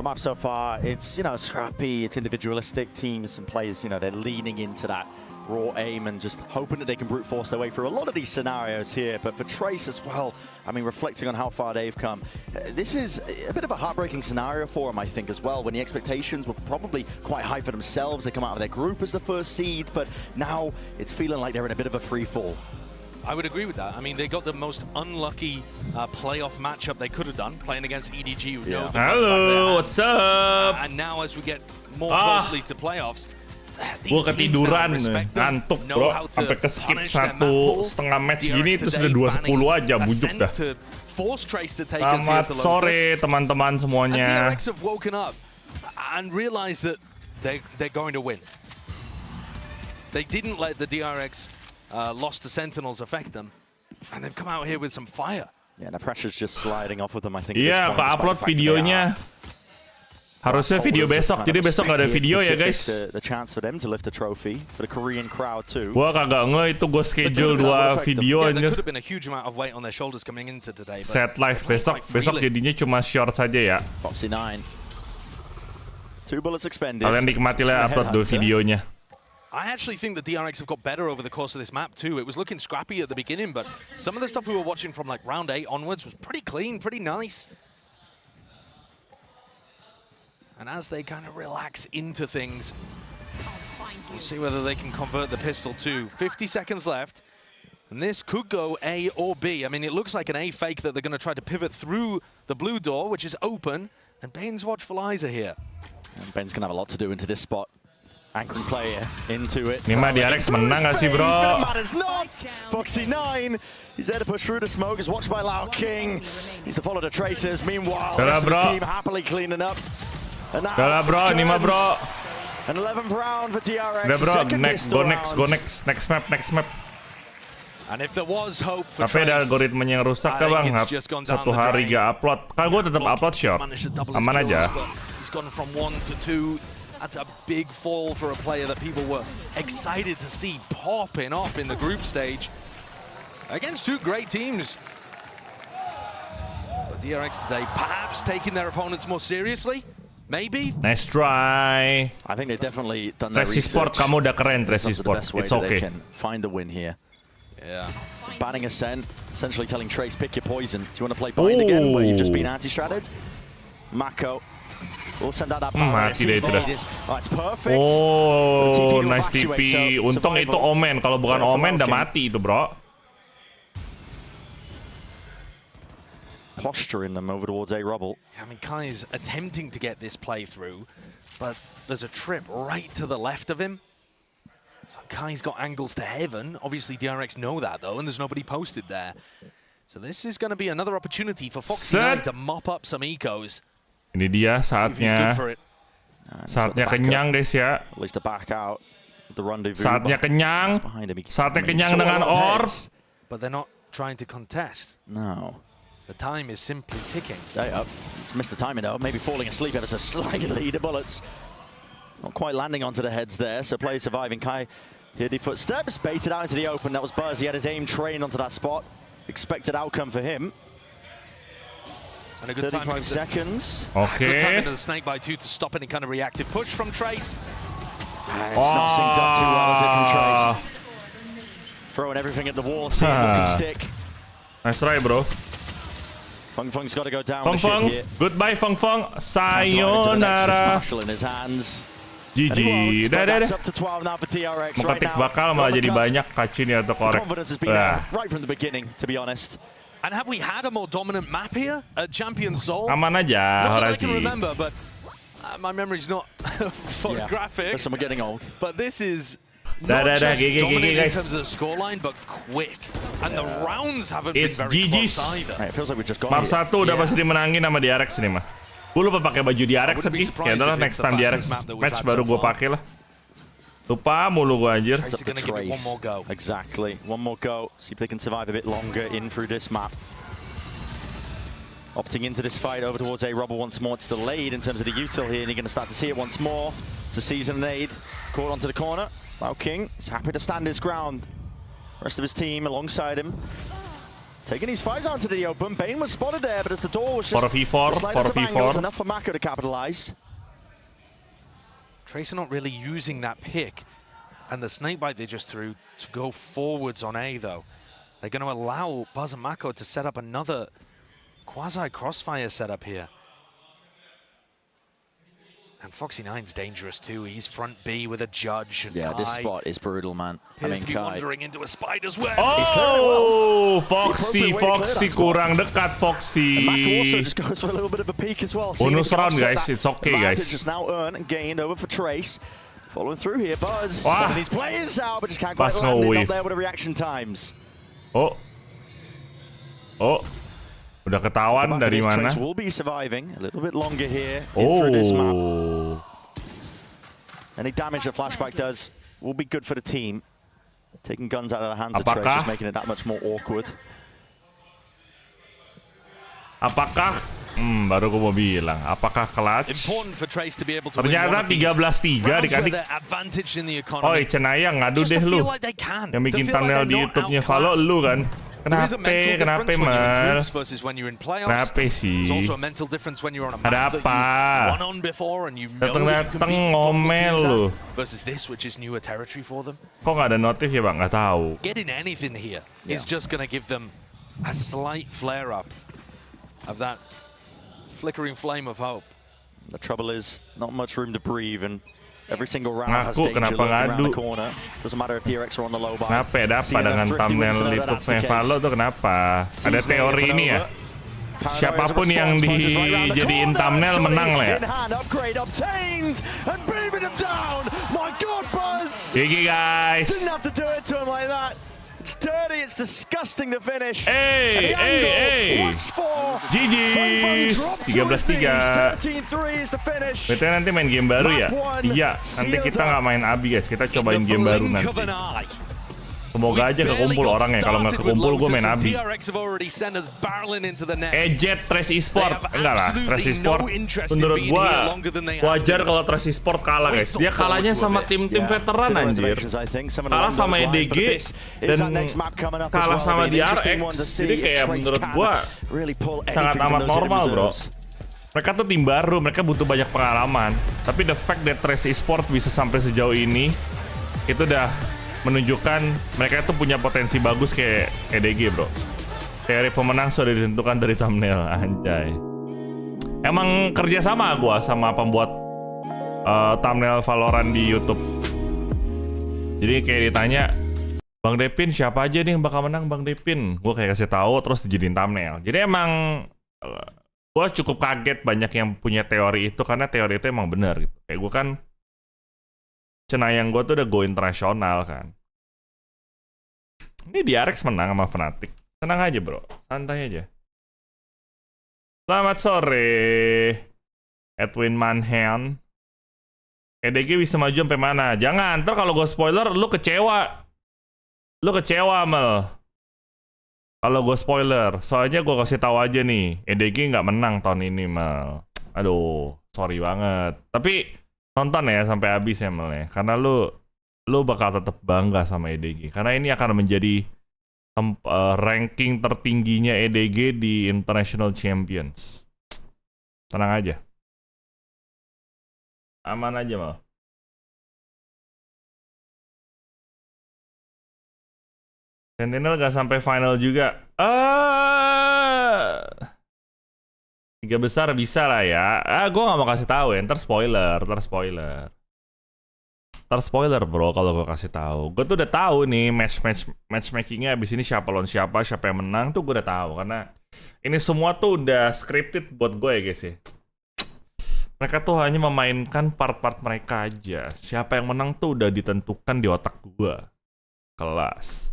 the map so far, it's, you know, scrappy, it's individualistic. Teams and players, you know, they're leaning into that raw aim and just hoping that they can brute force their way through a lot of these scenarios here. But for Trace as well, I mean, reflecting on how far they've come, this is a bit of a heartbreaking scenario for them, I think, as well, when the expectations were probably quite high for themselves. They come out of their group as the first seed, but now it's feeling like they're in a bit of a free fall. I would agree with that. I mean, they got the most unlucky playoff matchup they could have done, playing against EDG. Who know Hello, what's up? And now as we get more closely to playoffs, gue ketiduran, ngantuk bro, sampai ke skip 1,5 match gini itu sudah 2:10 aja, bujuk dah. Selamat sore teman-teman semuanya. DRX have woken up and realized that they're going to win. They didn't let the DRX loss to Sentinels affect them, and they've come out here with some fire. Yeah, the pressure's just sliding off of them, I think. Iya, ke-upload videonya. Harusnya video besok, jadi besok nggak ada video ya guys. The chance for them to lift the trophy for the Korean crowd too. Gua kagak itu gue schedule 2 video aja. Set live besok jadinya cuma short saja ya. Foxy 9. 2 bullets expended. Kalian nikmati lah upload dulu videonya. I actually think the DRX have got better over the course of this map too. It was looking scrappy at the beginning, but some of the stuff we were watching from like round 8 onwards was pretty clean, pretty nice. And as they kind of relax into things, we'll see whether they can convert the pistol too. 50 seconds left, and this could go A or B. I mean, it looks like an A fake that they're going to try to pivot through the blue door, which is open, and Bane's watchful eyes are here. And Ben's going to have a lot to do into this spot. Anchoring player into it. Ini mah DRX menang gak sih bro? Foxy 9, he's there to push through the smoke, is watched by Lao King. He's to follow the tracers. Meanwhile, the rest of his team happily cleaning up. Udah lah bro, ini mah bro. An 11th round for DRX. Udah bro, next map. And if there was hope for Tapi ada algoritmanya yang rusak ya bang, 1 hari gak upload. Kan gue tetap upload short, aman aja. He's gone from 1 to 2. That's a big fall for a player that people were excited to see popping off in the group stage against 2 great teams. But DRX today perhaps taking their opponents more seriously. Maybe. Nice try. I think they've definitely done their research. Sport, kamu udah keren, Tracy Sport. It's okay. They can find the win here. Yeah. Banning Ascent, essentially telling Trace, pick your poison. Do you want to play Bind again, where you've just been anti-stratted? Mako will send out that power. Mati deh itu dah. Oh, it's perfect. Oh, nice TP. Untung itu Omen. Kalau bukan Omen, udah mati itu, bro. Posturing them over towards A Rubble. I mean, Kai's attempting to get this play through, but there's a trip right to the left of him. So Kai's got angles to heaven. Obviously, DRX know that, though, and there's nobody posted there. So this is going to be another opportunity for Foxy 9 to mop up some ecos. Ini dia saatnya. Saatnya kenyang, guys ya. At least to back out the rendezvous. Saatnya kenyang. Saatnya kenyang dengan Orb. But they're not trying to contest. No. The time is simply ticking. He's missed the timing though, maybe falling asleep ever so slightly. The bullets not quite landing onto the heads there, so players surviving. Kai heard the footsteps, baited out into the open. That was Buzz, he had his aim trained onto that spot. Expected outcome for him. And a good 35 seconds. Okay. Good time into the snake bite too to stop any kind of reactive push from Trace. It's not synced up too well, is it, from Trace? Throwing everything at the wall, seeing what can stick. Nice try, bro. Feng Feng's got to go down. Feng Feng, goodbye Feng Feng. Sayonara. In his hands. GG. Dah. Up to 12 now for TRX right now. Bakal malah jadi banyak kacin ya atau korek. Confidence has been there right from the beginning, to be honest. And have we had a more dominant map here at Champion Seoul? Aman aja, Not that I can remember, but my memory's not photographic. Listen, we're getting old. But this is not just dominant in terms of the scoreline, but quick. And the rounds haven't been very close either. Right, it feels like we just got Map 1 udah pasti dimenangin sama DRX nih mah. Gue lupa pakai baju DRX tapi ya adalah next time DRX match baru gue pakai lah. Lupa mulu gue anjir. Exactly. One more go. See if they can survive a bit longer in through this map. Opting into this fight over towards A Rubble once more. It's delayed in terms of the util here, and you're going to start to see it once more. It's a season nade. Caught onto the corner. Lao King is happy to stand his ground. Rest of his team alongside him. Taking his spies onto the open. Bane was spotted there, but as the door was just 4v4, 4v4. enough for Mako to capitalize. Tracer not really using that pick, and the snakebite they just threw to go forwards on A though. They're going to allow Buzz and Mako to set up another quasi-crossfire setup here. And Foxy9's dangerous too. He's front B with a judge. And Yeah, Kai this spot is brutal, man. appears to be wandering into a spider's web. Oh, Foxy kurang dekat And Mako also Foxy. just goes for a little bit of a peek as well. Bonus round, guys. It's okay, guys. Just now earned and gained over for Trace. Following through here, Buzz. Wah. These players out, but just can't quite Buzz land no it wave. up there with the reaction times. Oh, udah ketahuan dari mana? Trace will be surviving a little bit longer here through this map. Oh, Any damage that Flashback does will be good for the team. Taking guns out of the hands of Apakah? Trace, just making it that much more awkward. apakah? Baru gue mau bilang, apakah clutch? Important for Trace to be able to win Ternyata one of these 13-3 rounds where adik-adik. they're advantaged in the Oi, economy. Cenayang, ngadu Just deh to lu. feel like they can. Yang bikin To feel like thumbnail they're di not YouTube-nya Valo outclassed. lu kan? There is a mental Kenapa difference when you're in Mal? groups versus when you're in playoffs. Kenapa sih? There's also a mental difference when you're on a Ada map that apa? you've won on before and you know that you can Datang-datang beat multiple ngomel teams lu. at, versus this, which is newer territory for them. Kok nggak ada notif ya bang? Nggak tahu. Getting anything here is just going to give them a slight flare-up of that flickering flame of hope. The trouble is, not much room to breathe, and every single round has Ngaku, danger kenapa lurking around ngadu? the corner. Doesn't matter if DRX are on the low bar. Kenapa ya dapat Seeing dengan them thrifty thumbnail wins, know that YouTube-nya that's the Valo case. tuh kenapa? Ada Season teori over ini ya? and over. Siapapun yang dijadiin thumbnail menang lah ya. In hand, upgrade obtained, and beaming him down. My God, Buzz! GG guys. Didn't have to do it to him like that. It's dirty, it's disgusting to finish. Hey, GG's 13-3. 13-3 is the finish. Betul nanti main game baru ya? Iya, nanti kita nggak main abi guys, kita cobain game baru nanti. Semoga aja kekumpul orangnya, kalau nggak kekumpul gue main abi. Ejet Trace Esport, enggak lah, Trace Esport menurut gue wajar kalau Trace Esport kalah guys. Dia kalahnya sama tim-tim veteran anjir. Kalah sama EDG dan kalah sama DRX. Jadi kayak menurut gue sangat amat normal bro. Mereka tuh tim baru, mereka butuh banyak pengalaman. Tapi the fact that Trace Esport bisa sampai sejauh ini, itu udah menunjukkan mereka tuh punya potensi bagus kayak EDG bro. Teori pemenang sudah ditentukan dari thumbnail, anjay. Emang kerja sama gua sama pembuat thumbnail Valorant di YouTube. Jadi kayak ditanya, Bang Devin siapa aja nih yang bakal menang Bang Devin? Gua kayak kasih tahu terus dijadiin thumbnail. Jadi emang gua cukup kaget banyak yang punya teori itu karena teori itu emang benar gitu. Kayak gua kan Cenayang gue tuh udah go internasional kan. Ini DRX menang sama Fnatic. Tenang aja bro, santai aja. Selamat sore Edwin Manhan. EDG bisa maju sampai mana? Jangan, ntar kalau gue spoiler lu kecewa. Lu kecewa Mel. Kalau gue spoiler, soalnya gue kasih tahu aja nih, EDG nggak menang tahun ini Mel. Aduh, sorry banget. Tapi tonton ya sampai habis ya Mel ya. Karena lu bakal tetap bangga sama EDG. Karena ini akan menjadi ranking tertingginya EDG di International Champions. Tenang aja. Aman aja Mel. Sentinel gak sampai final juga. Tiga besar bisa lah ya. Gue gak mau kasih tahu ya. Ntar spoiler bro kalau gue kasih tahu. Gue tuh udah tahu nih matchmakingnya abis ini siapa lawan siapa yang menang tuh gue udah tahu karena ini semua tuh udah scripted buat gue ya guys ya. Mereka tuh hanya memainkan part-part mereka aja. Siapa yang menang tuh udah ditentukan di otak gue. Kelas.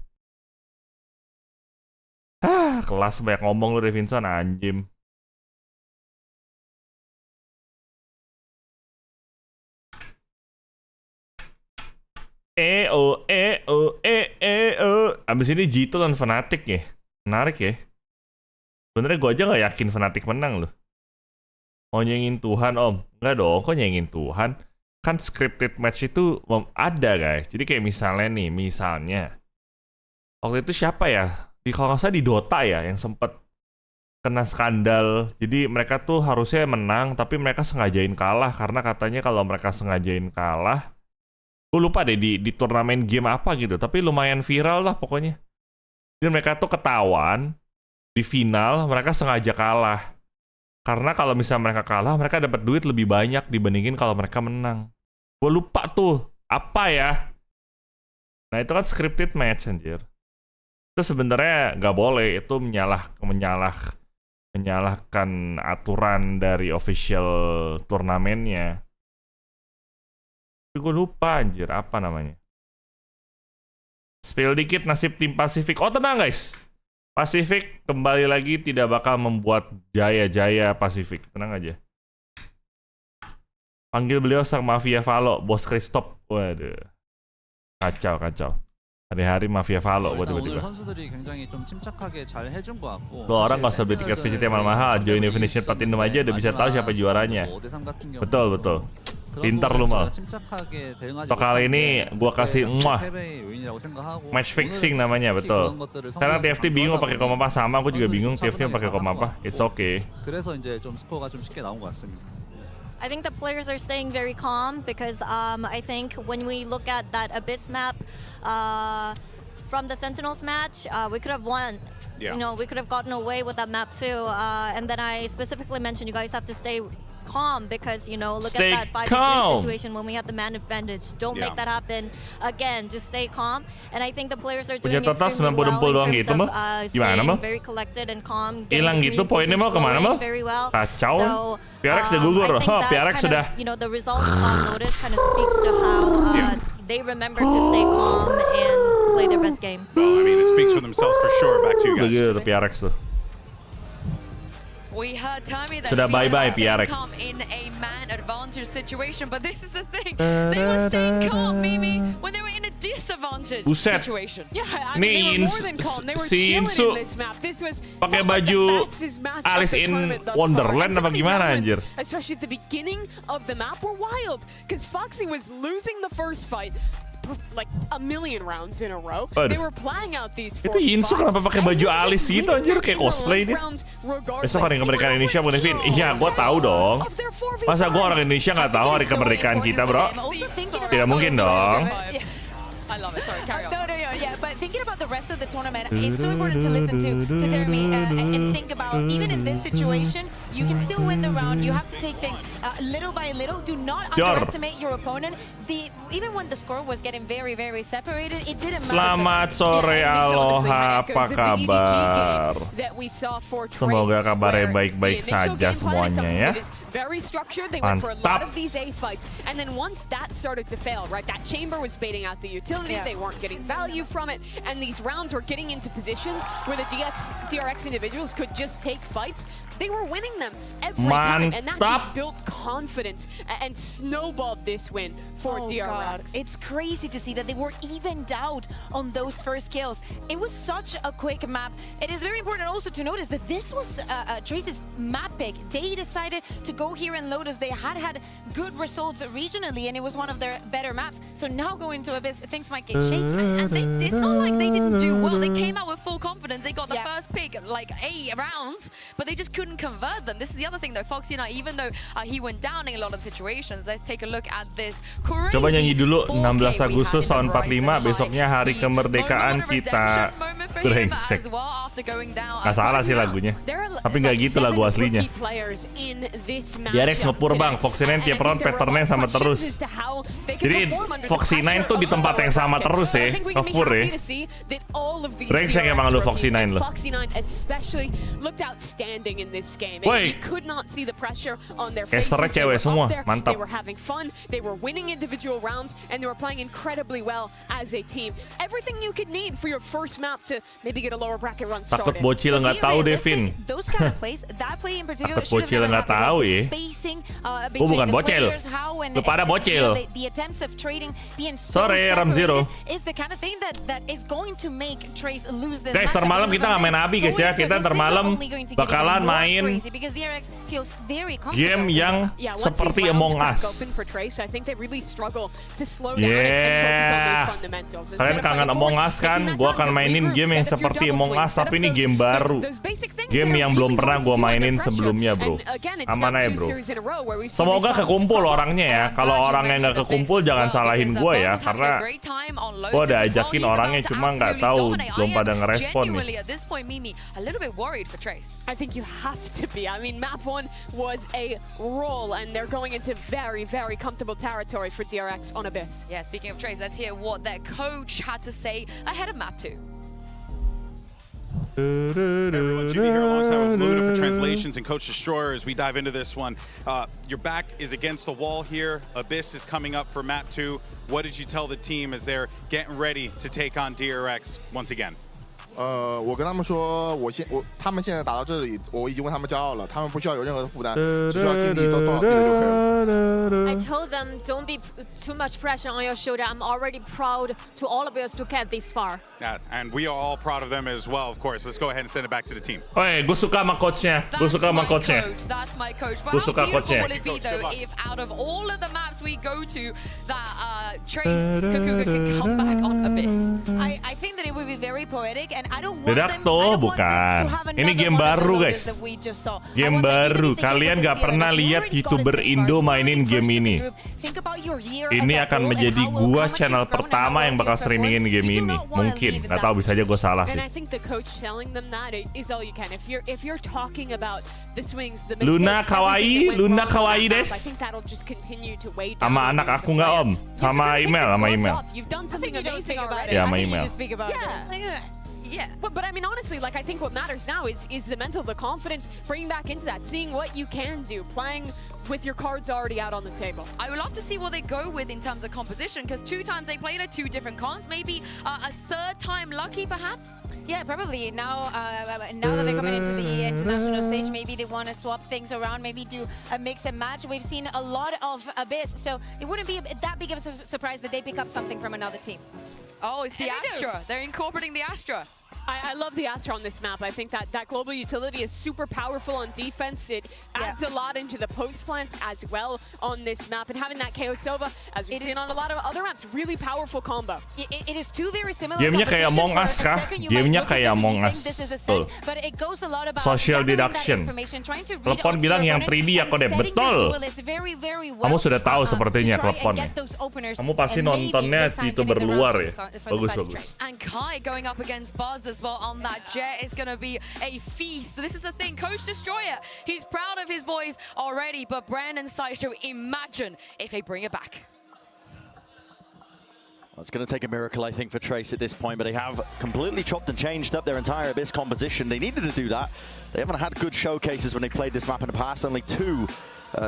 Kelas banyak ngomong lu Devinson anjim. Abis ini G2 lawan Fnatic ya. Menarik ya. Sebenernya gue aja gak yakin Fnatic menang loh. Mau nyengin Tuhan om? Enggak dong, kok nyengin Tuhan? Kan scripted match itu ada guys. Jadi kayak misalnya nih, waktu itu siapa ya kalau nggak salah di Dota ya yang sempat kena skandal. Jadi mereka tuh harusnya menang tapi mereka sengajain kalah karena katanya kalau mereka sengajain kalah, gue lupa deh di turnamen game apa gitu, tapi lumayan viral lah pokoknya. Jadi mereka tuh ketahuan di final mereka sengaja kalah. Karena kalau misalnya mereka kalah, mereka dapat duit lebih banyak dibandingin kalau mereka menang. Gue lupa tuh apa ya. Nah itu kan scripted match anjir. Itu sebenarnya nggak boleh, itu menyalahkan aturan dari official turnamennya. Tapi gue lupa anjir, apa namanya. Spill dikit nasib tim Pasifik. Oh tenang guys, Pasifik kembali lagi tidak bakal membuat jaya-jaya Pasifik. Tenang aja. Panggil beliau sang mafia Valo, Bos Christoph. Waduh. Kacau. Hari-hari mafia Valo buat tiba-tiba. Lo orang nggak usah beli tiket VCT mahal-mahal, join Definition Platinum aja udah bisa tahu siapa juaranya. Betul. Pintar lu mal. So kali ini gua kasih match fixing namanya, betul. Sekarang TFT bingung pakai kom apa, sama aku juga bingung TFT pakai kom apa. It's okay. I think the players are staying very calm because I think when we look at that Abyss map from the Sentinels match, we could have won. Yeah. You know, we could have gotten away with that map too. And then I specifically mentioned you guys have to stay calm because, you know, look stay at that 5-3 calm situation when we had the man advantage. Don't Yeah. make that happen again. Just stay calm. And I think the players are doing Punya total extremely well 90 doang in gitu, terms Mal? of Gimana, Mal? staying very collected and calm. Hilang gitu poinnya, Mal, kemana, Mal? Very well. Kacau. So, PRX udah gugur. I think that PRX kind sudah. of, you know, the results on notice kind of speaks to how they remember to stay calm and play their best game. Well, I mean, it speaks for themselves for sure. Back to you guys. Begitu PRX tuh. We heard Tommy that Sudah bye-bye, PRX. calm in a man advantage situation, but this is the thing. They were staying calm, Mimi, when they were in a disadvantage Buset. situation. Yeah, I Nih, mean, they were more than calm. They were si chilling Insu in this map. This was pakai felt like baju the fastest match of Alice the in tournament thus Wonderland far. And some apa of these gimana, elements, anjir? especially at the beginning of the map, were wild because Foxy was losing the first fight like a million rounds in a row. Aduh. They were playing out these Itu Insu kenapa pakai baju Alice gitu anjir, kayak cosplay dia. Besok hari kemerdekaan Indonesia, Bu Devin. Iya, gua tahu dong. Masa gua orang Indonesia nggak tahu hari kemerdekaan kita, bro? Tidak mungkin dong. I love it. Sorry, carry on. No, yeah, but thinking about the rest of the tournament, it's so important to listen to Jeremy and think about, even in this situation, you can still win the round. You have to take things little by little. Do not underestimate your opponent. Even when the score was getting very, very separated, it didn't matter. Selamat sore, aloha, apa kabar? Semoga kabarnya baik-baik saja semuanya ya. Very structured. They went for a Mantap. lot of these A fights, and then once that started to fail, right? That chamber was baiting out the utility. Yeah. They weren't getting value from it, and these rounds were getting into positions where the DRX individuals could just take fights. They were winning them every time, and that just built confidence and snowballed this win for DRX. God. It's crazy to see that they were evened out on those first kills. It was such a quick map. It is very important also to notice that this was Trace's map pick. They decided to go here in Lotus. They had good results regionally, and it was one of their better maps. So now going to Abyss, things might get shaky. And it's not like they didn't do well. They came out with full confidence. They got the Yeah. first pick, like 8 rounds, but they just couldn't convert them. This is the other thing, though. Foxy and I, even though he went down in a lot of situations, let's take a look at this crazy. Coba nyanyi dulu 4K 16 Agustus we had tahun in the 45, Verizon besoknya high hari speed. kemerdekaan Moment of kita. redemption moment for him Brengsek. as well after going down. Nggak salah sih lagunya. Tapi nggak gitu lagu aslinya. DRX ngepur bang, Foxy 9 tiap round patternnya sama terus. Jadi Foxy 9 tuh di tempat yang sama terus ya, ngepur ya. Brengsek emang lu Foxy 9 lo. Woi, casternya cewek semua, mantap. Takut bocil nggak tahu Devin. Takut bocil nggak tahu ya. Gue bukan bocil, lu pada bocil. Sorry, Ram Zero. Guys, termalam kita nggak main abi guys ya. Kita termalam bakalan main game yang seperti Among Us. Yeah. Kalian kangen Among Us kan? Gua akan mainin game game yang seperti Among Us, tapi ini game baru. Game yang belum pernah gue mainin sebelumnya, bro. Aman aja, bro. Semoga kekumpul orangnya ya. Kalau orangnya nggak kekumpul, jangan salahin gue ya. Karena gue udah ajakin orangnya, cuma nggak tahu, belum pada ngerespon nih. I think you have to be. I mean, map 1 was a roll, and they're going into very, very comfortable territory for DRX on Abyss. Yeah, speaking of Trace, let's hear what their coach had to say ahead of map 2. Everyone, Jimmy here alongside with Luna for translations and Coach Destroyer as we dive into this one. Your back is against the wall here. Abyss is coming up for map 2. What did you tell the team as they're getting ready to take on DRX once again? 我跟他们说，他们现在打到这里，我已经为他们骄傲了，他们不需要有任何的负担，只需要尽力做好自己的就可以了。 I told them don't be too much pressure on your shoulder. I'm already proud to all of us to get this far. Yeah, and we are all proud of them as well, of course. Let's go ahead and send it back to the team. Oi, gue suka sama coachnya. Gue suka sama coachnya. That's my coach. Gue suka coachnya. Would it be though if out of all of the maps we go to, that Trace could come back on Abyss? I think that it would be very poetic, and I don't want them to bukan. have Ini game baru, guys. that we just saw. Game baru. Kalian gak pernah lihat YouTuber Indo mainin game ini. Ini akan menjadi gua channel pertama yang bakal streamingin game ini. Mungkin. Gak tahu, bisa aja gua salah sih. Luna kawaii, Luna kawaii des. Sama anak aku nggak om? Sama email, sama email. Ya, sama email. Yeah, but I mean, honestly, like, I think what matters now is the mental, the confidence, bringing back into that, seeing what you can do, playing with your cards already out on the table. I would love to see what they go with in terms of composition, because 2 times they played at 2 different cons, maybe a 3rd time lucky, perhaps? Yeah, probably. Now that they're coming into the international stage, maybe they want to swap things around, maybe do a mix and match. We've seen a lot of Abyss, so it wouldn't be that big of a surprise that they pick up something from another team. Oh, it's the Astra. They're incorporating the Astra. I love the Astra on this map. I think that global utility is super powerful on defense. It adds a lot into the post plants as well on this map. And having that KO Sova, as we've seen on a lot of other maps, really powerful combo. It is two very similar. Gamenya kayak Among Us kah? Gamenya kayak Among Us. Social deduction. Klepon bilang yang 3D ya kode. Betul. Kamu sudah tahu sepertinya Klepon. Kamu pasti nontonnya YouTuber luar ya. Bagus, bagus. And Kai going up against Buzz as well on that jet is going to be a feast. This is the thing, Coach Destroyer, he's proud of his boys already, but Brand and Sideshow, imagine if they bring it back. Well, it's going to take a miracle, I think, for Trace at this point, but they have completely chopped and changed up their entire Abyss composition. They needed to do that. They haven't had good showcases when they played this map in the past. Only 2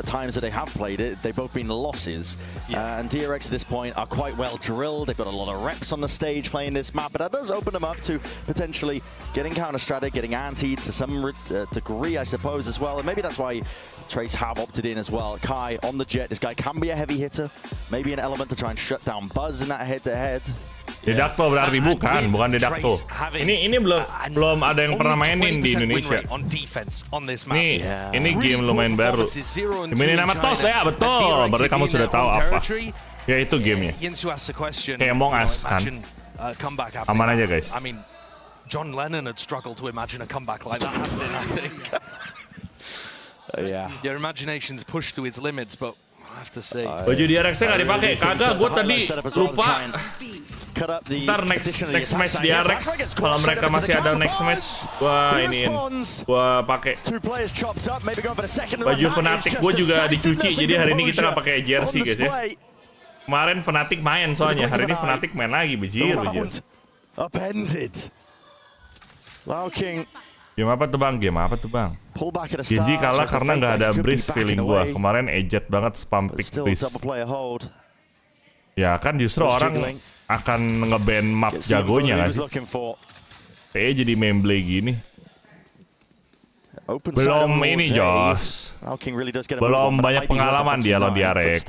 times that they have played it, they've both been losses. And DRX at this point are quite well drilled. They've got a lot of reps on the stage playing this map, but that does open them up to potentially getting counter-stratted, getting antied to some degree, I suppose, as well. And maybe that's why Trace have opted in as well. Kai on the jet. This guy can be a heavy hitter. Maybe an element to try and shut down Buzz in that head-to-head. Dedakto berarti bukan Dedakto. Ini belum ada yang pernah mainin di Indonesia. Ini game lumayan baru. Ini nama TOS ya, betul. Berarti kamu sudah tahu apa. Ya itu gamenya. Kayak Among Us kan. Aman aja guys. I mean, John Lennon had struggled to imagine a comeback like that, I think. Yeah. Your imagination's pushed to its limits, but I have to say. Baju DRX-nya nggak dipakai. Kagak, gue tadi lupa. Ntar next match di RX, kalau mereka masih ada next match, gua pakai. Baju Fnatic gue juga dicuci, jadi hari ini kita nggak pakai jersey guys ya. Kemarin Fnatic main soalnya, hari ini Fnatic main lagi, bejir. Game apa tuh bang? GG kalah karena nggak ada breeze feeling gua. Kemarin ejet banget spam pick breeze. Ya kan justru orang akan nge-ban map jagonya kan sih. Kayaknya jadi memble gini. Belum ini Josh. Belum banyak pengalaman dia lo di RX.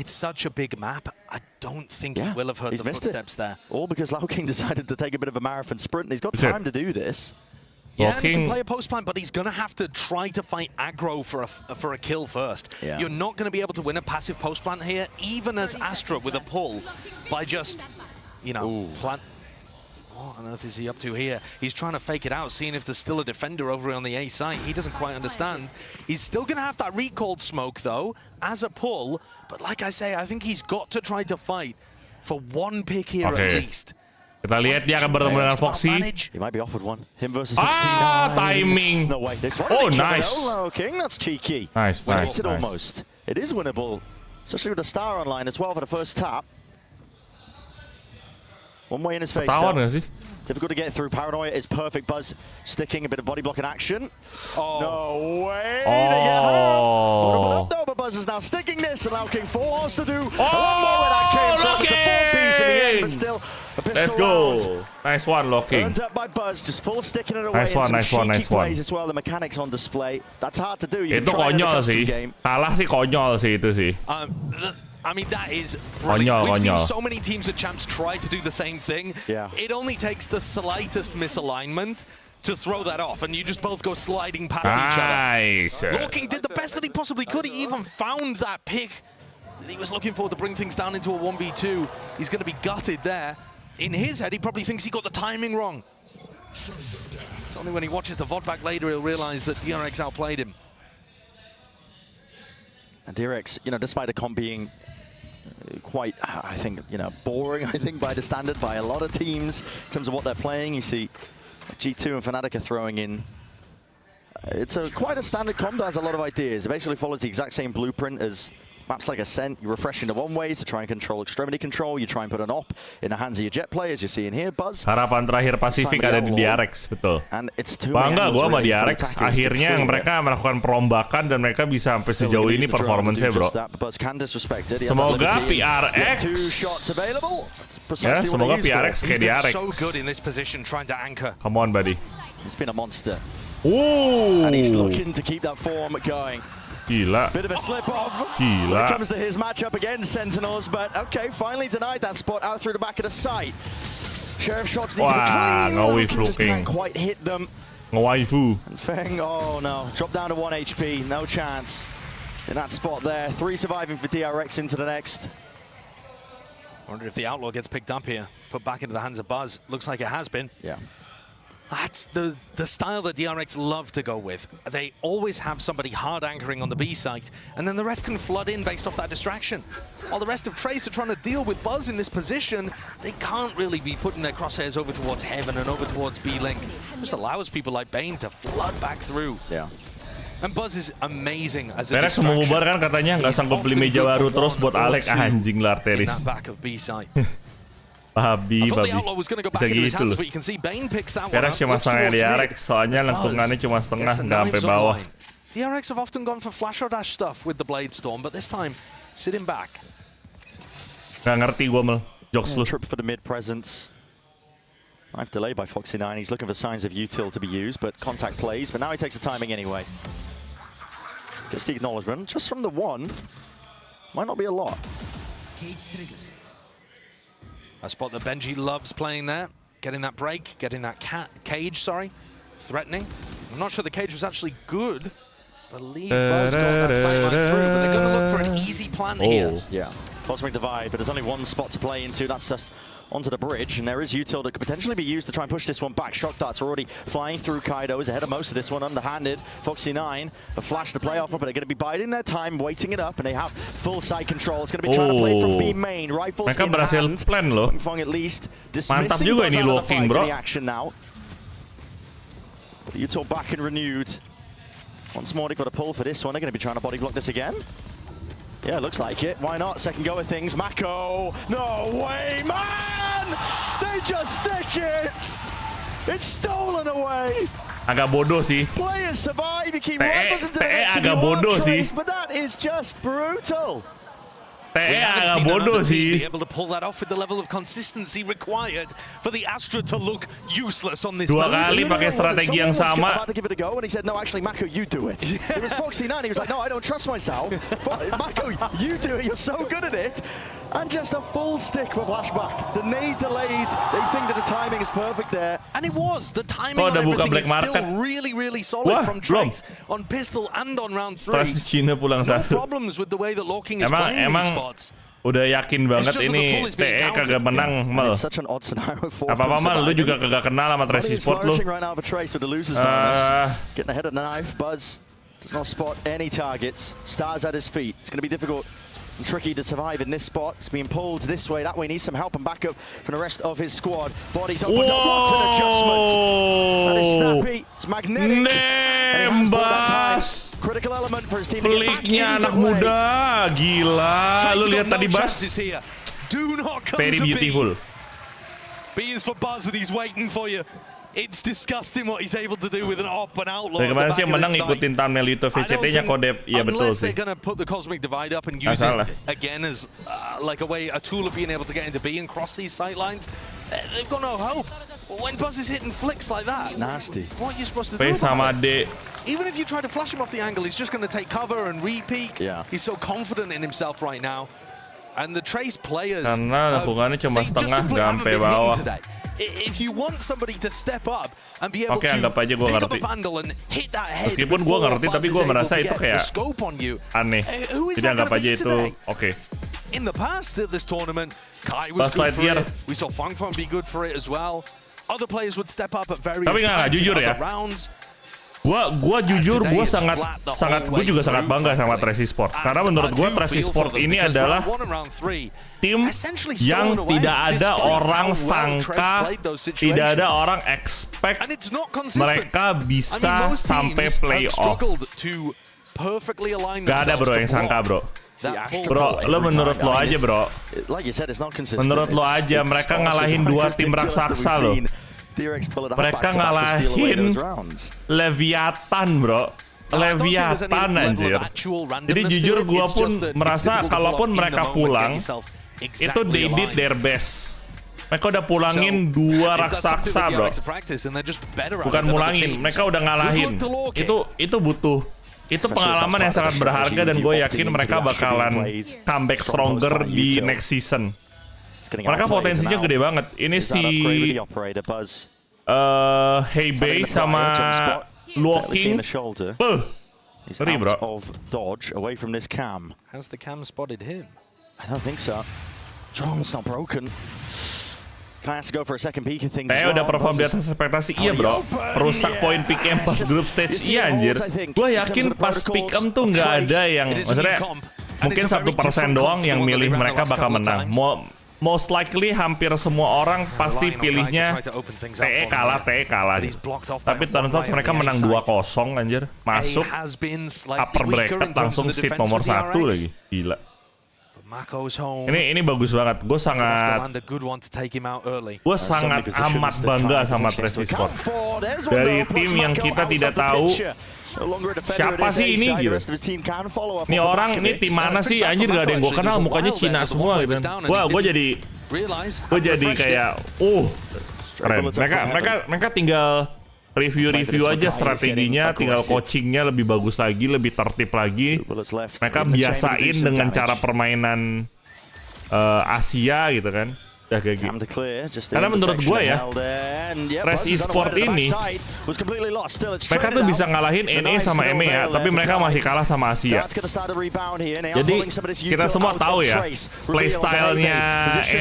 It's such a big map. I don't think he will have heard the footsteps there. All because King decided to take a bit of a marathon sprint. He's got time to do this. Yeah, he can play a post plant, but he's going to have to try to fight aggro for a kill first. Yeah. You're not going to be able to win a passive post plant here, even as Astra with a pull, by just, you know, What on earth is he up to here? He's trying to fake it out, seeing if there's still a defender over on the A site. He doesn't quite understand. He's still going to have that recalled smoke, though, as a pull. But like I say, I think he's got to try to fight for one pick here at least. Kita lihat dia akan bertemu dengan Foxy. He might be offered one. Him versus Foxy. Timing. No way. Oh, nice. Oh, King, that's cheeky. Nice. Almost. It is winnable, especially with the star online as well for the first tap. One way in his face. Difficult to get through. Paranoia is perfect. Buzz sticking a bit of body blocking action. Oh. No way. Oh. But Buzz is now sticking this, allowing King 4 hours to do. Oh, Loki! But still, let's go. Nice one, Loki. Turned up by Buzz, just full sticking it away. Nice one. Plays as well. The mechanics on display. That's hard to do. You itu konyol sih. Kalah sih konyol sih itu sih. I mean, that is brilliant. We've seen so many teams at Champs try to do the same thing. Yeah. It only takes the slightest misalignment to throw that off, and you just both go sliding past each other. Lorking did the best that he possibly could. He even found that pick that he was looking for to bring things down into a 1v2. He's going to be gutted there. In his head, he probably thinks he got the timing wrong. It's only when he watches the VOD back later he'll realize that DRX outplayed him. And DRX, despite the comp being quite, I think, boring, by the standard, by a lot of teams in terms of what they're playing. You see G2 and Fnatic are throwing in. It's quite a standard comp that has a lot of ideas. It basically follows the exact same blueprint as maps like Ascent. You refresh into one way to try and control extremity control. You try and put an op in the hands of your jet players. You see in here, Buzz. Harapan terakhir Pasifik ada di DRX, betul. Bangga gue sama DRX. Akhirnya mereka melakukan perombakan dan mereka bisa sampai sejauh ini performance-nya, bro. Semoga PRX. Ya, semoga PRX kayak DRX. So good in this position trying to anchor. Come on, buddy. He's been a monster. Ooh. And he's looking to keep that form going. Gila. Bit of a slip off. Gila. When it comes to his matchup against Sentinels, but okay, finally denied that spot out through the back of the site. Sheriff shots need to be clean. Just can't quite hit them. Waifu. And Feng, oh no, drop down to 1 HP, no chance in that spot there. 3 surviving for DRX into the next. I wonder if the Outlaw gets picked up here, put back into the hands of Buzz. Looks like it has been. Yeah. That's the style that DRX love to go with. They always have somebody hard anchoring on the B site, and then the rest can flood in based off that distraction. While the rest of Trace are trying to deal with Buzz in this position, they can't really be putting their crosshairs over towards Heaven and over towards B-Link. Just allows people like Bane to flood back through. Yeah. And Buzz is amazing as a distraction. Mau bubar kan katanya nggak sanggup beli meja baru terus buat Alek anjing Larteris. In that back of B site. Babi. Bisa gitu loh. Karena cuma setengah DRX, soalnya lengkungannya cuma setengah, nggak sampai bawah. DRX have often gone for flash or dash stuff with the Blade Storm, but this time, sitting back. Nggak ngerti gue Mel, jokes lu. Trip for the mid presence. Knife delay by Foxy9. He's looking for signs of util to be used, but contact plays. But now he takes the timing anyway. Gets the acknowledgement, just from the one. Might not be a lot. A spot that Benji loves playing there, getting that break, getting that cage, threatening. I'm not sure the cage was actually good. I believe Buzz got that sideline through, but they're going to look for an easy plan here. Yeah, Cosmic Divide, but there's only one spot to play into. That's just onto the bridge, and there is util that could potentially be used to try and push this one back. Shock darts are already flying through. Kaido is ahead of most of this one, underhanded. Foxy9, a flash to play off of, but they're going to be biding their time, waiting it up, and they have full side control. It's going to be trying to play from B main. Rifles mereka in berhasil hand. plan loh. Fong at least Mantap juga ini Locking, bro. Action now. But util back and renewed. Once more, they've got a pull for this one. They're going to be trying to body block this again. Yeah, looks like it. Why not? Second go of things. Mako. No way, man! They just stick it! It's stolen away! Agak bodoh sih. Players survive. You keep weapons in the direction agak bodoh sih. But that is just brutal. Agak bodoh sih. Be able to pull that off with the level of consistency required for the Astra to look useless on this. Dua kali pakai strategi yang sama. About to give it a go, and he said, "No, actually, Mako, you do it." It was Foxy9. He was like, "No, I don't trust myself." Mako, you do it. You're so good at it. And just a full stick for flashback. The nade delayed. They think that the timing is perfect there. And it was. The timing on everything is still really, really solid from Trace on pistol and on round 3. Cina pulang no problems with the way that Locking is playing these spots. Udah yakin banget ini TE kagak menang, Mel. Apa-apa, Mel, lu juga kagak kenal sama Trace Sport lu. Getting ahead of the knife, Buzz does not spot any targets. Stars at his feet. It's going to be difficult and tricky to survive in this spot. It's being pulled this way, that way. Needs some help and backup from the rest of his squad. Body's opened up, lots of adjustment. That is snappy. It's magnetic. Nembas. Critical element for his team. Flicknya anak muda, gila. Lu lihat tadi, Bas. Very beautiful. B is for Buzz and he's waiting for you. It's disgusting what he's able to do with an op and outlaw. Dari kemarin sih yang menang ikutin thumbnail itu VCT-nya kode, iya betul Unless sih. they're gonna put the Cosmic Divide up and use it again as like a tool of being able to get into B and cross these sight lines, they've got no hope. When Buzz is hitting flicks like that, it's nasty. What are you supposed to do about it? Even if you try to flash him off the angle, he's just going to take cover and re-peek. Yeah. He's so confident in himself right now. And the Trace players, karena lakukannya cuma setengah, gak sampai bawah. If you want somebody to step up and be able Oke, anggap aja gue ngerti. Meskipun gue ngerti, tapi gue merasa itu kayak aneh. Jadi anggap aja itu oke. In the past at this tournament, Kai was good for it. We saw Fang Fang be good for it as well. Other players would step up at various times in other rounds. Gua jujur, gue juga sangat bangga sama Trace Sport. Karena menurut gue Trace Sport ini adalah tim yang tidak ada orang sangka, tidak ada orang expect mereka bisa sampai playoff. Gak ada bro yang sangka bro. Bro, lo menurut lo aja bro. Menurut lo aja mereka ngalahin 2 tim raksasa lo. Mereka ngalahin Leviathan bro. Leviathan anjir. Jadi jujur gue pun merasa kalaupun mereka pulang, itu they did their best. Mereka udah pulangin 2 raksasa bro. Bukan mulangin, mereka udah ngalahin. Itu butuh. Itu pengalaman yang sangat berharga dan gue yakin mereka bakalan comeback stronger di next season. Mereka potensinya gede banget. Ini si Heybei sama Looking. Sorry bro. Has the cam spotted him? I don't think so. Drone's not broken. Has to go for a second peek of things. Udah perform di atas ekspektasi, iya bro. Rusak poin pick em pas group stage, iya anjir. Gue yakin pas pick em tuh nggak ada yang, maksudnya mungkin 1% doang yang milih mereka bakal menang. Most likely hampir semua orang pasti pilihnya TE kalah. Tapi turns out mereka menang 2-0 anjir. Masuk upper bracket langsung seat nomor 1 lagi. Gila. Ini bagus banget. Gue sangat amat bangga sama Trace Sport. Dari tim yang kita tidak tahu siapa sih ini gitu. Ini orang, ini tim mana sih? Anjir gak ada yang gue kenal, mukanya Cina semua gitu. Gue jadi kayak keren. Mereka tinggal review aja strateginya, tinggal coachingnya lebih bagus lagi, lebih tertib lagi. Mereka biasain dengan cara permainan Asia gitu kan. Udah kayak gitu. Karena menurut gue ya, Trace Sport ini mereka tuh bisa ngalahin NE sama EMEA, tapi mereka masih kalah sama Asia. Jadi kita semua tahu ya, playstyle-nya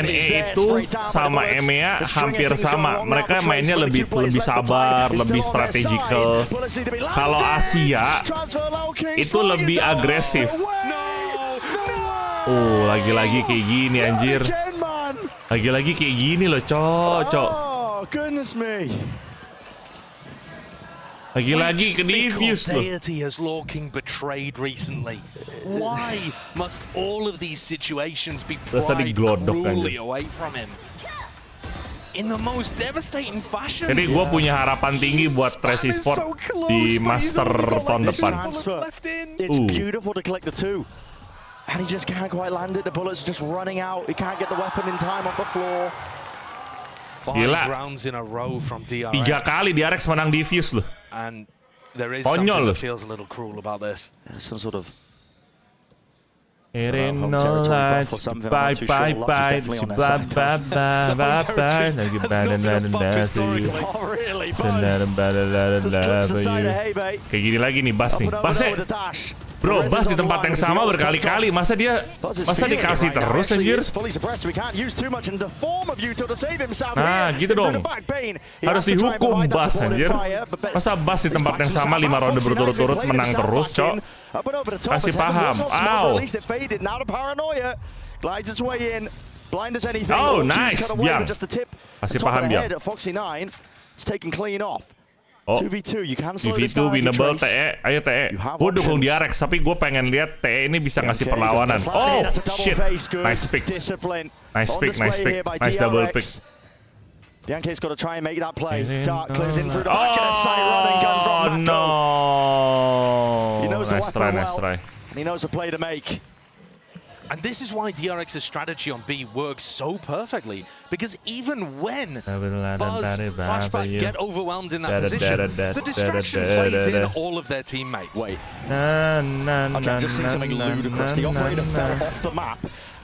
NE itu sama EMEA hampir sama. Mereka mainnya lebih sabar, lebih strategical. Kalau Asia itu lebih agresif. Lagi-lagi kayak gini anjir. Lagi-lagi kayak gini loh, cok. Lagi-lagi ke defuse loh. Has Lorking betrayed recently? Why must all of these situations be pried cruelly away from him? In the most devastating fashion. Jadi gue punya harapan tinggi buat Trace Sport di Master tahun depan. It's beautiful to collect the 2. And he just can't quite land it. The bullet's just running out. He can't get the weapon in time off the floor. Gila. 3 kali DRX menang defuse loh. And there is something that feels a little cruel about this. Some sort of home territory buff or something. I'm not too sure. Log's definitely on their side. Oh really? Buzz just clips the side of Heybei. Kayak gini lagi nih Bas nih. Basnya Bro, Buzz di tempat yang sama berkali-kali. Masa dikasih terus anjir? Nah, gitu dong. Harus dihukum Buzz anjir. Masa Buzz di tempat yang sama 5 ronde berturut-turut menang terus, cok? Kasih paham. Ow. Oh, nice. Biar. Kasih paham, Biar. Oh, 2v2 winnable TE, ayo TE. Gue dukung DRX, tapi gue pengen lihat TE ini bisa ngasih perlawanan. Oh, shit. Nice pick. Nice pick, nice pick. Nice double pick. Bianche's got to try and make that play. Dart clears in through the back and a sight running gun from Oh, no. He knows the weapon Nice try. and he knows a play to make. And this is why DRX's strategy on B works so perfectly, because even when Buzz, Flashback get overwhelmed in that position, the distraction plays in all of their teammates. Wait. Okay, I'm just seeing something ludicrous. The operator fell off the map,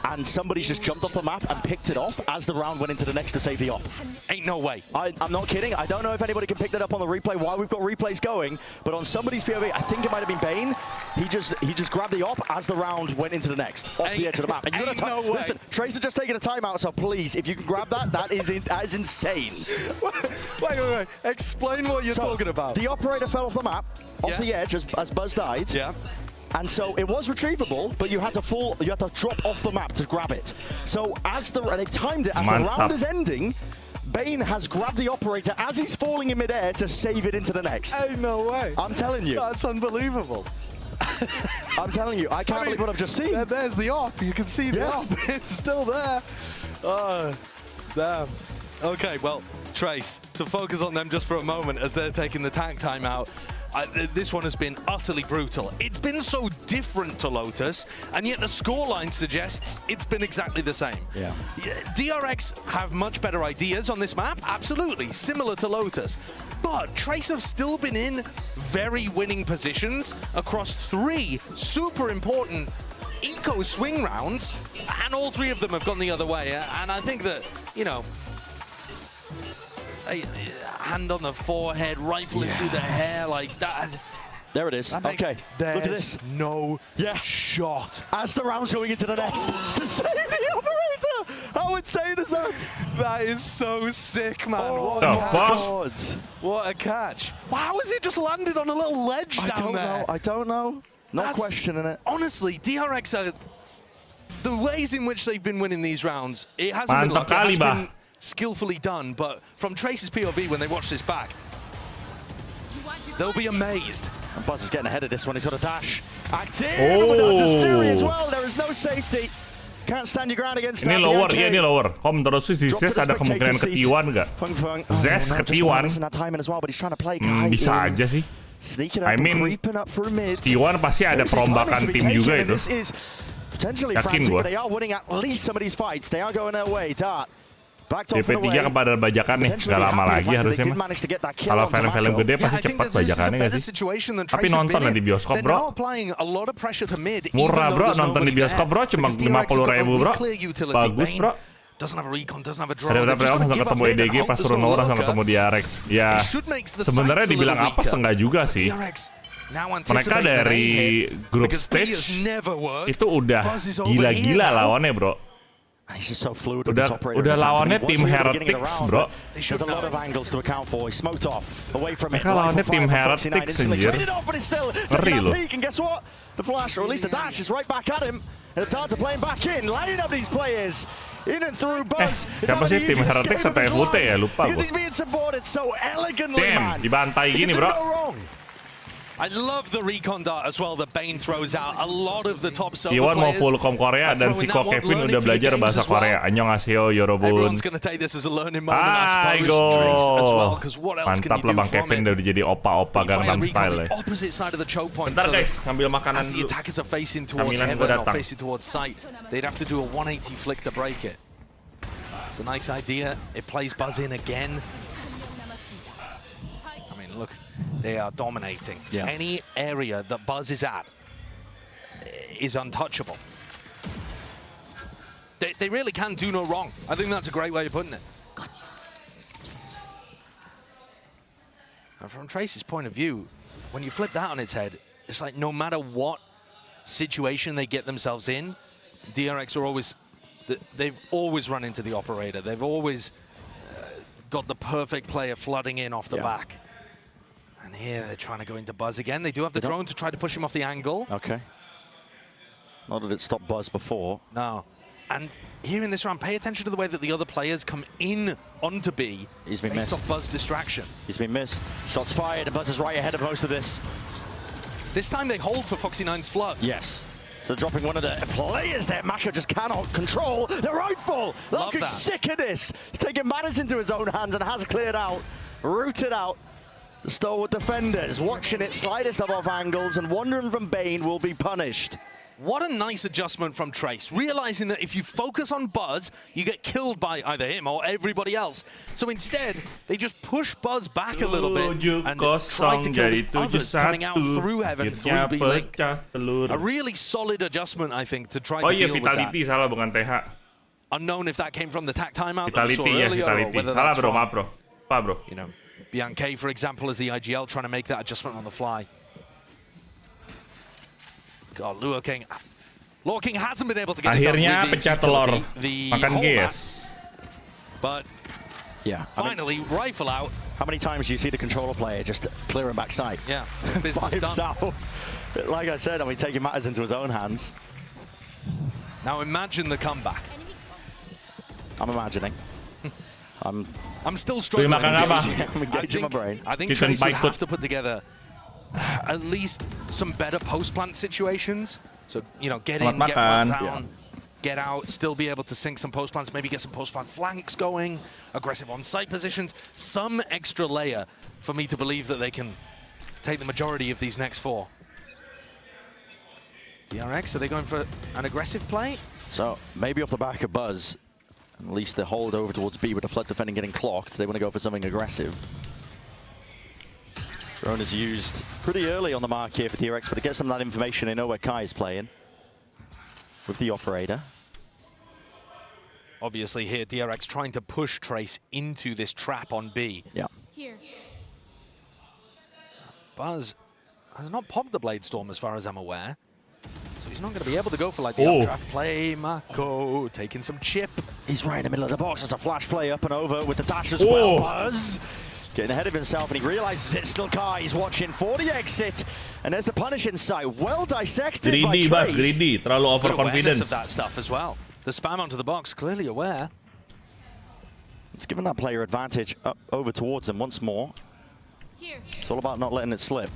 and somebody's just jumped off the map and picked it off as the round went into the next to save the op. Ain't no way. I'm not kidding. I don't know if anybody can pick that up on the replay while we've got replays going, but on somebody's POV, I think it might have been Bane. He just grabbed the op as the round went into the next, off the edge of the map. And you gotta listen, Tracer just taking a timeout, so please, if you can grab that, that is insane. Wait. Explain what you're talking about. The operator fell off the map, off the edge as Buzz died. Yeah. And so it was retrievable, but you had to drop off the map to grab it. So they've timed it as the round is ending, Bane has grabbed the operator as he's falling in midair to save it into the next. Ain't no way. I'm telling you. That's unbelievable. I'm telling you, I can't believe what I've just seen. There's the op. You can see the op. It's still there. Oh, damn. Okay, well, Trace, to focus on them just for a moment as they're taking the tank timeout. This one has been utterly brutal. It's been so different to Lotus, and yet the scoreline suggests it's been exactly the same. Yeah. DRX have much better ideas on this map, absolutely, similar to Lotus. But Trace have still been in very winning positions across 3 super important eco swing rounds, and all 3 of them have gone the other way. And I think that, you know, a hand on the forehead, rifling through the hair like that. There it is. Okay, look at this. No shot. As the round's going into the next to save the operator. How insane is that? That is so sick, man. Oh, what the fuck? What a catch. How has it just landed on a little ledge down there? I don't know. Not questioning it. Honestly, DRX are... The ways in which they've been winning these rounds, it hasn't been luck. It has been skillfully done, but from Trace's POV, when they watch this back, they'll be amazed. And Buzz is getting ahead of this one. He's got a dash. Active with Fury as well. There is no safety. Can't stand your ground against that. Ini lower, ya ini lower. Kalau menurut di Zes ada kemungkinan ke T1 nggak? Zes ke T1? Bisa aja sih. I mean, T1 pasti ada perombakan tim juga itu. Yakin gue. DP3 kepada bajakan nih, gak lama lagi harusnya mah. Kalau film-film gede pasti cepat bajakannya gak sih? Tapi nonton di bioskop bro. Murah bro, nonton di bioskop bro, cuma 50.000 bro. Bagus bro. Daripada playoff langsung ketemu EDG, pas turun lower langsung ketemu DRX. Ya, sebenarnya dibilang apa enggak juga sih. Mereka dari group stage itu udah gila-gila lawannya bro. Udah lawannya tim Heretics bro. Mereka lawannya tim Heretics anjir. Ngeri loh. Siapa sih tim Heretics atau FUT ya? Lupa gue. Damn, dibantai gini bro. I love the recon dart as well that Bane throws out. A lot of the top solo Iwan mau players full kom Korea dan si Ko Kevin udah belajar bahasa Korea. Annyeonghaseyo, yorobun. Everyone's gonna take this as a learning moment, I suppose. As well, because what else can Mantap you lah do Bang from Kevin it? udah jadi opa-opa Gangnam Style ya. Opposite side of the choke point. Bentar guys, ngambil makanan as the dulu. attackers are facing towards Camilan heaven or facing towards sight, they'd have to do a 180 flick to break it. It's a nice idea. It plays Buzz in again. I mean, look. They are dominating. Yeah. Any area that Buzz is at is untouchable. They really can do no wrong. I think that's a great way of putting it. And from Trace's point of view, when you flip that on its head, it's like no matter what situation they get themselves in, DRX are always, they've always run into the operator. They've always got the perfect player flooding in off the back. And here they're trying to go into Buzz again. They do have the drone to try to push him off the angle. Okay. Not that it stopped Buzz before. No. And here in this round, pay attention to the way that the other players come in onto B. He's been based missed. off Buzz distraction. He's been missed. Shots fired, and Buzz is right ahead of most of this. This time they hold for Foxy9's flood. Yes. So dropping one of the players there, Mako just cannot control the rifle. Looking sick of this. He's taking matters into his own hands and has cleared out, rooted out. The stalwart defenders watching it slightest of off angles and wandering from Bane will be punished. What a nice adjustment from Trace, realizing that if you focus on Buzz, you get killed by either him or everybody else. So instead, they just push Buzz back a little bit and try to kill the others coming out through Heaven, through B-Link. A really solid adjustment, I think, to try to deal with Vitality, that. salah bukan TH. Unknown if that came from the tack timeout that we saw Vitality, earlier, or Vitality. whether Salah that's bro, from, maaf bro. Apa bro? you know, Bianca, for example, as the IGL trying to make that adjustment on the fly. God, Lure King hasn't been able to get Akhirnya it done with pecah telur. the Makan whole map. gas. But yeah, finally, rifle out. How many times do you see the controller player just clearing backside? Yeah, by business done. himself. Like I said, I mean, taking matters into his own hands. Now imagine the comeback. I'm imagining. I'm still struggling. I'm engaging my brain. I think Trace would have to put together at least some better post-plant situations. So, you know, get in, get plant down, get out, still be able to sync some post-plants, maybe get some post-plant flanks going, aggressive on-site positions, some extra layer for me to believe that they can take the majority of these next four. DRX, are they going for an aggressive play? So, maybe off the back of Buzz, at least they hold over towards B with the flood defending getting clocked. They want to go for something aggressive. Drone is used pretty early on the mark here for DRX, but to get some of that information, they know where Kai is playing with the operator. Obviously here, DRX trying to push Trace into this trap on B. Yeah. Here. Buzz has not popped the Blade Storm as far as I'm aware. So he's not going to be able to go for like the updraft play. Mako taking some chip. He's right in the middle of the box. There's a flash play up and over with the dash as well. Buzz getting ahead of himself, and he realizes it's still Kai. He's watching for the exit, and there's the punish in sight. Well dissected by Trace. Buzz, greedy, terlalu overconfident. Of that stuff as well. The spam onto the box, clearly aware. It's given that player advantage up over towards him once more. Here. It's all about not letting it slip.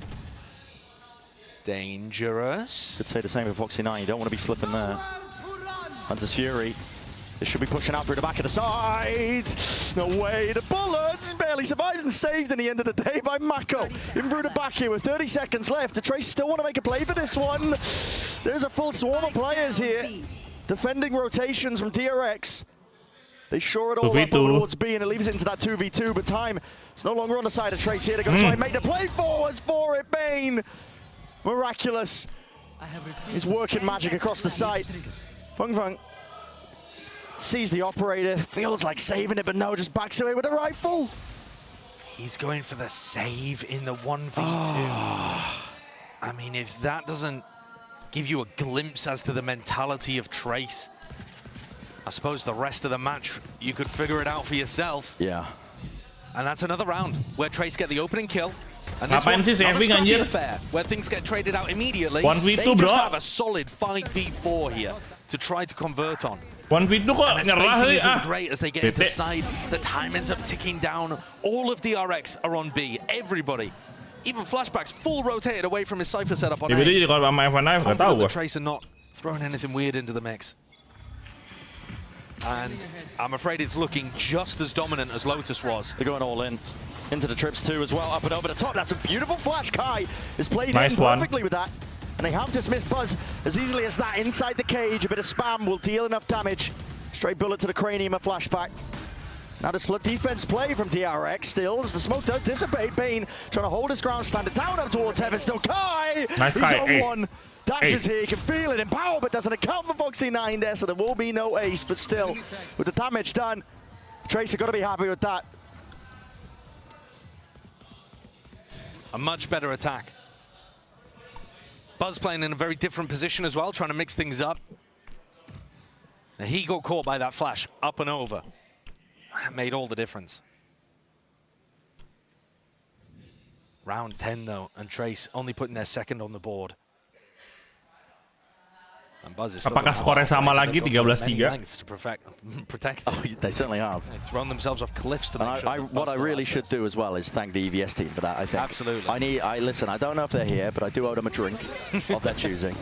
Dangerous. Could say the same for Foxy9. You don't want to be slipping there. Hunter's Fury. This should be pushing out through the back of the side. No way. The bullets barely survived and saved in the end of the day by Mako. In through the back here with 30 seconds left. The Trace still want to make a play for this one. There's a full swarm of players here. Defending rotations from DRX. They shore it all up towards B, and it leaves it into that 2v2, but time is no longer on the side of Trace here. They're going to try and make the play forwards for it. Bane. Miraculous. He's working magic across the site. Fung Fung sees the operator, feels like saving it, but no, just backs away with a rifle. He's going for the save in the 1v2. I mean, if that doesn't give you a glimpse as to the mentality of Trace, I suppose the rest of the match, you could figure it out for yourself. Yeah. And that's another round where Trace get the opening kill. And this one, not a affair, where things get traded out immediately. 1v2, they bro. just have a solid 5v4 here to try to convert on. 1v2 kok nyerah isn't great as they get into side. The time ends up ticking down. All of DRX are on B. Everybody. Even Flashback's full rotated away from his Cypher setup on A. Jadi kalau sama F9 nggak tahu the Tracer not throwing anything weird into the mix. And I'm afraid it's looking just as dominant as Lotus was. They're going all in. Into the trips too as well, up and over the top. That's a beautiful flash. Kai is played in perfectly with that. And they have dismissed Buzz as easily as that inside the cage. A bit of spam will deal enough damage. Straight bullet to the cranium, a flashback. Now this flood defense play from DRX still as the smoke does dissipate. Bane trying to hold his ground, stand it down up towards Heaven. Still Kai. Nice He's Kai. on one. Dashes here, you can feel it in power, but doesn't account for Foxy9 there, so there will be no ace. But still, with the damage done, Tracer got to be happy with that. A much better attack. Buzz playing in a very different position as well, trying to mix things up. Now he got caught by that flash up and over. That made all the difference. Round 10 though, and Trace only putting their second on the board. And Buzz is still apakah skornya sama lagi 13-3? Protect them. Oh, they certainly have. They've thrown themselves off cliffs to make sure. What I really should do as well is thank the EVS team for that, I think. Absolutely. Listen, I don't know if they're here, but I do owe them a drink of their choosing.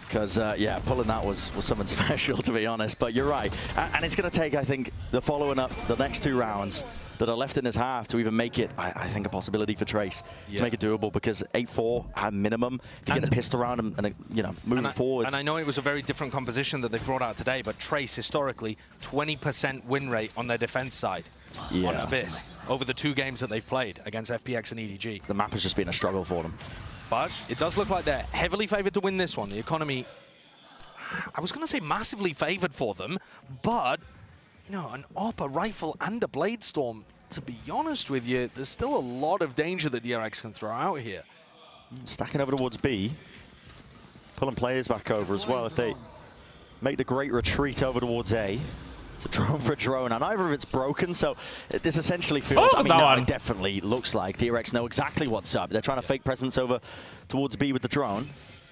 Because, yeah, pulling that was something special, to be honest. But you're right. And it's going to take, I think, the following up, the next 2 rounds that are left in his half to even make it, I think, a possibility for Trace to make it doable. Because 8-4 at minimum, if you get a pistol around and you know, moving forward. And I know it was a very different composition that they brought out today, but Trace, historically, 20% win rate on their defense side on Abyss over the 2 games that they've played against FPX and EDG. The map has just been a struggle for them. But it does look like they're heavily favored to win this one. The economy, I was going to say massively favored for them, but, you know, an AWP, a rifle, and a Blade Storm, to be honest with you, there's still a lot of danger that DRX can throw out here. Stacking over towards B, pulling players back over as well if they make the great retreat over towards A. It's a drone for a drone, and either of it's broken, so this essentially feels, I mean, now it definitely looks like DRX know exactly what's up. They're trying to fake presence over towards B with the drone.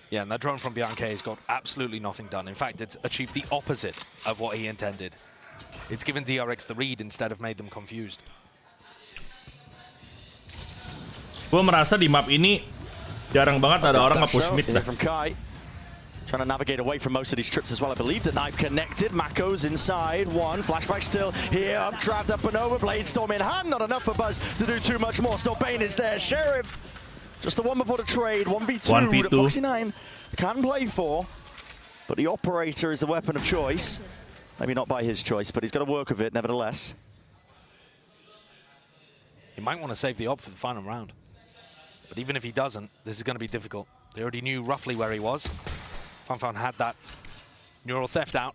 Yeah, and that drone from Bianca has got absolutely nothing done. In fact, it's achieved the opposite of what he intended. It's given DRX the read instead of made them confused. Gue merasa di map ini jarang banget ada orang nge-push mid dah. From Kai. Trying to navigate away from most of these trips as well. I believe the knife connected. Mako's inside. One. Flashback still here. Updraft up and over. Blade Storm in hand. Not enough for Buzz to do too much more. Still Bane is there. Sheriff. Just the one before the trade. 1v2 that Foxy9 can play for. But the operator is the weapon of choice. Maybe not by his choice, but he's got to work with it nevertheless. He might want to save the op for the final round. But even if he doesn't, this is going to be difficult. They already knew roughly where he was. Fanfan had that neural theft out.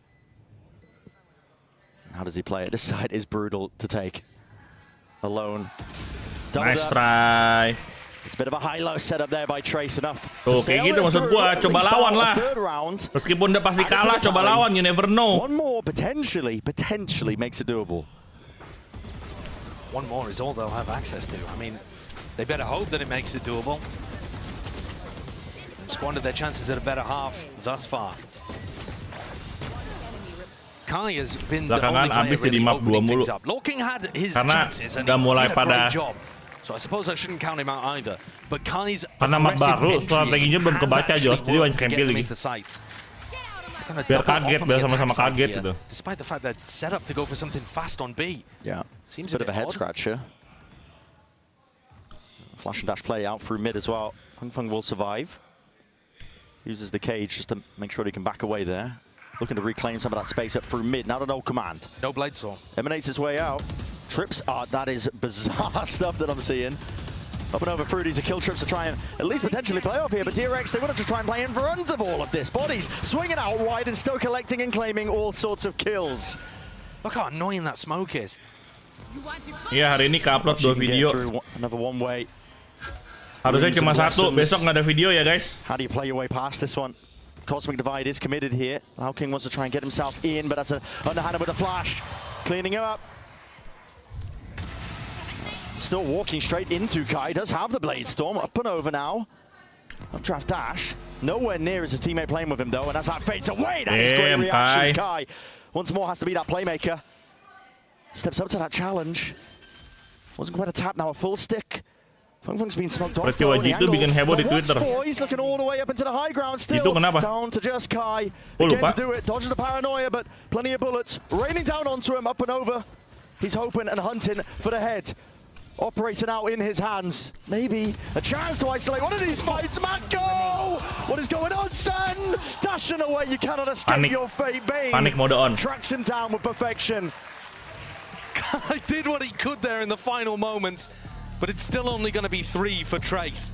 How does he play it? This side is brutal to take. Alone. Nice try. It's a bit of a high-low setup there by Trace enough. Tuh, kayak gitu maksud gua, coba lawan lah. Meskipun udah pasti kalah, coba lawan, you never know. One more potentially makes it doable. One more is all they'll have access to. I mean, they better hope that it makes it doable. Squandered their chances at a better half thus far. Kai has been the only player really opening things up. Lorking had his chances and he did a great job. So I suppose I shouldn't count him out either. But Kai's karena map baru, strateginya belum kebaca Josh, jadi banyak yang pilih. Biar kaget, biar sama-sama kaget gitu. Despite the fact they're set up to go for something fast on B. Yeah, seems a bit of a head scratcher. Flash and dash play out through mid as well. Feng will survive. Uses the cage just to make sure he can back away there. Looking to reclaim some of that space up through mid. Now to no command. No Blade Storm. Emanates his way out. Trips. That is bizarre stuff that I'm seeing. Up and over Fruity's a kill trips to try and at least potentially play off here. But DRX, they wanted to try and play in front of all of this. Bodies swinging out wide and still collecting and claiming all sorts of kills. Look how annoying that smoke is. Iya, hari ini ke-upload 2 video. Another one way. Harusnya cuma 1, besok nggak ada video ya guys. How do you play your way past this one? Cosmic Divide is committed here. Lao King wants to try and get himself in, but that's an underhanded with a flash. Cleaning him up. Still walking straight into Kai. Does have the Blade Storm. Up and over now. Updraft dash. Nowhere near is his teammate playing with him though, and as that fades away, that is great reactions. Kai once more has to be that playmaker. Steps up to that challenge. Wasn't quite a tap, now a full stick. Feng's been smoked off. Peristiwa itu bikin heboh di Twitter. He's looking all the way up into the high ground still. Itu kenapa? Down to just Kai. Oh, Again lupa. to do it. Dodges the paranoia, but plenty of bullets raining down onto him, up and over. He's hoping and hunting for the head. Operating out in his hands. Maybe a chance to isolate one of these fights. Mako! What is going on, son? Dashing away, you cannot escape your fate. Bane Panik mode on. tracks him down with perfection. Kai did what he could there in the final moments. But it's still only going to be 3 for Trace.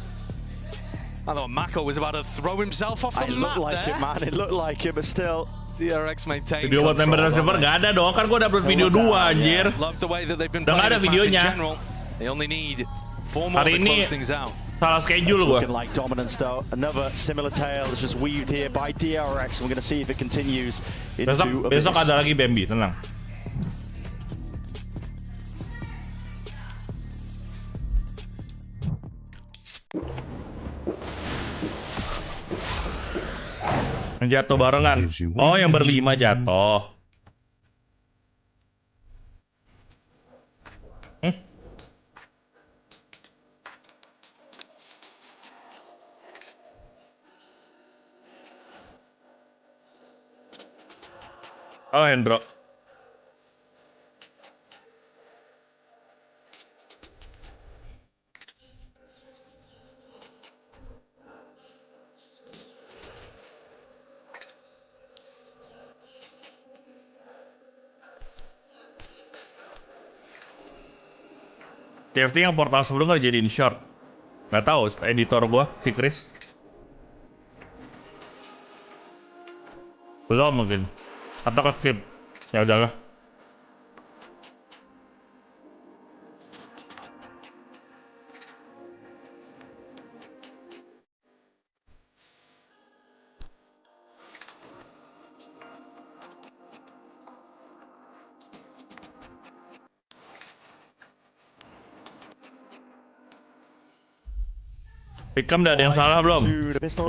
I thought Mako was about to throw himself off the map. It looked like it, man. It looked like it, but still. DRX maintained Video buat member dan server nggak ada dong, kan gua upload video 2 anjir. Love the way that they've been Udah nggak playing ada this map in videonya. general. They only need 4 more to close things out. Salah schedule gua. Looking like dominance though. Another similar tale is just weaved here by DRX, and we're going to see if it continues into Besok ada lagi Bambi, tenang. Yang jatuh barengan. Oh, yang berlima jatuh. Oh, Hendro. TFT yang portal sebelum nggak jadiin short. Nggak tahu, editor gua, si Chris. Belum mungkin. Atau ke skip. Ya udahlah. Pikam udah ada yang salah belum?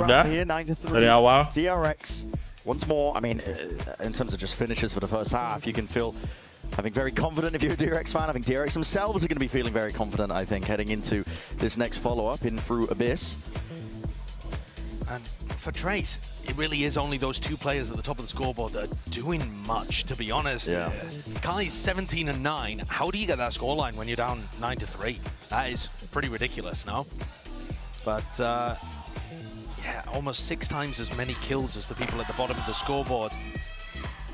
Udah? Dari awal? DRX. Once more, I mean, in terms of just finishes for the first half, you can feel, I think, very confident if you're a DRX fan. I think DRX themselves are going to be feeling very confident, I think, heading into this next follow-up in through Abyss. And for Trace, it really is only those two players at the top of the scoreboard that are doing much, to be honest. Yeah. Kai's 17-9. How do you get that scoreline when you're down 9-3? That is pretty ridiculous, no? But, yeah, almost 6 times as many kills as the people at the bottom of the scoreboard.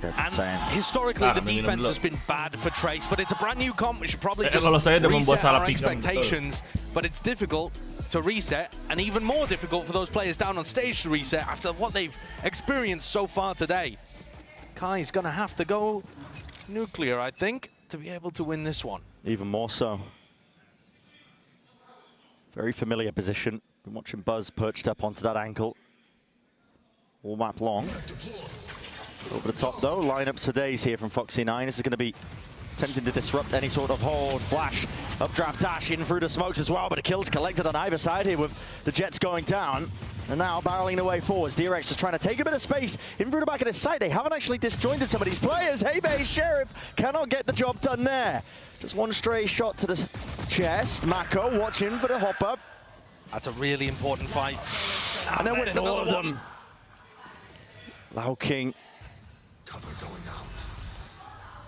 That's and insane. Historically, the defense has been bad for Trace, but it's a brand new comp. We should probably just reset our expectations. But it's difficult to reset, and even more difficult for those players down on stage to reset after what they've experienced so far today. Kai's gonna have to go nuclear, I think, to be able to win this one. Even more so. Very familiar position. Been watching Buzz perched up onto that ankle all map long. Over the top though, lineups for days here from Foxy9. This is going to be attempting to disrupt any sort of hold. Flash, updraft dash in through the smokes as well, but a kill's collected on either side here with the Jets going down. And now barreling the way forwards. DRX just trying to take a bit of space in through the back of this site. They haven't actually disjointed some of these players. Hey, Bay Sheriff cannot get the job done there. Just one stray shot to the chest. Mako watching for the hop up. That's a really important fight. And then with all of them. Lao King.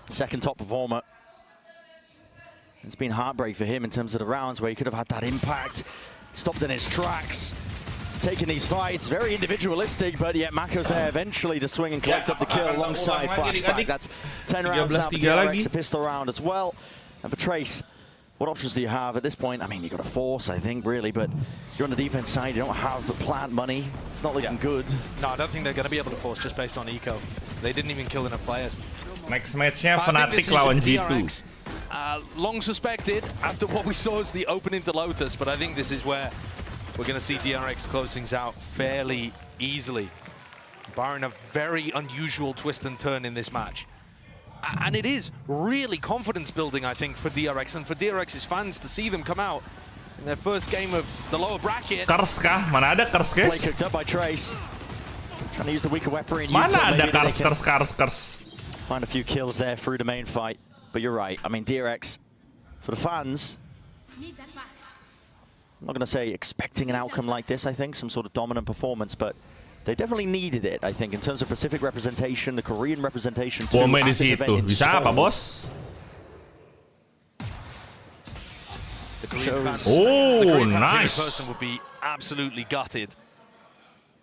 Second top performer. It's been heartbreak for him in terms of the rounds where he could have had that impact. Stopped in his tracks. Taking these fights. Very individualistic, but yet Mako's there eventually to swing and collect up the kill alongside Flashback. That's 10 rounds now for DRX, a pistol round as well. And for Trace, what options do you have at this point? I mean, you've got a force, I think, really, but you're on the defense side. You don't have the plant money. It's not looking good. No, I don't think they're going to be able to force just based on eco. They didn't even kill enough players. Next match-nya Fnatic lawan G2. Long suspected after what we saw as the opening to Lotus, but I think this is where we're going to see DRX close things out fairly easily, barring a very unusual twist and turn in this match. And it is really confidence building, I think, for DRX and for DRX's fans to see them come out in their first game of the lower bracket. Curse kah? Mana ada curse, guys? Play cooked up by Trace. Trying to use the weaker weaponry in Mana Utah. ada curse? Find a few kills there through the main fight. But you're right. I mean, DRX, for the fans, I'm not going to say expecting an outcome like this, I think, some sort of dominant performance, but they definitely needed it, I think, in terms of Pacific representation, the Korean representation too. Komen di situ. Bisa apa, bos? Oh, nice. The person would be absolutely gutted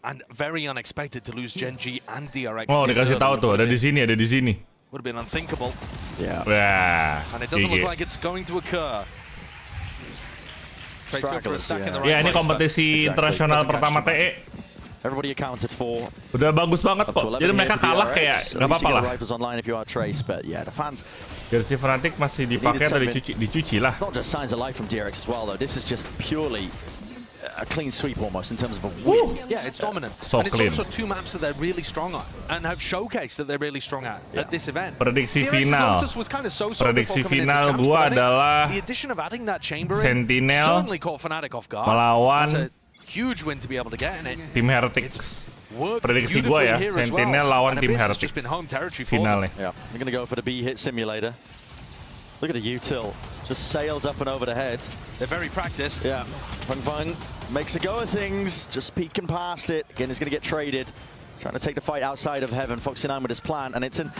and very unexpected to lose Gen.G and DRX. Oh, dikasih tahu tuh, ada di sini, ada di sini. Would have been unthinkable. Yeah. And it doesn't look like it's going to occur. Ya, ini kompetisi internasional pertama TE. Everybody accounted for. Udah bagus banget kok. Jadi mereka kalah kayak nggak apa-apa lah. Jersey Fnatic masih dipakai atau dicuci lah. It's not just signs of life from DRX as well, though. This is just purely a clean sweep almost in terms of a win. Yeah, it's dominant. So and it's clean. also two maps that they're really strong at and have showcased that they're really strong at this event. Prediksi DRX's final. Lotus was kind of so-so Prediksi before coming into final champs, gua but I think adalah the addition of adding that chamber Sentinel certainly caught Fnatic off guard. melawan That's a huge win to be able to get, and it tim Heretics. Prediksi beautifully gua ya, here as Sentinel well. lawan And tim Abyss has Heretics. just been home territory for them. Finalnya. Yeah, they're going to go for the B-hit simulator. Look at the util. Just sails up and over the head. They're very practiced. Yeah. Fung Fung makes a go of things, just peeking past it. Again, he's going to get traded. Trying to take the fight outside of Heaven. Foxy9 with his plan, and it's in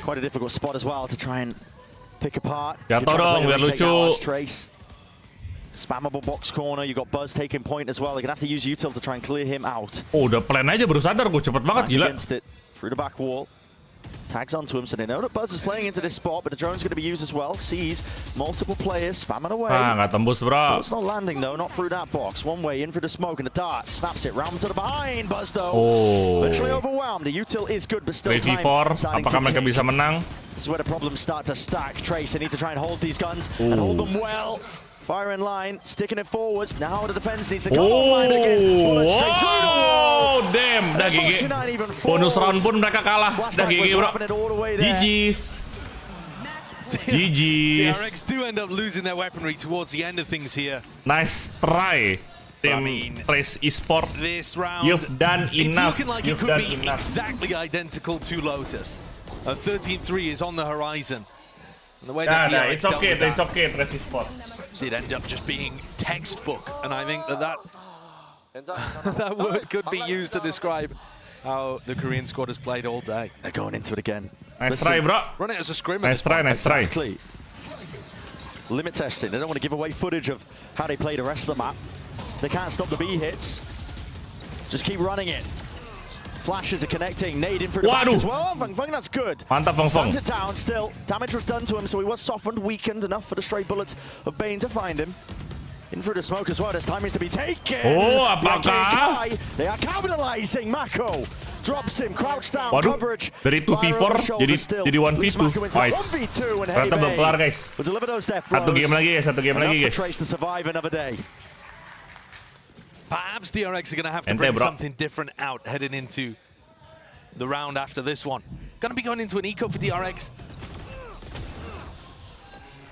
quite a difficult spot as well to try and pick apart. Jatuh dong, biar lucu. Trace. Spammable box corner. You got Buzz taking point as well. They're going to have to use util to try and clear him out. Oh, udah plan aja baru sadar gue, cepet banget, gila. Against it, through the back wall. Tags onto him, so they know that Buzz is playing into this spot, but the drone's going to be used as well. Sees multiple players spamming away. Ah, nggak tembus, bro. It's not landing though, not through that box. One way in for the smoke, and the dart snaps it round to the behind. Buzz though, literally overwhelmed. The util is good, but still Trace time V4, starting apakah to mereka tick. bisa menang? This is where the problems start to stack. Trace, they need to try and hold these guns and hold them well. Fire in line, sticking it forwards. Now the defense needs to go offline again. Oh, damn, dah GG. Bonus round pun mereka kalah. Dah GG, bro. GG's. GG's. DRX do end up losing their weaponry towards the end of things here. Nice try, Team Trace Esport. This round, You've done it's enough. looking like it could be exactly identical to Lotus. 13-3 is on the horizon. And the way that DRX it's okay, dealt with it's okay, Trace Esport. did end up just being textbook, and I think that that word could be used to describe how the Korean squad has played all day. They're going into it again. Nice try, bro. Run it as a scrim. Nice try, nice try. Exactly. Limit testing. They don't want to give away footage of how they play the rest of the map. They can't stop the B hits. Just keep running it. Flashes are connecting. Nade in for the back as well. Fung Fung, that's good. Mantap, Fung Fung. Stands it down still. Damage was done to him, so he was softened, weakened enough for the stray bullets of Bane to find him. In through the smoke as well. There's timings to be taken. Oh, apakah? They are capitalizing. Mako drops him, crouch down, Waduh, coverage. dari 2v4 jadi 1v2. Fights. Ternyata belum kelar, guys. Satu game lagi, guys. Satu game lagi, guys. Trace to survive another day. Perhaps DRX are going to have to bring something different out heading into the round after this one. Going to be going into an eco for DRX.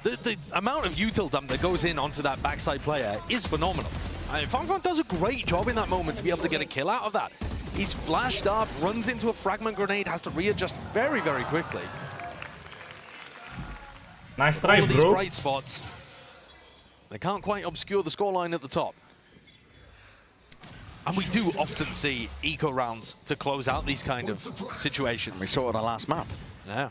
The amount of util dump that goes in onto that backside player is phenomenal. I mean, Fung Fung does a great job in that moment to be able to get a kill out of that. He's flashed up, runs into a fragment grenade, has to readjust very, very quickly. Nice try, all of these bro. bright spots, they can't quite obscure the scoreline at the top. And we do often see eco rounds to close out these kind of situations. We saw it on the last map. Yeah.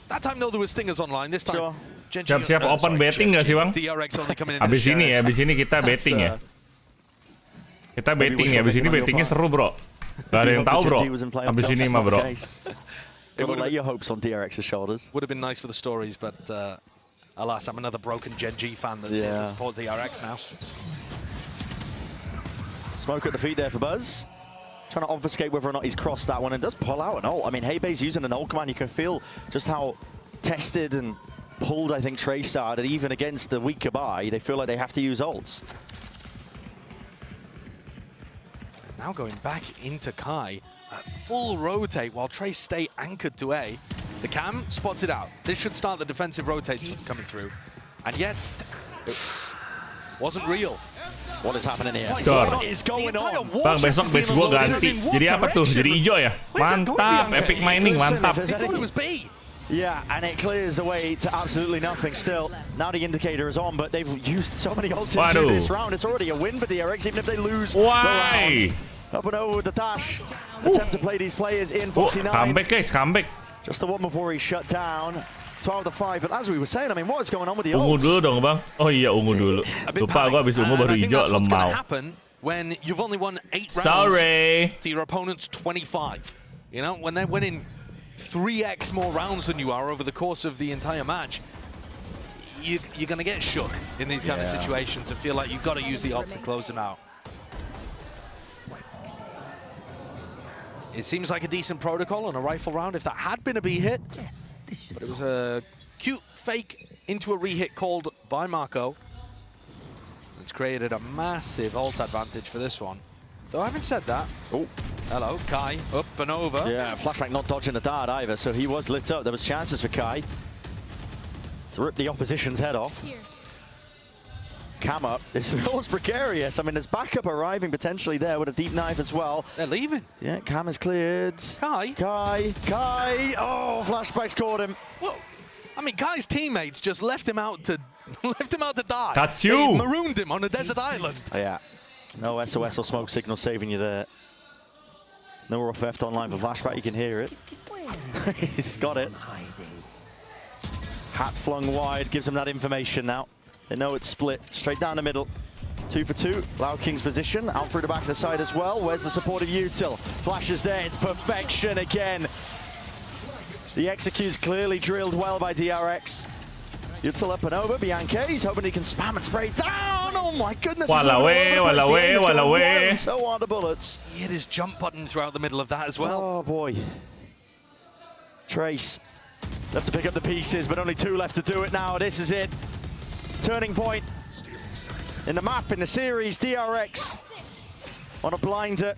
That time though there were stingers online. This time, Siap-siap open betting nggak sih, Bang? DRX only coming in. Abis ini kita betting ya. Kita betting ya. Abis ini bettingnya seru, bro. Gak ada yang tahu, bro. Abis ini mah, bro. Don't lay your hopes on DRX's shoulders. Would have been nice for the stories, but alas, I'm another broken Gen G fan that's here to support DRX now. Smoke at the feet there for Buzz. Trying to obfuscate whether or not he's crossed that one, and does pull out an ult. I mean, Heybei's using an ult command. You can feel just how tested and pulled, I think, Trace are, that even against the weaker buy, they feel like they have to use ults. Now going back into Kai, full rotate while Trace stay anchored to A. The cam spots it out. This should start the defensive rotates coming through. And yet, it wasn't real. What is happening here? What is going on? Bang, besok batch gua ganti. Jadi apa tuh? Jadi hijau ya? Mantap, epic mining, mantap. They thought it was B. Yeah, and it clears the way to absolutely nothing still. Now the indicator is on, but they've used so many ults into this round. It's already a win for DRX, even if they lose the round. Up and over with the dash. Attempt to play these players in. Foxy9. Comeback, guys, comeback. Just the one before he shut down. 12-5, but as we were saying, I mean, what is going on with the Ungu ults? dulu dong, Bang. Oh iya, ungu dulu. Lupa gua habis ungu baru hijau, lemau. Happen when you've only won 8 rounds Sorry. to your opponent's 25. You know, when they're winning 3x more rounds than you are over the course of the entire match, you're going to get shook in these kind of situations and feel like you've got to use the ults to close them out. It seems like a decent protocol on a rifle round if that had been a B hit. But it was a cute fake into a re-hit called by Marco. It's created a massive ult advantage for this one. Though I haven't said that. Oh, hello, Kai, up and over. Yeah, Flashback not dodging a dart either, so he was lit up. There was chances for Kai to rip the opposition's head off. Cam up. This feels precarious. I mean, there's backup arriving potentially there with a deep knife as well. They're leaving. Yeah, Cam is cleared. Kai. Oh, Flashback's caught him. Whoa. I mean, Kai's teammates just left him out to die. Got They you. marooned him on a desert island. Oh, yeah. No SOS or smoke signal saving you there. No rough F online for Flashback. You can hear it. He's got it. Hat flung wide gives him that information now. They know it's split straight down the middle. 2 for 2. Loud King's position out through the back of the side as well. Where's the support of Util? Flash is there. It's perfection again. The execute's clearly drilled well by DRX. Util up and over. Bianca, he's hoping he can spam and spray down. Oh my goodness. So are the bullets. He hit his jump button throughout the middle of that as well. Oh boy. Trace. Have to pick up the pieces, but only 2 left to do it now. This is it. Turning point in the map, in the series. DRX on a blinder.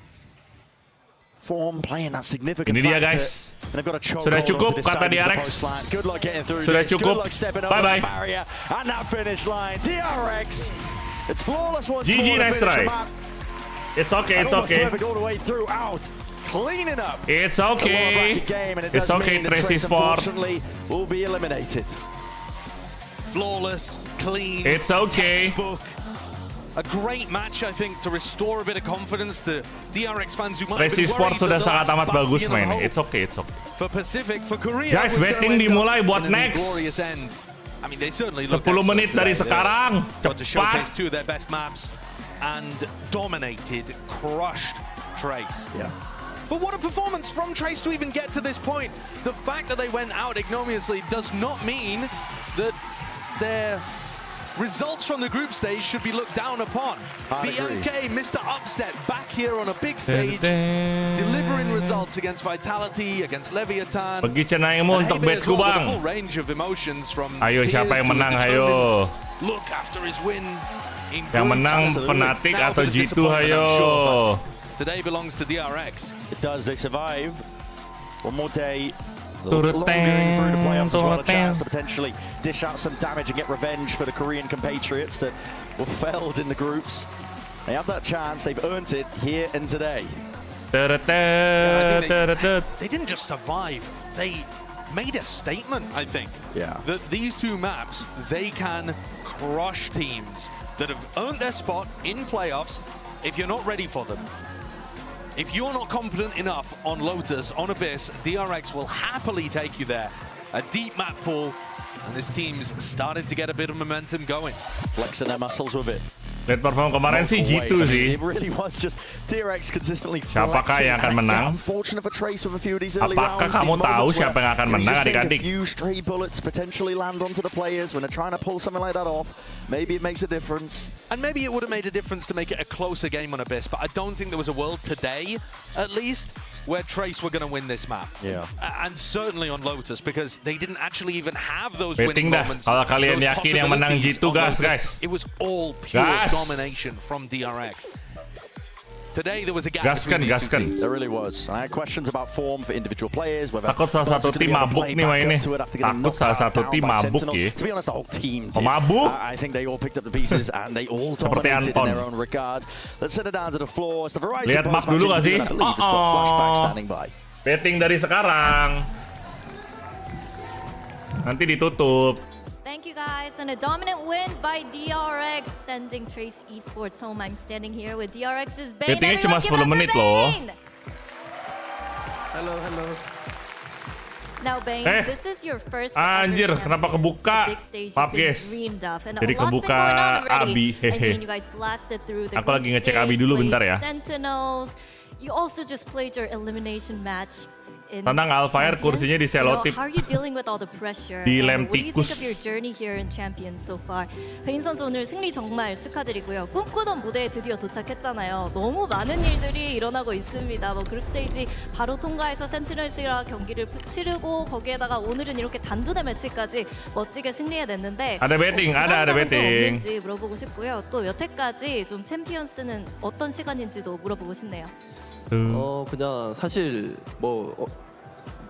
Form playing that significant Ini dia factor. guys. And they've got a choke Sudah hold cukup onto this kata side of the DRX. post. Good luck getting through Sudah this. cukup. Good luck stepping over Bye-bye. the barrier and that finish line. DRX. It's flawless once GG, more to nice finish try. the map. It's okay, And it's almost okay. perfect all the way through, out. Cleaning up. It's The lower okay. bracket game, and it It's does okay, mean that Tracy Trace, Sport. unfortunately, will be eliminated. Flawless, clean. It's okay. Textbook. A great match, I think, to restore a bit of confidence to DRX fans who might have Tracy been Sport worried sudah that sangat the amat last bagus bastion of mainnya. hope It's okay, it's okay. for Pacific, for Korea. Guys, was betting gonna end dimulai up buat in an next. inglorious end. I mean, they certainly looked 10 menit excellent dari today. sekarang. They got to showcase Cepat. 2 of their best maps and dominated, crushed Trace. Yeah. But what a performance from Trace to even get to this point. The fact that they went out ignominiously does not mean that their results from the group stage should be looked down upon. Bianca, Mr. Upset, back here on a big stage, delivering results against Vitality, against Leviathan. Bagi cenaymu And untuk Hebe as betku well, with a bang. full range of emotions from Ayo, tears siapa yang to a menang, determined ayo. look after his win in Yang groups. menang Fnatic Now atau for the G2 disappointment, I'm sure, ayo. but today belongs to DRX. It does. They survive. One more day. A Turret little bit longer going through the playoffs as well. A turret chance to potentially dish out some damage and get revenge for the Korean compatriots that were failed in the groups. They have that chance. They've earned it here and today. They didn't just survive, they made a statement, I think. Yeah. That these 2 maps, they can crush teams that have earned their spot in playoffs if you're not ready for them. If you're not confident enough on Lotus, on Abyss, DRX will happily take you there. A deep map pool, and this team's starting to get a bit of momentum going. Flexing their muscles with it. Lihat perform kemarin sih G2 sih. It really was just DRX consistently Siapakah yang akan menang? Unfortunate for Trace with a few of these early Apakah rounds. kamu These tahu moments siapa where, yang akan you know, menang, you just think adik-adik? A few stray bullets potentially land onto the players when they're trying to pull something like that off. Maybe it makes a difference. And maybe it would have made a difference to make it a closer game on Abyss, but I don't think there was a world today, at least, where Trace were going to win this map. Yeah. And certainly on Lotus, because they didn't actually even have those Betting winning dah, moments. kalau kalian those yakin yang menang possibilities G2 on gas, Lotus. guys. It was all pure Gas. domination from DRX. Today there was a gap Gaskan, between these 2 gaskan. teams. There really was. I had questions about form for individual players. Whether Takut salah satu tim mabuk nih mainnya. Takut salah satu tim mabuk ya. To be honest, the whole team Oh, did. mabuk? I think they all picked up the pieces and they all dominated in their own regard. Let's set it down to the floor. It's the Verizon Lihat map post-match dulu gak sih? interview, and I believe it's got Flashback standing by. Betting dari sekarang. Nanti ditutup. Thank you guys, and a dominant win by DRX, sending Trace Esports home. I'm standing here with DRX's Bane. Bettingnya cuma Everyone 10 menit give it up loh. for Bane. Hello. Now, Bane, this is your first Anjir, ever kenapa champion. kebuka? It's a big stage Maaf, you've been guys. dreamed of, and Jadi a lot's been kebuka going on already. Abi, I hehe. mean, you guys blasted through the Aku group lagi ngecek stage, Abi dulu played bentar ya. Sentinels. You also just played your elimination match in Tentang Alfire Champions. kursinya diselotip. How are you dealing with all the pressure? Dilem And what do you think tikus. of your journey here in Champions so far? 페인 선수 오늘 승리 정말 축하드리고요. 꿈꾸던 무대에 드디어 도착했잖아요. 너무 많은 일들이 일어나고 있습니다. 뭐 그룹 스테이지 바로 통과해서 센티널스랑 경기를 치르고 거기에다가 오늘은 이렇게 단두대 매치까지 멋지게 승리해냈는데 Ada betting, ada betting. 없는지 물어보고 싶고요. 또 여태까지 좀 챔피언스는 어떤 시간인지도 물어보고 싶네요. 그냥 사실 뭐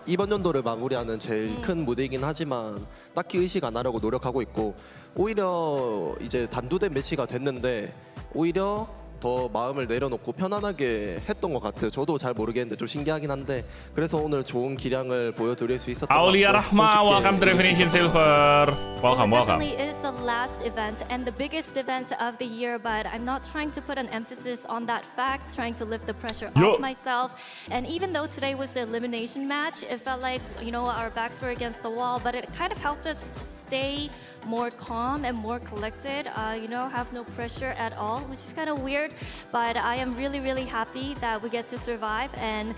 이번 연도를 마무리하는 제일 큰 무대이긴 하지만 딱히 의식 안 하려고 노력하고 있고 오히려 이제 단두대 매치가 됐는데 오히려 더 마음을 내려놓고 편안하게 했던 것 같아요. 저도 잘 모르겠는데 좀 신기하긴 한데 그래서 오늘 좋은 기량을 보여드릴 수 있었던 것 같고 Aulia Rahma, welcome to Definition Silver. Welcome, Well, it welcome. definitely is the last event and the biggest event of the year, but I'm not trying to put an emphasis on that fact, trying to lift the pressure off myself. And even though today was the elimination match, it felt like, you know, our backs were against the wall, but it kind of helped us stay more calm and more collected, you know, have no pressure at all, which is kind of weird, but I am really, really happy that we get to survive and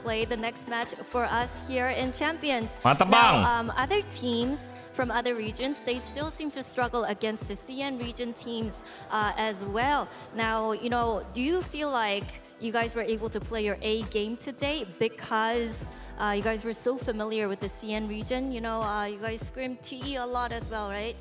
play the next match for us here in Champions. Mantap, Bang! Now, other teams from other regions, they still seem to struggle against the CN region teams as well. Now, you know, do you feel like you guys were able to play your A game today because you guys were so familiar with the CN region? You know, you guys screamed TE a lot as well, right?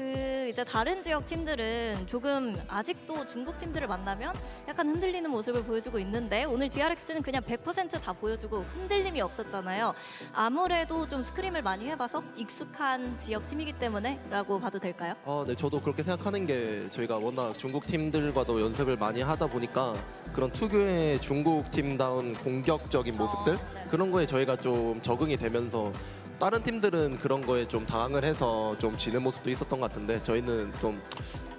이제 다른 지역 팀들은 조금 아직도 중국 팀들을 만나면 약간 흔들리는 모습을 보여주고 있는데 오늘 DRX는 그냥 100% 다 보여주고 흔들림이 없었잖아요. 아무래도 좀 스크림을 많이 해봐서 익숙한 지역 팀이기 때문에 라고 봐도 될까요? 네, 저도 그렇게 생각하는 게 저희가 워낙 중국 팀들과도 연습을 많이 하다 보니까 그런 특유의 중국 팀다운 공격적인 모습들 그런 거에 저희가 좀 적응이 되면서 다른 팀들은 그런 거에 좀 당황을 해서 좀 지는 모습도 있었던 것 같은데 저희는 좀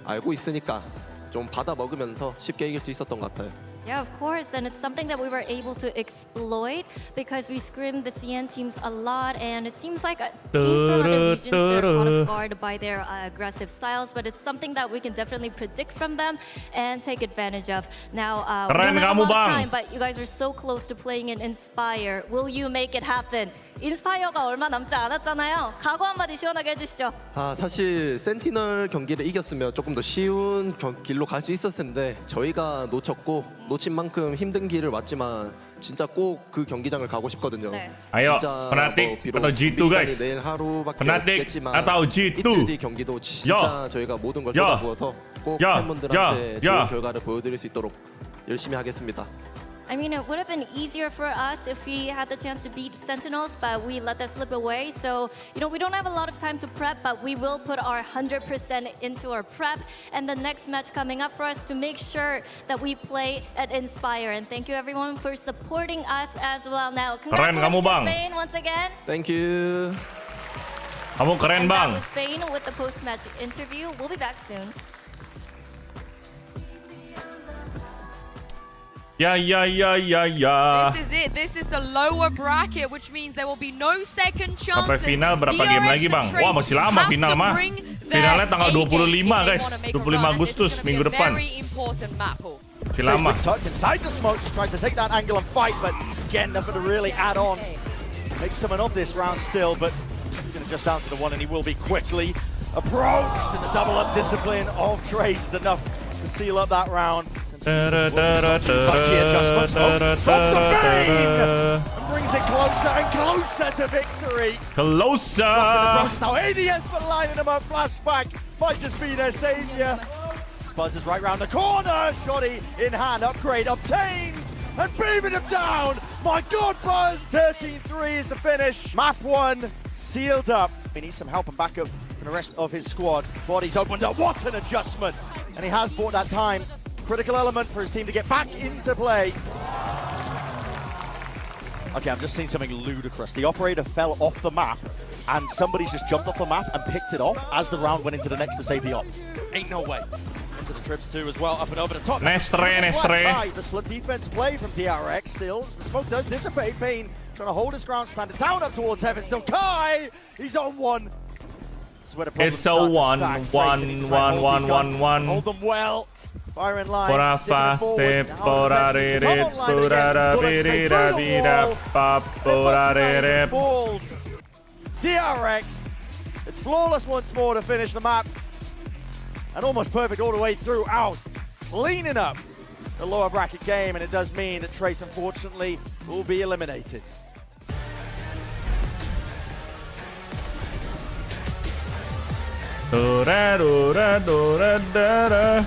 알고 있으니까 좀 받아 먹으면서 쉽게 이길 수 있었던 것 같아요. Yeah, of course, and it's something that we were able to exploit because we scrimmed the CN teams a lot, and it seems like teams from other regions they're caught off guard by their aggressive styles, but it's something that we can definitely predict from them and take advantage of. Now, we don't have a lot of time, but you guys are so close to playing in Inspire. Will you make it happen? 인스파이어가 얼마 남지 않았잖아요. 각오 한마디 시원하게 해주시죠. 사실 센티널 경기를 이겼으면 조금 더 쉬운 길로 갈 수 있었을 텐데 저희가 놓친 만큼 힘든 길을 왔지만 진짜 꼭 그 경기장을 가고 싶거든요. Ayo, 진짜 Fnatic 비록 atau G2 guys. 내일 하루밖에 Fnatic 없겠지만 atau G2. 이틀 뒤 경기도 진짜 저희가 모든 걸 쏟아부어서 꼭 팬분들한테 좋은 결과를 보여드릴 수 있도록 열심히 하겠습니다. I mean, it would have been easier for us if we had the chance to beat Sentinels, but we let that slip away. So, you know, we don't have a lot of time to prep, but we will put our 100% into our prep and the next match coming up for us to make sure that we play at Inspire. And thank you everyone for supporting us as well. Now, congratulations, Spain, once again. Thank you. Kamu keren, Bang. Spain with the post-match interview. We'll be back soon. Ya. This is it. This is the lower bracket, which means there will be no second chance. Sampai final berapa game lagi, Bang? Wah, masih lama final mah. Finalnya tanggal 25, guys. 25 Agustus minggu depan. Masih lama. Inside the smoke, just trying to take that angle and fight, but again, nothing to really add on. Make someone of this round still, but he's going to just down to the one, and he will be quickly approached. And the double-up discipline of Trace is enough to seal up that round. Adjustments. Brings it closer and closer to victory. Closer. Now ADS for lining him up. Flashback might just be their savior. Buzz is right round the corner. Shoddy in hand. Upgrade obtained. And beaming him down. My God, Buzz. 13-3 is the finish. Map 1 sealed up. He needs some help and backup from the rest of his squad. Body's opened up. What an adjustment. And he has bought that time. Critical element for his team to get back into play. Okay, I've just seen something ludicrous. The operator fell off the map, and somebody's just jumped off the map and picked it off as the round went into the next to save the op. Ain't no way. Into the trips too as well, up and over the top. Nestre. The split defense play from TRX still. The smoke does dissipate. Payne trying to hold his ground, standing down up towards Heaven. Still Kai, he's on one. It's a 1-1-1-1-1. Hold them well. Fire in line. Pora faste, pora rere, pora bira bira, pora rere. DRX. It's flawless once more to finish the map. And almost perfect all the way throughout. Cleaning up the lower bracket game, and it does mean that Trace, unfortunately, will be eliminated. Dora dora dora dora.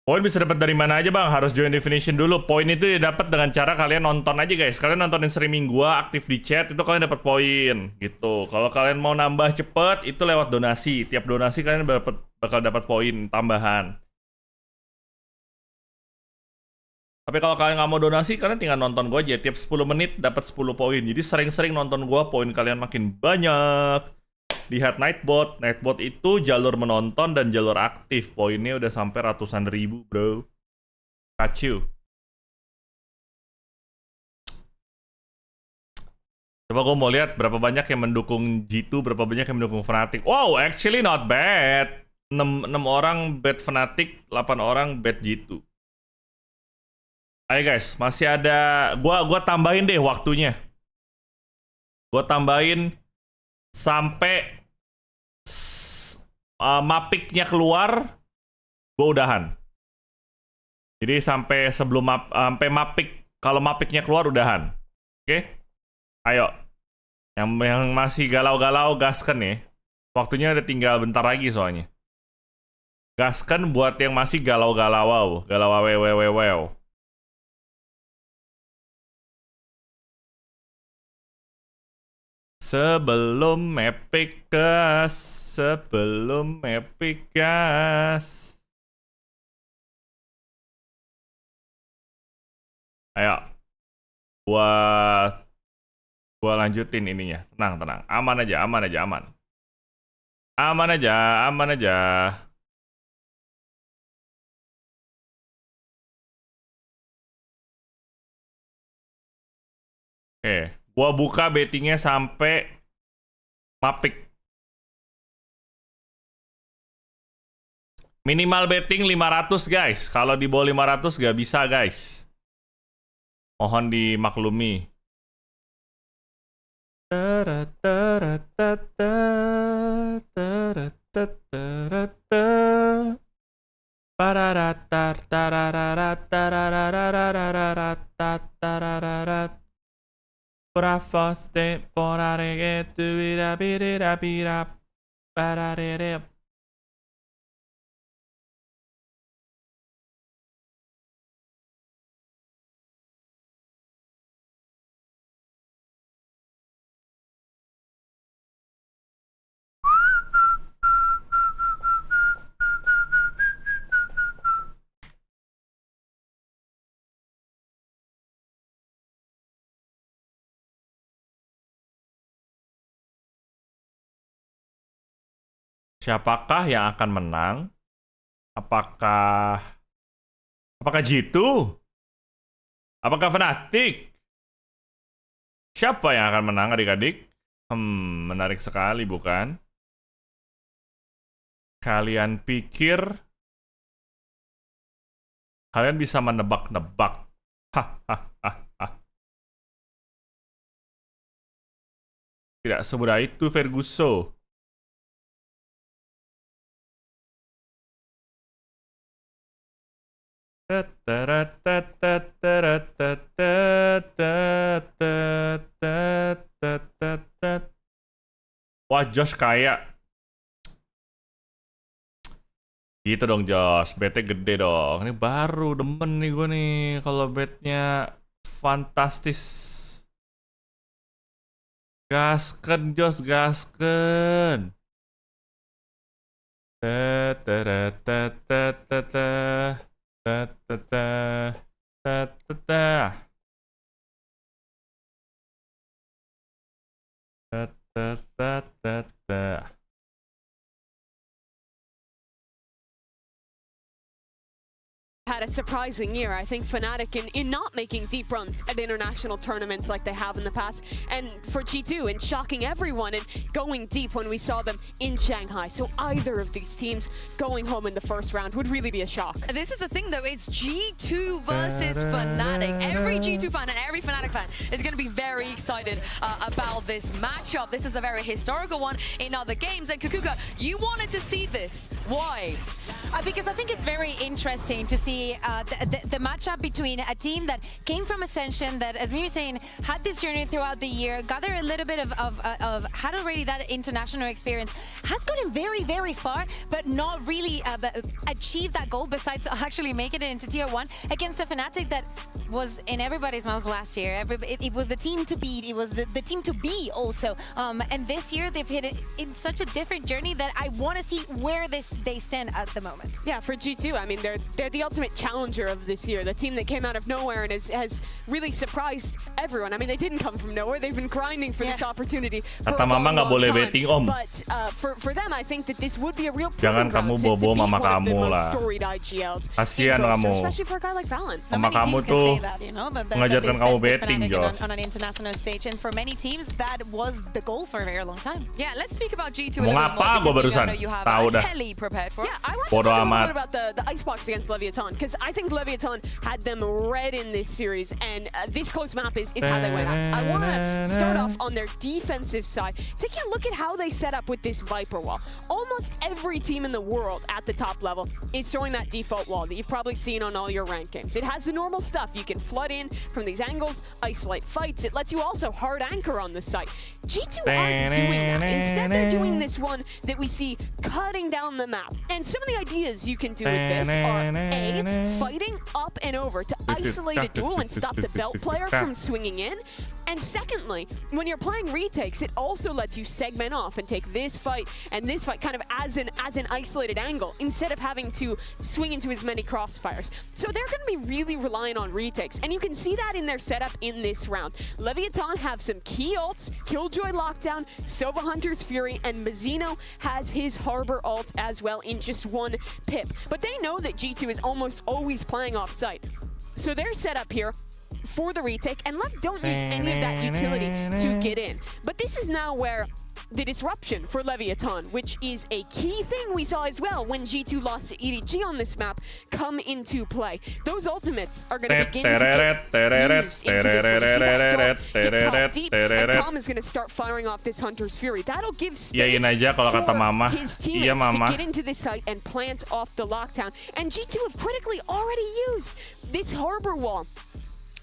Poin bisa dapat dari mana aja bang? Harus join definition dulu. Poin itu dapat dengan cara kalian nonton aja guys. Kalian nontonin streaming gua, aktif di chat, itu kalian dapat poin gitu. Kalau kalian mau nambah cepet, itu lewat donasi. Tiap donasi kalian bakal dapat poin tambahan. Tapi kalau kalian nggak mau donasi, kalian tinggal nonton gua aja. Tiap 10 menit dapat 10 poin. Jadi sering-sering nonton gua, poin kalian makin banyak. Lihat Nightbot. Nightbot itu jalur menonton dan jalur aktif. Poinnya udah sampai ratusan ribu, bro. Kacau. Coba gue mau lihat berapa banyak yang mendukung G2, berapa banyak yang mendukung Fnatic. Wow, actually not bad. 6 orang bet Fnatic, 8 orang bet G2. Ayo guys, masih ada. Gua tambahin deh waktunya. Gua tambahin sampai mapiknya keluar, gue udahan. Jadi sampai sebelum sampai mapik, kalau mapiknya keluar udahan. Oke? Ayo. Yang masih galau-galau gaskan ya. Waktunya udah tinggal bentar lagi soalnya. Gaskan buat yang masih galau-galau. Galau-wewewewew. Sebelum epic gas, sebelum epic gas. Ayo, gua lanjutin ininya. Tenang, tenang, aman aja, aman aja, aman. Aman aja, aman aja. Oke. Gua buka bettingnya sampai mapik. Minimal betting 500 guys. Kalau di bawah 500 gak bisa guys. Mohon dimaklumi. Prafaste porare tu bira bira bira parare. Siapakah yang akan menang? Apakah G2? Apakah Fnatic? Siapa yang akan menang adik-adik? Menarik sekali bukan? Kalian pikir kalian bisa menebak-nebak? Hahaha. Tidak semudah itu Ferguson. Wah, Josh kayak gitu dong Josh, betnya gede dong. Ini baru demen nih gue nih kalau betnya fantastis. Gasken Josh, gasken. had a surprising year. I think Fnatic in not making deep runs at international tournaments like they have in the past, and for G2 in shocking everyone and going deep when we saw them in Shanghai. So either of these teams going home in the first round would really be a shock. This is the thing though, it's G2 versus Fnatic. Every G2 fan and every Fnatic fan is going to be very excited about this matchup. This is a very historical one in other games, and Kukuka, you wanted to see this. Why? Because I think it's very interesting to see the matchup between a team that came from Ascension, that, as Mimi was saying, had this journey throughout the year, gathered a little bit of had already that international experience, has gotten very, very far, but not really achieved that goal besides actually making it into Tier 1 against a Fnatic that was in everybody's mouths last year. It was the team to beat, it was the team to be also. And this year they've hit it in such a different journey that I want to see where they stand at the moment. Yeah, for G2, I mean, they're the ultimate challenger of this year, the team that came out of nowhere and has really surprised everyone. I mean, they didn't come from nowhere. They've been grinding for this opportunity for a long, long time. But for them, I think that this would be a real proving ground to be one of the most storied IGLs. Especially for a guy like Valen. Many teams can say that, you know, that they've bested Fnatic on an international stage, and for many teams, that was the goal for a very long time. Yeah, let's speak about G2 a little bit more, because I know you have a telly prepared for us. Yeah, I want to talk a little bit about the icebox against Leviathan, because I think Leviathan had them red in this series, and this close map is how they went out. I want to start off on their defensive side, taking a look at how they set up with this Viper wall. Almost every team in the world at the top level is throwing that default wall that you've probably seen on all your ranked games. It has the normal stuff. You can flood in from these angles, isolate fights. It lets you also hard anchor on the site. G2 aren't doing that. Instead, they're doing this one that we see cutting down the map. And some of the ideas you can do with this are A, fighting up and over to isolate a duel and stop the belt player from swinging in. And secondly, when you're playing retakes, it also lets you segment off and take this fight and this fight kind of as an isolated angle instead of having to swing into as many crossfires. So they're going to be really relying on retakes, and you can see that in their setup in this round. Leviathan have some key ults, Killjoy Lockdown, Sova Hunter's Fury, and Mazzino has his Harbor ult as well in just one pip. But they know that G2 is almost always playing off-site. So they're set up here for the retake, and Lev don't use any of that utility to get in. But this is now where the disruption for Leviathan, which is a key thing we saw as well when G2 lost to EDG on this map, come into play. Those ultimates are going to begin to get used into this one. Get caught deep, and Calm is going to start firing off this Hunter's Fury. That'll give space for his teammates to get into this site and plant off the lockdown. And G2 have critically already used this Harbor wall,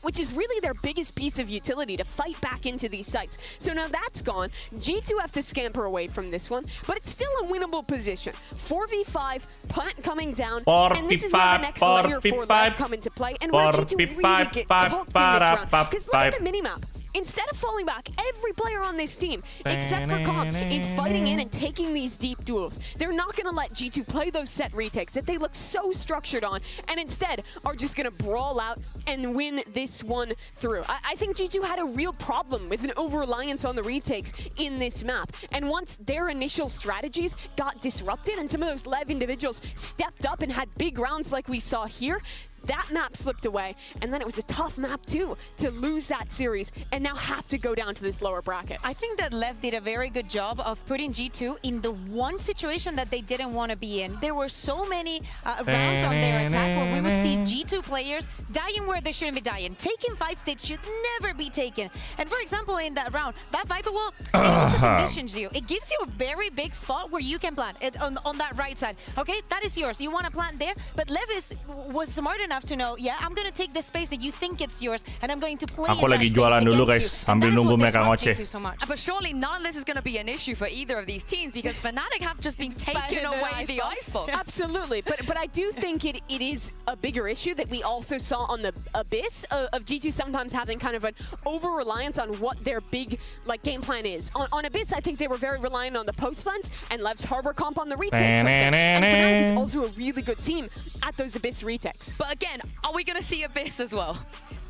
which is really their biggest piece of utility to fight back into these sites. So now that's gone. G2 have to scamper away from this one, but it's still a winnable position. 4v5, plant coming down, and this is where the next layer 4 Lev come into play, and where G2 really get cooked in this round. Because look at the minimap. Instead of falling back, every player on this team, except for Calm, is fighting in and taking these deep duels. They're not going to let G2 play those set retakes that they look so structured on, and instead are just going to brawl out and win this one through. I think G2 had a real problem with an over-reliance on the retakes in this map. And once their initial strategies got disrupted and some of those Lev individuals stepped up and had big rounds like we saw here, that map slipped away, and then it was a tough map too to lose that series and now have to go down to this lower bracket. I think that Lev did a very good job of putting G2 in the one situation that they didn't want to be in. There were so many rounds on their attack where we would see G2 players dying where they shouldn't be dying, taking fights that should never be taken. And for example, in that round, that Viper wall, it also conditions you. It gives you a very big spot where you can plant it on that right side. Okay, that is yours. You want to plant there, but Lev was smart enough to know, yeah, I'm going to take the space that you think it's yours, and I'm going to play Aku lagi jualan dulu guys, sambil nunggu mereka ngoceh. But surely none of this is going to be an issue for either of these teams, because Fnatic have just been taking away the icebox. Absolutely, but I do think it is a bigger issue that we also saw on the Abyss of G2 sometimes having kind of an over-reliance on what their big game plan is. On Abyss, I think they were very reliant on the post funds and Lev's Harbor comp on the retake. And Fnatic is also a really good team at those Abyss retakes. But again, are we going to see Abyss as well?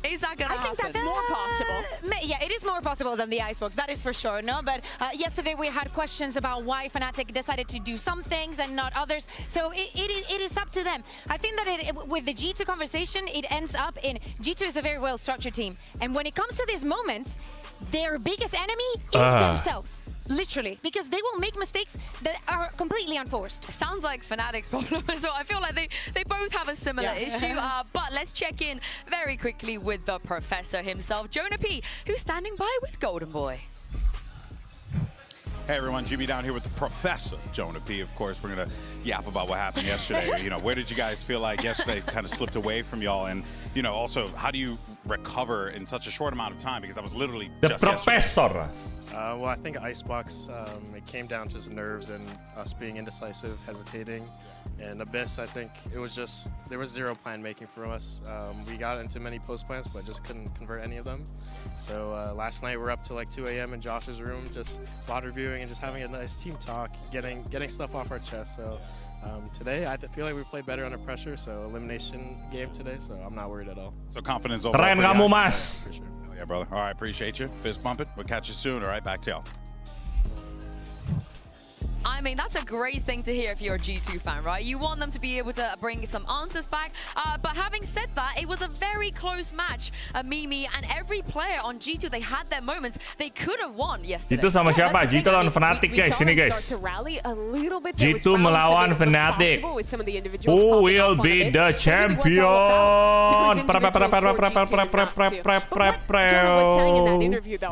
Is that gonna happen? I think that's more possible. Yeah, it is more possible than the Icebox, that is for sure, no? But yesterday we had questions about why Fnatic decided to do some things and not others, so it is up to them. I think that with the G2 conversation, it ends up in G2 is a very well-structured team, and when it comes to these moments, their biggest enemy is themselves. Literally, because they will make mistakes that are completely unforced. Sounds like Fnatic's problem as well. I feel like they both have a similar issue. But let's check in very quickly with the professor himself, Jonah P, who's standing by with Golden Boy. Hey everyone, GB down here with the Professor, Jonah P. Of course, we're gonna yap about what happened yesterday. You know, where did you guys feel like yesterday kind of slipped away from y'all? And, you know, also, how do you recover in such a short amount of time? Because that was literally just Professor. Well, I think Icebox, it came down to his nerves and us being indecisive, hesitating. And Abyss, I think it was just, there was zero plan making for us. We got into many post plans, but just couldn't convert any of them. So last night we're up to like 2 a.m. in Josh's room, just VOD reviewing and just having a nice team talk, getting stuff off our chest. So today I feel like we played better under pressure, so elimination game today, so I'm not worried at all. So confidence overall. Keren kamu, Mas. For sure. Oh, yeah, brother. All right, appreciate you. Fist bumping. We'll catch you soon. All right, back to y'all. I mean, that's a great thing to hear if you're a G2 fan, right? You want them to be able to bring some answers back. But having said that, it was a very close match. Mimi and every player on G2, they had their moments. They could have won yesterday. G2 sama siapa? G2 lawan Fnatic, guys. Sini, guys. G2 melawan Fnatic. Who will be the champion?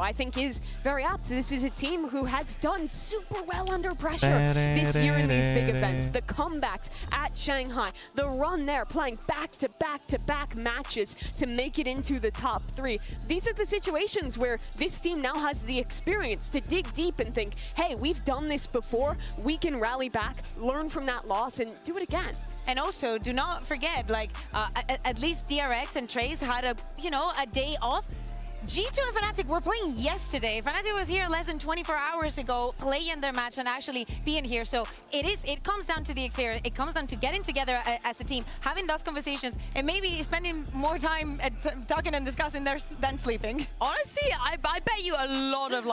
I think is very apt. This is a team who has done super well under pressure this year in these big events. The comebacks at Shanghai, the run there, playing back-to-back matches to make it into the top 3. These are the situations where this team now has the experience to dig deep and think, hey, we've done this before, we can rally back, learn from that loss, and do it again. And also, do not forget, like, at least DRX and Trace had a day off. G2 and Fnatic were playing yesterday. Fnatic was here less than 24 hours ago, playing their match and actually being here. So it comes down to the experience. It comes down to getting together as a team, having those conversations, and maybe spending more time talking and discussing than sleeping. Honestly, I bet you a lot of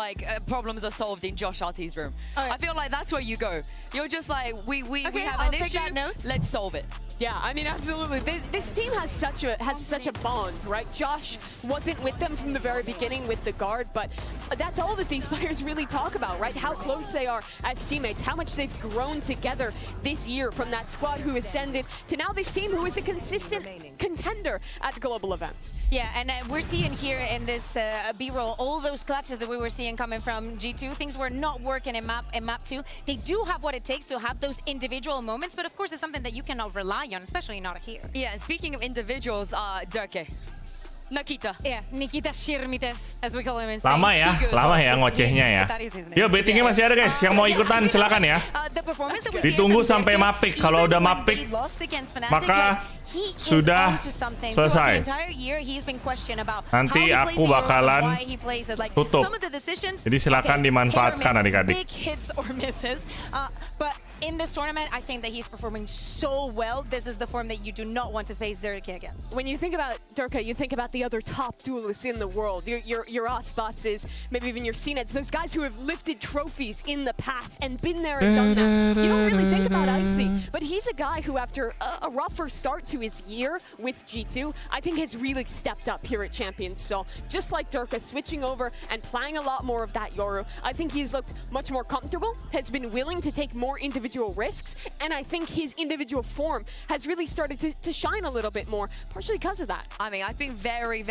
problems are solved in Josh RT's room. I feel like that's where you go. You're just like, we have an issue, let's solve it. Yeah, I mean, absolutely. This team has such a bond, right? Josh wasn't with them from the very beginning with the guard, but that's all that these players really talk about, right? How close they are as teammates, how much they've grown together this year from that squad who ascended to now this team who is a consistent contender at global events. Yeah, and we're seeing here in this B-roll all those clutches that we were seeing coming from G2. Things were not working in map 2. They do have what it takes to have those individual moments, but of course it's something that you cannot rely on, especially not here. Yeah, speaking of individuals, Durke. Nikita. Yeah, Nikita Shirmitev, as we call him in Spain. Lama ya ngocehnya ya. Yuk, bettingnya masih ada guys, yang mau ikutan silakan ya. Ditunggu sampai mapik. Kalau udah mapik, maka sudah selesai. Nanti aku bakalan tutup. Jadi silakan dimanfaatkan adik-adik. But in this tournament, I think that he's performing so well. This is the form that you do not want to face Durke against. When you think about Durke, you think about the other top duelists in the world. Your Osbosses, maybe even your CNETs, those guys who have lifted trophies in the past and been there and done that. You don't really think about Icy, but he's a guy who, after a rougher start to his year with G2, I think has really stepped up here at Champions. So just like Durke, switching over and playing a lot more of that Yoru, I think he's looked much more comfortable, has been willing to take more individual risks, and I think his individual form has really started to shine a little bit more, partially because of that. I mean, I've been very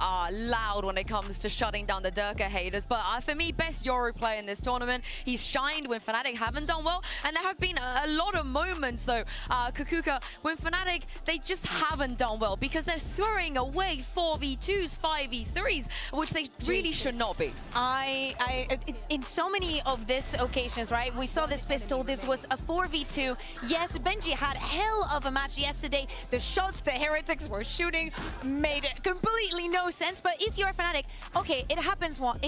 loud when it comes to shutting down the Durke haters, but for me, best Yoru player in this tournament. He's shined when Fnatic haven't done well, and there have been a lot of moments though, Kukuka, when Fnatic, they just haven't done well because they're throwing away 4v2s, 5v3s, which they really should not be. In so many of these occasions, right, we saw this pistol, this was a 4v2. Yes, Benji had hell of a match yesterday. The shots the Heretics were shooting made completely no sense, but if you're Fnatic, okay, it happens once,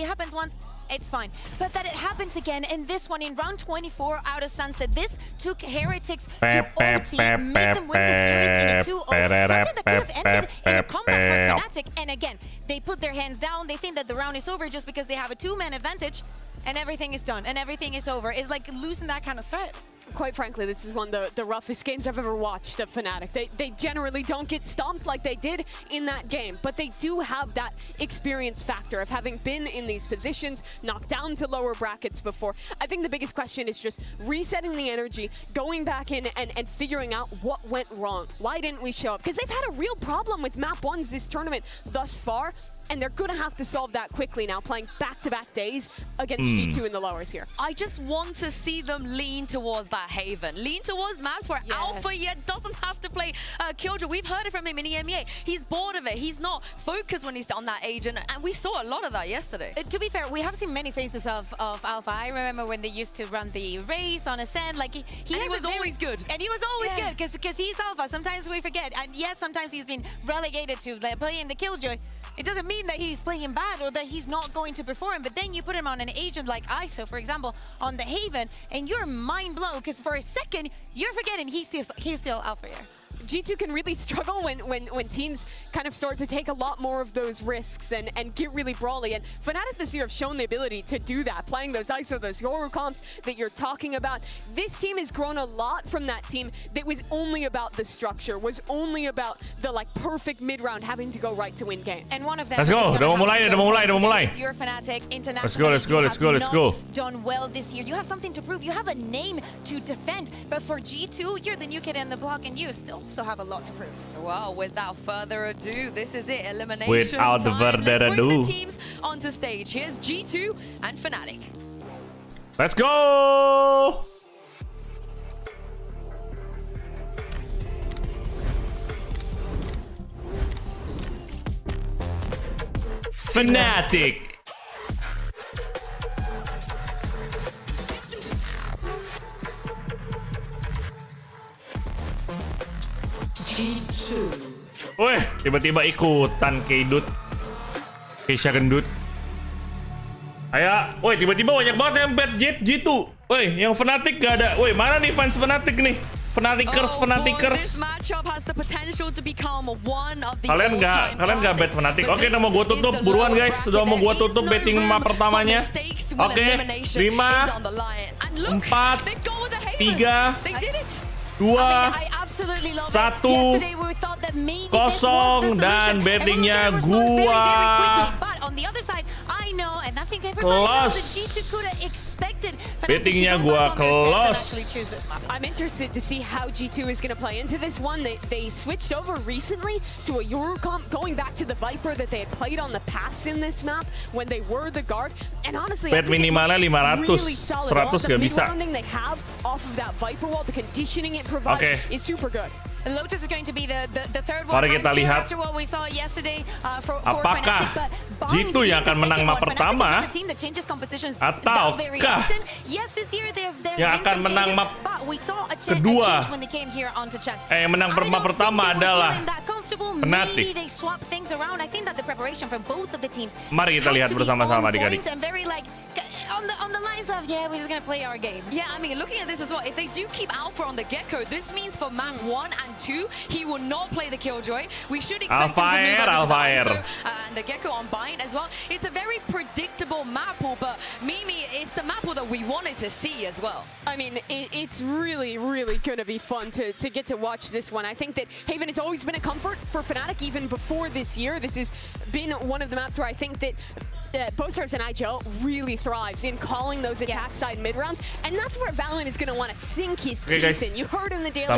It's fine. But that it happens again, and this one in round 24 out of Sunset, this took Heretics to OT, made them win the series in a 2-0. Something that could have ended in a comeback for Fnatic. And again, they put their hands down. They think that the round is over just because they have a 2-man advantage, and everything is done, and everything is over. It's like losing that kind of threat. Quite frankly, this is one of the roughest games I've ever watched of Fnatic. They generally don't get stomped like they did in that game, but they do have that experience factor of having been in these positions, knocked down to lower brackets before. I think the biggest question is just resetting the energy, going back in and figuring out what went wrong. Why didn't we show up? Because they've had a real problem with map ones this tournament thus far, and they're going to have to solve that quickly now, playing back-to-back days against G2 in the lowers here. I just want to see them lean towards that Haven. Lean towards maps where Alpha yet doesn't have to play Killjoy. We've heard it from him in EMEA. He's bored of it. He's not focused when he's on that agent, and we saw a lot of that yesterday. To be fair, we have seen many faces of Alpha. I remember when they used to run the race on Ascend. Like he was always good. And he was always good because he's Alpha. Sometimes we forget. And yes, sometimes he's been relegated to playing the Killjoy. It doesn't mean that he's playing bad or that he's not going to perform, but then you put him on an agent like ISO, for example, on the Haven, and you're mind blown because for a second you're forgetting he's still Alpha here. G2 can really struggle when teams kind of start to take a lot more of those risks and get really brawly. And Fnatic this year have shown the ability to do that, playing those ISO, those Yoru comps that you're talking about. This team has grown a lot from that team that was only about the structure, was only about the perfect mid-round having to go right to win games. And one of them. Let's go. Udah mau mulai. If you're Fnatic, international. Let's go. Done well this year. You have something to prove. You have a name to defend. But for G2, you're the new kid in the block, and you still have a lot to prove. Well, without further ado, this is it. Elimination Without time. further Let's ado. bring the teams onto stage. Here's G2 and Fnatic. Let's go. Fnatic. Wih, tiba-tiba ikutan Keidut. Keisha gendut. Ayo, woi tiba-tiba banyak banget yang bet G2. Woi, yang Fnatic gak ada. Woi, mana nih fans Fnatic nih? Fnaticers. Kalian nggak bet Fnatic? Oke, udah mau gua tutup buruan guys. Udah mau gua tutup betting map pertamanya. Oke, 5, 4, 3, 2, 1, 0 dan bettingnya gua close. Bettingnya gua close. I'm interested to see how G2 is going to play into this one. They switched over recently to a Yoru comp, going back to the Viper that they had played on the past in this map when they were the guard. And honestly, bet minimalnya 500, 100 gak bisa. They have off of that Viper wall, the conditioning it provides is super good. Lotus is going to be the third one. Mari kita lihat apakah G2 yang akan menang map pertama ataukah yang akan menang map kedua. Yang menang map pertama adalah Fnatic. Mari kita lihat bersama-sama adik-adik. On the lines of, we're just gonna play our game. Yeah, I mean, looking at this as well, if they do keep Alpha on the Gecko, this means for man 1 and 2, he will not play the Killjoy. We should expect him to move on to the ISO, and the Gecko on Bind as well. It's a very predictable map pool, but Mimi, it's the map pool that we wanted to see as well. I mean, it's really, really going to be fun to get to watch this one. I think that Haven has always been a comfort for Fnatic, even before this year. This has been one of the maps where I think that Postars and IGL really thrives in calling those attack side mid rounds, and that's where Valen is going to want to sink his teeth in. You heard in the daily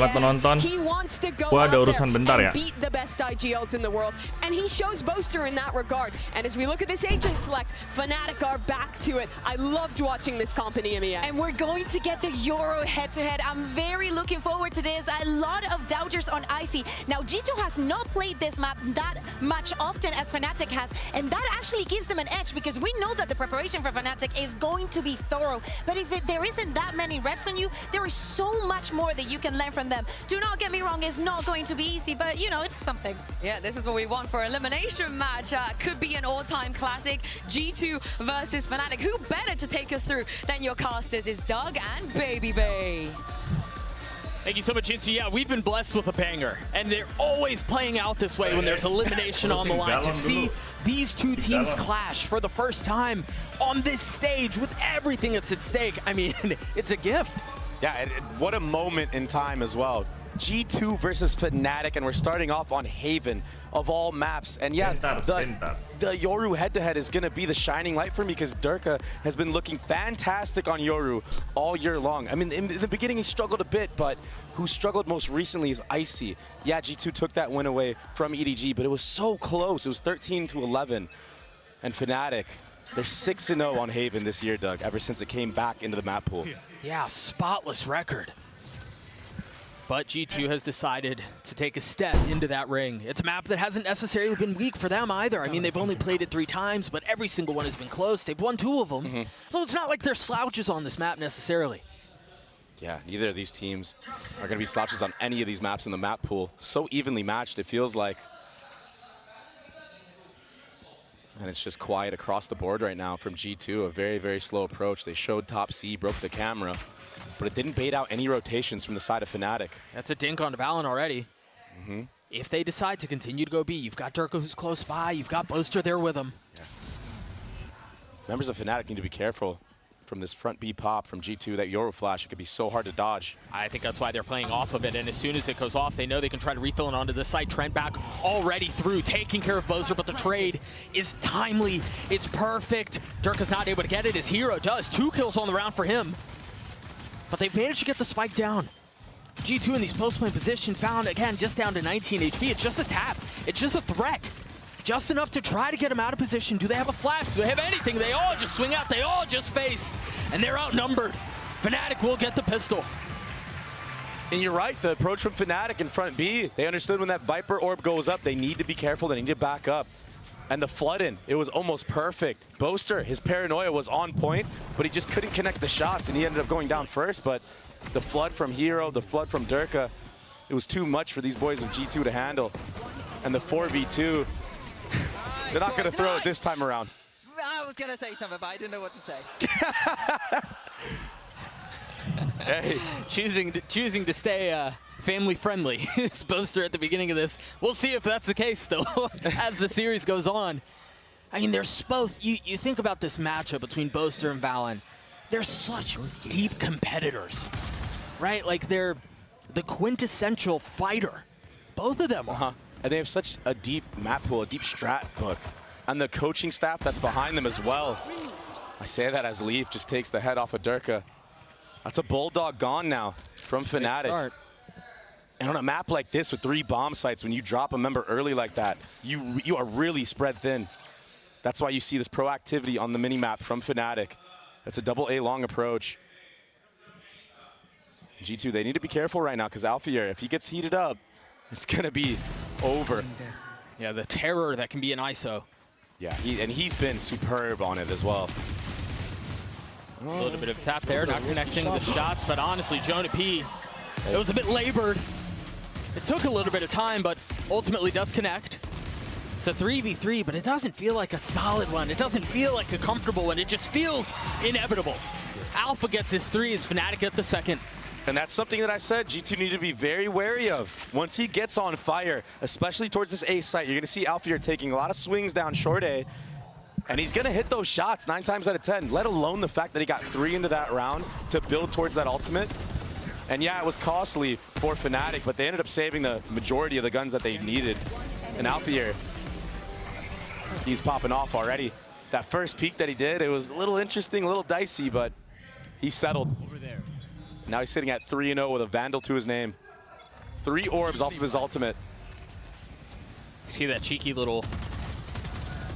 he wants to go out there and beat the best IGLs in the world, and he shows Boaster in that regard. And as we look at this agent select, Fnatic are back to it. I loved watching this comp in EMEA. And we're going to get the Euro head-to-head. I'm very looking forward to this. A lot of doubters on Icy. Now, G2 has not played this map that much often as Fnatic has, and that actually gives them an edge because we know that the preparation for Fnatic is going to be thorough. But if there isn't that many reps on you, there is so much more that you can learn from them. Do not get me wrong, it's not going to be easy, but you know, it's something. Yeah, this is what we want for elimination match. Could be an all-time classic. G2 versus Fnatic. Who better to take us through than your casters is Doug and Baby Bay. Thank you so much, Insu. Yeah, we've been blessed with a banger, and they're always playing out this way when there's elimination on the line. To see these two teams clash for the first time on this stage with everything that's at stake, I mean, it's a gift. Yeah, what a moment in time as well. G2 versus Fnatic, and we're starting off on Haven of all maps. And yeah, the Yoru head-to-head is going to be the shining light for me because Durka has been looking fantastic on Yoru all year long. I mean, in the beginning he struggled a bit, but who struggled most recently is Icy. Yeah, G2 took that win away from EDG, but it was so close. It was 13-11. And Fnatic, they're 6-0 on Haven this year, Doug, ever since it came back into the map pool. Yeah, spotless record. But G2 has decided to take a step into that ring. It's a map that hasn't necessarily been weak for them either. I mean, they've only played it 3 times, but every single one has been close. They've won 2 of them. So it's not like they're slouches on this map necessarily. Yeah, neither of these teams are going to be slouches on any of these maps in the map pool. So evenly matched, it feels like. And it's just quiet across the board right now from G2. A very, very slow approach. They showed top C, broke the camera, but it didn't bait out any rotations from the side of Fnatic. That's a dink on Valen already. If they decide to continue to go B, you've got Durka who's close by, you've got Boaster there with him. Yeah. Members of Fnatic need to be careful from this front B pop from G2, that Yoru flash. It could be so hard to dodge. I think that's why they're playing off of it, and as soon as it goes off, they know they can try to refill it onto the site. Trent back already through, taking care of Boaster, but the trade is timely. It's perfect. Durka's not able to get it. His hero does. 2 kills on the round for him. But they've managed to get the spike down. G2 in these post-play positions found, again, just down to 19 HP. It's just a tap. It's just a threat. Just enough to try to get him out of position. Do they have a flash? Do they have anything? They all just swing out. They all just face. And they're outnumbered. Fnatic will get the pistol. And you're right, the approach from Fnatic in front B, they understood when that Viper orb goes up, they need to be careful, they need to back up. And the flood in, it was almost perfect. Boaster, his paranoia was on point, but he just couldn't connect the shots, and he ended up going down first. But the flood from Hero, the flood from Durka, it was too much for these boys of G2 to handle. And the 4v2, they're not going to throw it this time around. I was going to say something, but I didn't know what to say. Hey. Choosing to stay family friendly is Boaster at the beginning of this. We'll see if that's the case still as the series goes on. I mean, there's both. You think about this matchup between Boaster and Valen. They're such deep competitors, right? Like, they're the quintessential fighter. Both of them are. And they have such a deep map pool, a deep strat book. And the coaching staff that's behind them as well. I say that as Leaf just takes the head off of Durka. That's a Bulldog gone now from Fnatic. And on a map like this with 3 bomb sites, when you drop a member early like that, you are really spread thin. That's why you see this proactivity on the mini-map from Fnatic. That's a double A long approach. G2, they need to be careful right now because Alfier, if he gets heated up, it's going to be over. Yeah, the terror that can be an ISO. Yeah, he's been superb on it as well. A little bit of tap there, not connecting the shots, but honestly, Jonah P, it was a bit labored. It took a little bit of time, but ultimately does connect. It's a 3v3, but it doesn't feel like a solid one. It doesn't feel like a comfortable one. It just feels inevitable. Alpha gets his 3 as Fnatic at the second. And that's something that I said G2 need to be very wary of. Once he gets on fire, especially towards this A site, you're going to see Alfier taking a lot of swings down short A. And he's going to hit those shots 9 times out of 10, let alone the fact that he got 3 into that round to build towards that ultimate. And yeah, it was costly for Fnatic, but they ended up saving the majority of the guns that they needed. And Alfier, he's popping off already. That first peek that he did, it was a little interesting, a little dicey, but he settled. Now he's sitting at 3-0 with a Vandal to his name. 3 orbs off of his ultimate. See that cheeky little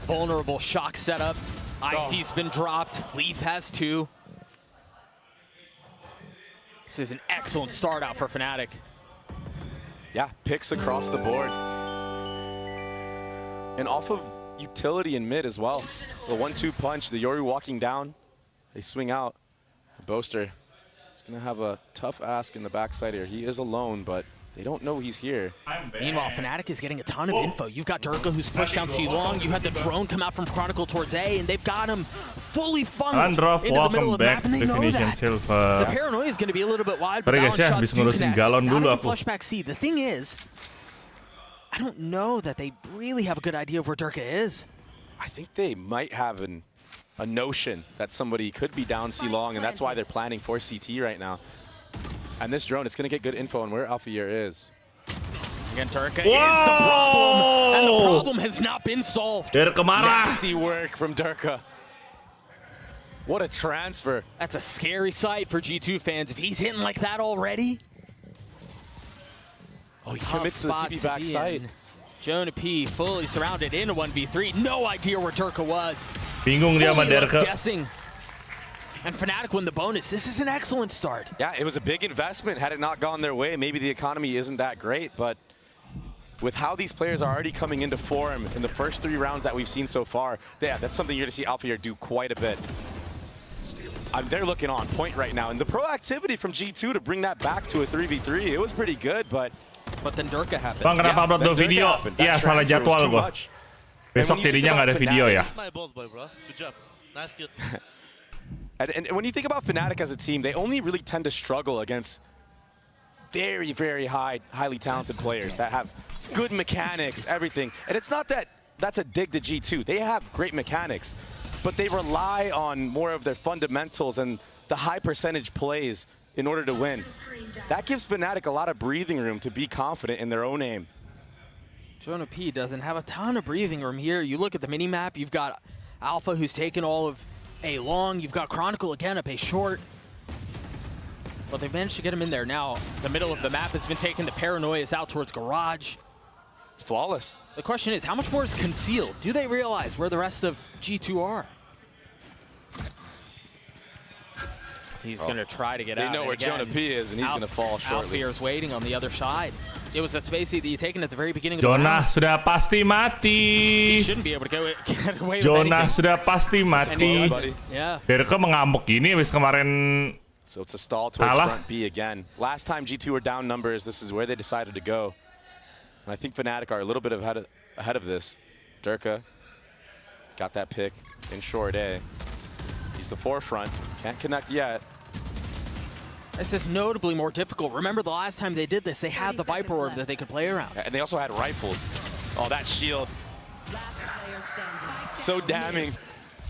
vulnerable shock setup. IC's been dropped. Leaf has 2. This is an excellent start out for Fnatic. Yeah, picks across the board. And off of utility in mid as well. The 1-2 punch, the Yoru walking down. They swing out. Boaster is going to have a tough ask in the backside here. He is alone, but they don't know he's here. Meanwhile, Fnatic is getting a ton of info. You've got Durka, who's pushed down C-Long. You had the drone come out from Crinacle towards A, and they've got him fully funneled into the middle of the map, and they know that. The paranoia is going to be a little bit wide, but balance shots do connect. Now they flush back C. The thing is, I don't know that they really have a good idea of where Durka is. I think they might have a notion that somebody could be down C-Long, and that's why they're planning for CT right now. And this drone, it's going to get good info on where Alphayear is. Again, Durka is the problem, and the problem has not been solved. Nasty work from Durka. What a transfer. That's a scary sight for G2 fans. If he's hitting like that already. Oh, he commits to the TV backside. Jonah P fully surrounded in a 1v3. No idea where Durka was. Bingung dia sama Durka. Guessing. And Fnatic win the bonus. This is an excellent start. Yeah, it was a big investment. Had it not gone their way, maybe the economy isn't that great, but with how these players are already coming into form in the first 3 rounds that we've seen so far, yeah, that's something you're going to see Alphayear do quite a bit. They're looking on point right now, and the proactivity from G2 to bring that back to a 3v3, it was pretty good, but then Durka happened. Bang, kenapa upload no video? Iya, salah jadwal gua. Besok jadinya nggak ada video ya. And when you think about Fnatic as a team, they only really tend to struggle against very, very highly talented players that have good mechanics, everything. And it's not that that's a dig to G2. They have great mechanics, but they rely on more of their fundamentals and the high percentage plays in order to win. That gives Fnatic a lot of breathing room to be confident in their own aim. Jonah P doesn't have a ton of breathing room here. You look at the mini-map, you've got Alpha, who's taken all of A long, you've got Crinacle again up A short. But they've managed to get him in there now. The middle of the map has been taken. The paranoia is out towards Garage. It's flawless. The question is, how much more is concealed? Do they realize where the rest of G2 are? He's going to try to get out. They know where Jonah P is, and he's going to fall shortly. Alphayear's waiting on the other side. It was that spacey that you taken at the very beginning of Jonah the round. sudah pasti mati. He shouldn't be able to get away with Jonah anything. sudah pasti mati. Yeah. Dereka mengamuk gini habis kemarin. So it's a stall towards front B again. Last time G2 were down numbers, this is where they decided to go. And I think Fnatic are a little bit ahead of this. Durka got that pick in short A. He's the forefront. Can't connect yet. This is notably more difficult. Remember the last time they did this, they had the Viper Orb that they could play around. And they also had rifles. Oh, that shield. So damning.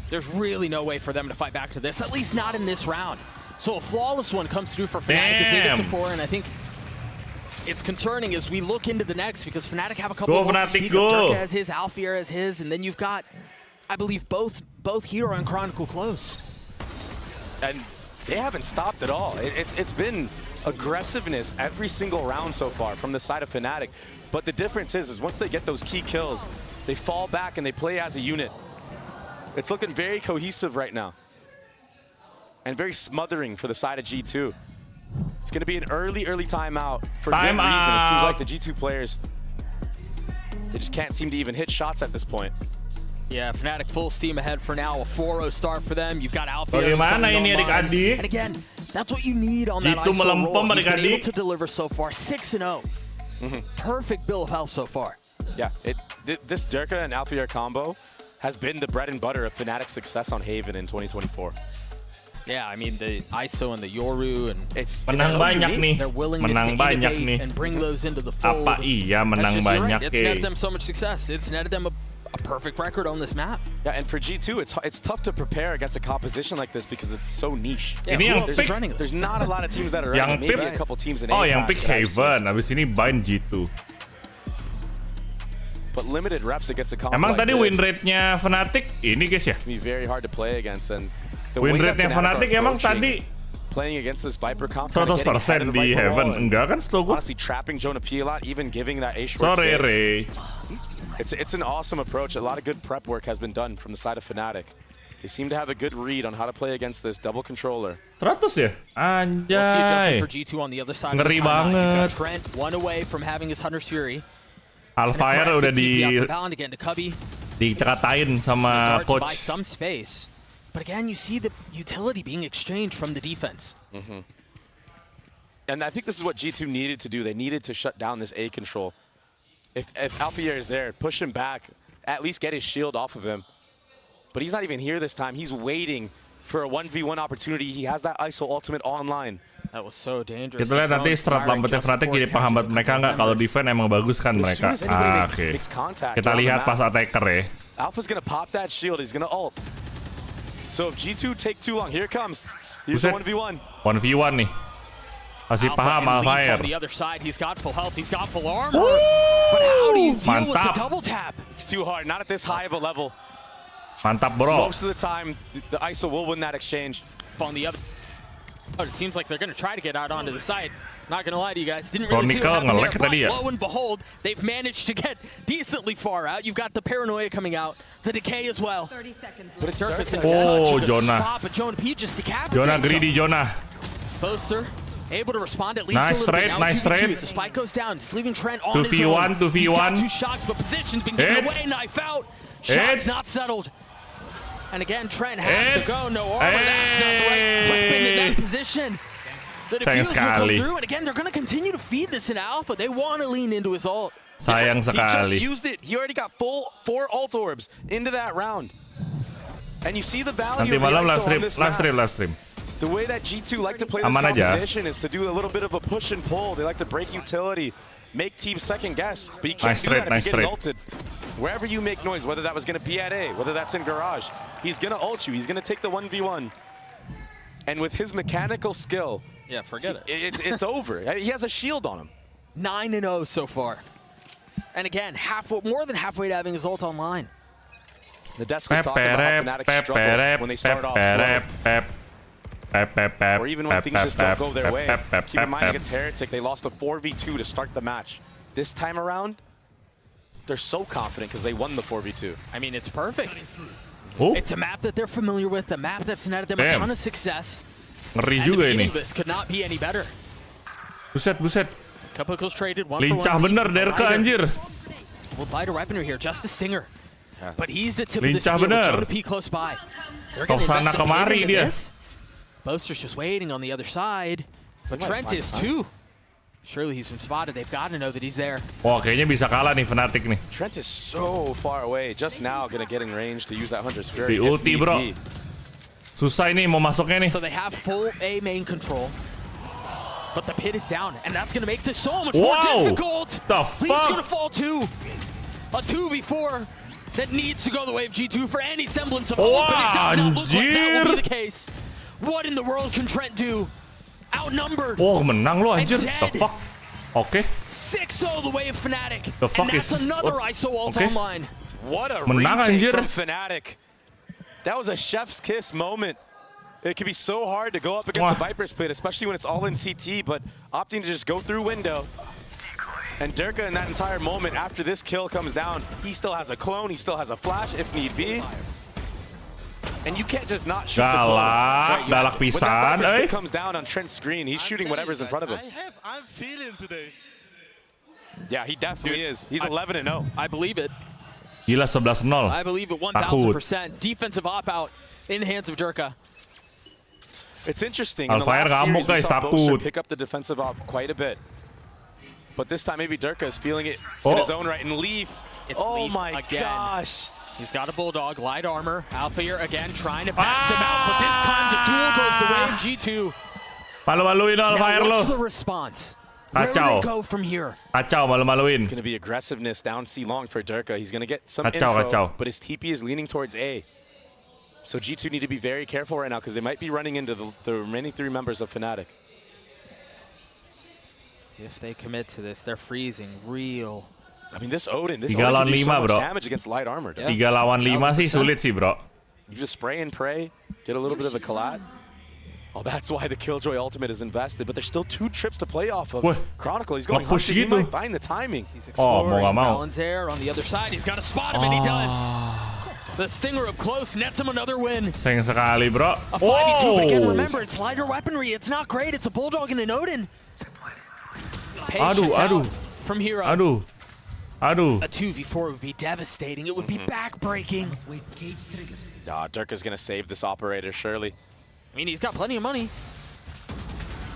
There's really no way for them to fight back to this, at least not in this round. So a flawless one comes through for Fnatic as they get to 4, and I think it's concerning as we look into the next because Fnatic have a couple of votes to speak of. Durka has his, Alphayear has his, and then you've got, I believe, both Hero and Crinacle close. And they haven't stopped at all. It's been aggressiveness every single round so far from the side of Fnatic. But the difference is once they get those key kills, they fall back and they play as a unit. It's looking very cohesive right now. And very smothering for the side of G2. It's going to be an early timeout for good reason. It seems like the G2 players, they just can't seem to even hit shots at this point. Yeah, Fnatic full steam ahead for now. A 4-0 start for them. You've got Alphayear. Bagaimana ini adik-adik? And again, that's what you need on that G2 ISO roll. He's been adik-adik. able to deliver so far. 6-0. Perfect bill of health so far. Yeah, this Durka and Alphayear combo has been the bread and butter of Fnatic's success on Haven in 2024. Yeah, I mean the ISO and the Yoru and it's menang so banyak nih. Their willingness Menang to banyak innovate nih. and bring those into the fold. Apa iya menang banyak? It's netted them so much success. It's netted them a perfect record on this map. Yeah, and for G2, it's tough to prepare against a composition like this because it's so niche. Yeah, ini yang pick, there's not a lot of teams that are running. Maybe a couple teams in APAC. Oh, yang pick Heaven. Habis ini bind G2. But limited reps against a comp Emang like tadi win rate-nya Fnatic ini guys ya? It's gonna be very hard to play against, and the win rate-nya Fnatic emang tadi playing against this Viper comp 100% di Heaven. Enggak kan setahu gue? Honestly, trapping Jonah P a lot, even giving that A short Sorry, space. Ray. It's an awesome approach. A lot of good prep work has been done from the side of Fnatic. They seem to have a good read on how to play against this double controller. 100 ya? Let's see adjustment Anjay. for G2 on the other side. Ngeri of the timeline. banget. You've got Trent one away from having his Hunter's Fury. Alphayear udah TP out the bound again to Cubby. dikatain sama Hard to buy coach. some space. But again, you see the utility being exchanged from the defense. And I think this is what G2 needed to do. They needed to shut down this A control. If Alfier is there, push him back, at least get his shield off of him. But he's not even here this time. He's waiting for a 1v1 opportunity. He has that ISO ultimate online. That was so dangerous. Kita lihat nanti strat lambatnya Fnatic jadi penghambat mereka nggak. Kalau defense emang bagus kan mereka. Oke. Kita lihat pas attacker ya. Alpha's gonna pop that shield. He's gonna ult. So if G2 take too long, here it comes. Here's the 1v1. 1v1 nih. Masih paham Alfier. On the other side, he's got full health, he's got full armor. But how do you deal with the double tap? It's too hard. Not at this high of a level. Mantap, bro. Most of the time, the ISO will win that exchange. On the other. Oh, it seems like they're going to try to get out onto the side. Not going to lie to you guys. Didn't really see what happened there, but lo and behold, they've managed to get decently far out. You've got the Paranoia coming out, the Decay as well. 30 seconds but it's Surface in oh, such a good Jonah. spot, but Jonah P just decapitates Jonah greedy, Jonah. Boaster able to respond at least nice a little trade, bit. Nice trade. The spike goes down. It's leaving Trent on 2v1, his own. 2v1. He's got 2 shots, but position's been given away. Knife out. Shots not settled. And again, Trent has to go. No armor. That's not the right weapon in that position. The defuse will come through, and again, they're going to continue to feed this in Alpha. They want to lean into his ult. Sayang sekali. He just used it. He already got full 4 ult orbs into that round. And you see the value Nanti of the malam ISO on this map. live stream. The way that G2 like to play this composition is to do a little bit of a push and pull. They like to break utility, make teams second guess, but you can't do that if you get ulted. Wherever you make noise, whether that was going to be at A, whether that's in garage, he's going to ult you. He's going to take the 1v1. And with his mechanical skill, yeah, forget it. It's over. He has a shield on him. 9-0 so far. And again, more than halfway to having his ult online. The desk was talking about how Fnatic struggle when they start off slow. Or even when things just don't go their way. Keep in mind against Heretic, they lost a 4v2 to start the match. This time around, they're so confident because they won the 4v2. I mean, it's perfect. It's a map that they're familiar with, a map that's netted them a ton of success. Ngeri juga ini. This could not be any better. Buset. Couple kills traded, one Lincah for one. bener Derka anjir. Well, Lighter weaponry here, just a stinger. Yes. But he's the tip of the Lincah spear with bener. Jonah P close by. They're Kok sana kemari dia. Boaster's just waiting on the other side. But Trent is too. Surely he's been spotted. They've got to know that he's there. Wah, kayaknya bisa kalah nih Fnatic nih. Trent is so far away. Just now gonna get in range to use that Hunter's Fury. Di ulti, bro. Susah ini mau masuknya nih. So they have full A main control. But the pit is down, and that's going to make this so much more difficult. The fuck? Lee's going to fall too. A 2v4 that needs to go the way of G2 for any semblance of hope, but it does not look like that will be the case. What in the world can Trent do? Outnumbered. Oh, menang lo anjir. The fuck? Okay. 6-0 the way of Fnatic. The fuck and that's is another ISO ult online. What a menang retake anjir. from Fnatic. That was a chef's kiss moment. It can be so hard to go up against a Viper split, especially when it's all in CT, but opting to just go through window. And Derka in that entire moment, after this kill comes down, he still has a clone, he still has a flash if need be. And you can't just not shoot the clone. Galak When that pisan, Viper split comes down on Trent's screen, he's shooting whatever's in front of him. I'm feeling today. Yeah, he definitely is. He's 11-0. I believe it. Gila 11-0. I believe it 1000%. Defensive op-out in the hands of Derka. It's interesting. In the last series, we saw Boaster pick up the defensive op quite a bit. But this time, maybe Derka is feeling it in his own right. And Leaf, Leaf my again. gosh. He's got a Bulldog, light armor. Alfier again trying to best him out, but this time the duel goes the way of G2. Malu-maluin Alfier lo. What's the response? Where do they go from here? Kacau, malu-maluin. It's going to be aggressiveness down C long for Derka. He's going to get some info, but his TP is leaning towards A. So G2 need to be very careful right now because they might be running into the remaining 3 members of Fnatic. If they commit to this, they're freezing real. I mean, this Odin can do 3 lawan so 5, much bro. damage against light armor. 3 lawan 5 sih sulit sih, bro. You just spray and pray, get a little bit of a collat. Oh, that's why the Killjoy ultimate is invested, but there's still 2 trips to play off of. Crinacle, he's going hunting, he might find the timing. He's exploring, Balanzair on the other side. He's got to spot him, and he does. The Stinger up close nets him another win. Sayang sekali, bro. A 5v2, but again, remember, it's lighter weaponry. It's not great. It's a Bulldog and an Odin. Patience out from Hero. Aduh. A 2v4 would be devastating. It would be backbreaking. Durka's going to save this operator, surely. I mean, he's got plenty of money.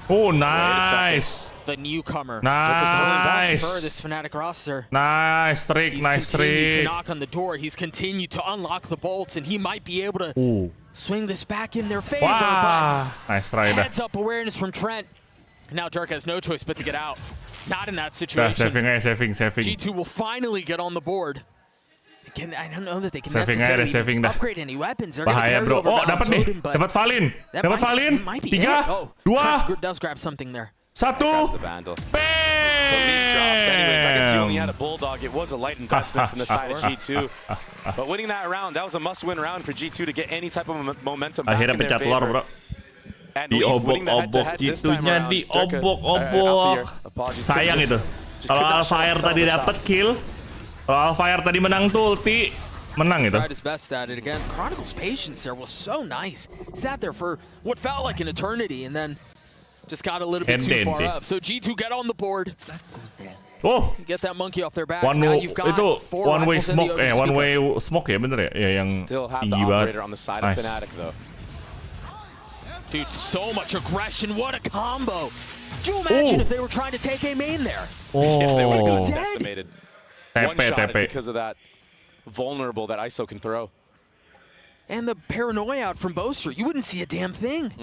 Oh, nice. The newcomer. Nice. For this Fnatic roster. Nice trick, nice trick. He's continued to knock on the door. He's continued to unlock the bolts, and he might be able to swing this back in their favor. Wow. Nice try. Heads up awareness from Trent. Now Durka has no choice but to get out. Not in that situation. Saving. G2 will finally get on the board. I don't know that they can saving upgrade any weapons. They're Bahaya bro. Oh, dapat nih. Dapat Valin. Dapat Valin. 3, 2, does grab something there. 1. Bam! Anyways, I guess you only had a bulldog. It was a light investment from the side of G2. But winning that round, that was a must-win round for G2 to get any type of momentum back in their favor. And diobok-obok G2-nya, diobok-obok. Sayang itu. Kalau Alfire tadi dapat kill, kalau Alfire tadi menang tuh ulti, menang itu. Tried his best at it again. Chronicle's patience there was so nice. Sat there for what felt like an eternity, and then just got a little bit too far up. So G2 get on the board. Oh, get that monkey off their back. Now you've got itu one way smoke, one way smoke ya, bener ya? Ya yang tinggi banget. Nice. Dude, so much aggression. What a combo. Could you imagine if they were trying to take a main there? Yeah, they would have gotten decimated. One shot because of that vulnerable that ISO can throw. And the paranoia out from Boaster. You wouldn't see a damn thing.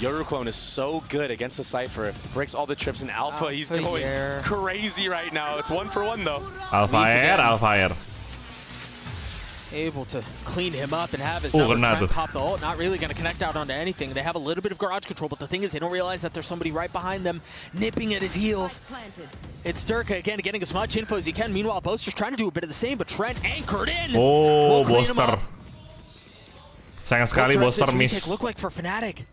Yoru Clone is so good against the Cypher. Breaks all the trips in Alpha. He's going crazy right now. It's 1-for-1 though. Alfire. Able to clean him up and have his number pop the ult. Not really going to connect out onto anything. They have a little bit of garage control, but the thing is they don't realize that there's somebody right behind them nipping at his heels. It's Durka again getting as much info as he can. Meanwhile, Boaster's trying to do a bit of the same, but Trent anchored in. Oh, Boaster. Sayang sekali Boaster miss. Look like for Fnatic.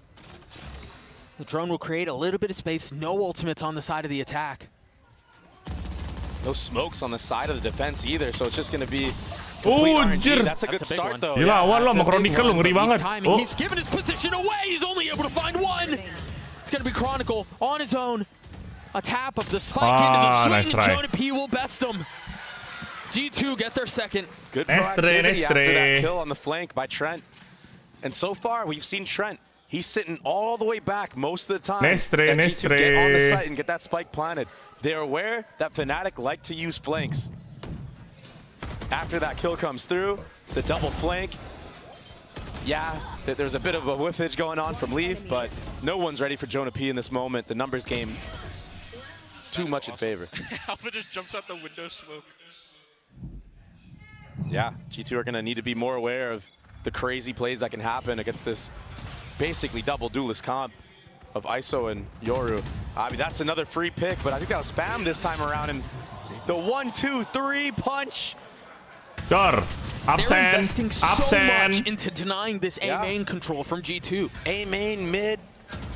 The drone will create a little bit of space. No ultimates on the side of the attack. No smokes on the side of the defense either, so it's just going to be RNG. That's a good start though. Gila, awal lo sama Chronicle ngeri banget. He's given his position away. He's only able to find one. It's going to be Chronicle on his own. A tap of the spike into the swing, and Jonah P will best him. G2 get their second. Good proactivity after that kill on the flank by Trent. And so far, we've seen Trent. He's sitting all the way back most of the time. G2 get on the site and get that spike planted. They're aware that Fnatic like to use flanks. After that kill comes through, the double flank. Yeah, there's a bit of a whiffage going on from Leaf, but no one's ready for Jonah P in this moment. The numbers game too much in favor. Alpha just jumps out the window smoke. Yeah, G2 are going to need to be more aware of the crazy plays that can happen against this basically double duelist comp of ISO and Yoru. I mean, that's another free pick, but I think that'll spam this time around. And the 1-2-3 punch. They're investing so much into denying this A main control from G2. A main mid.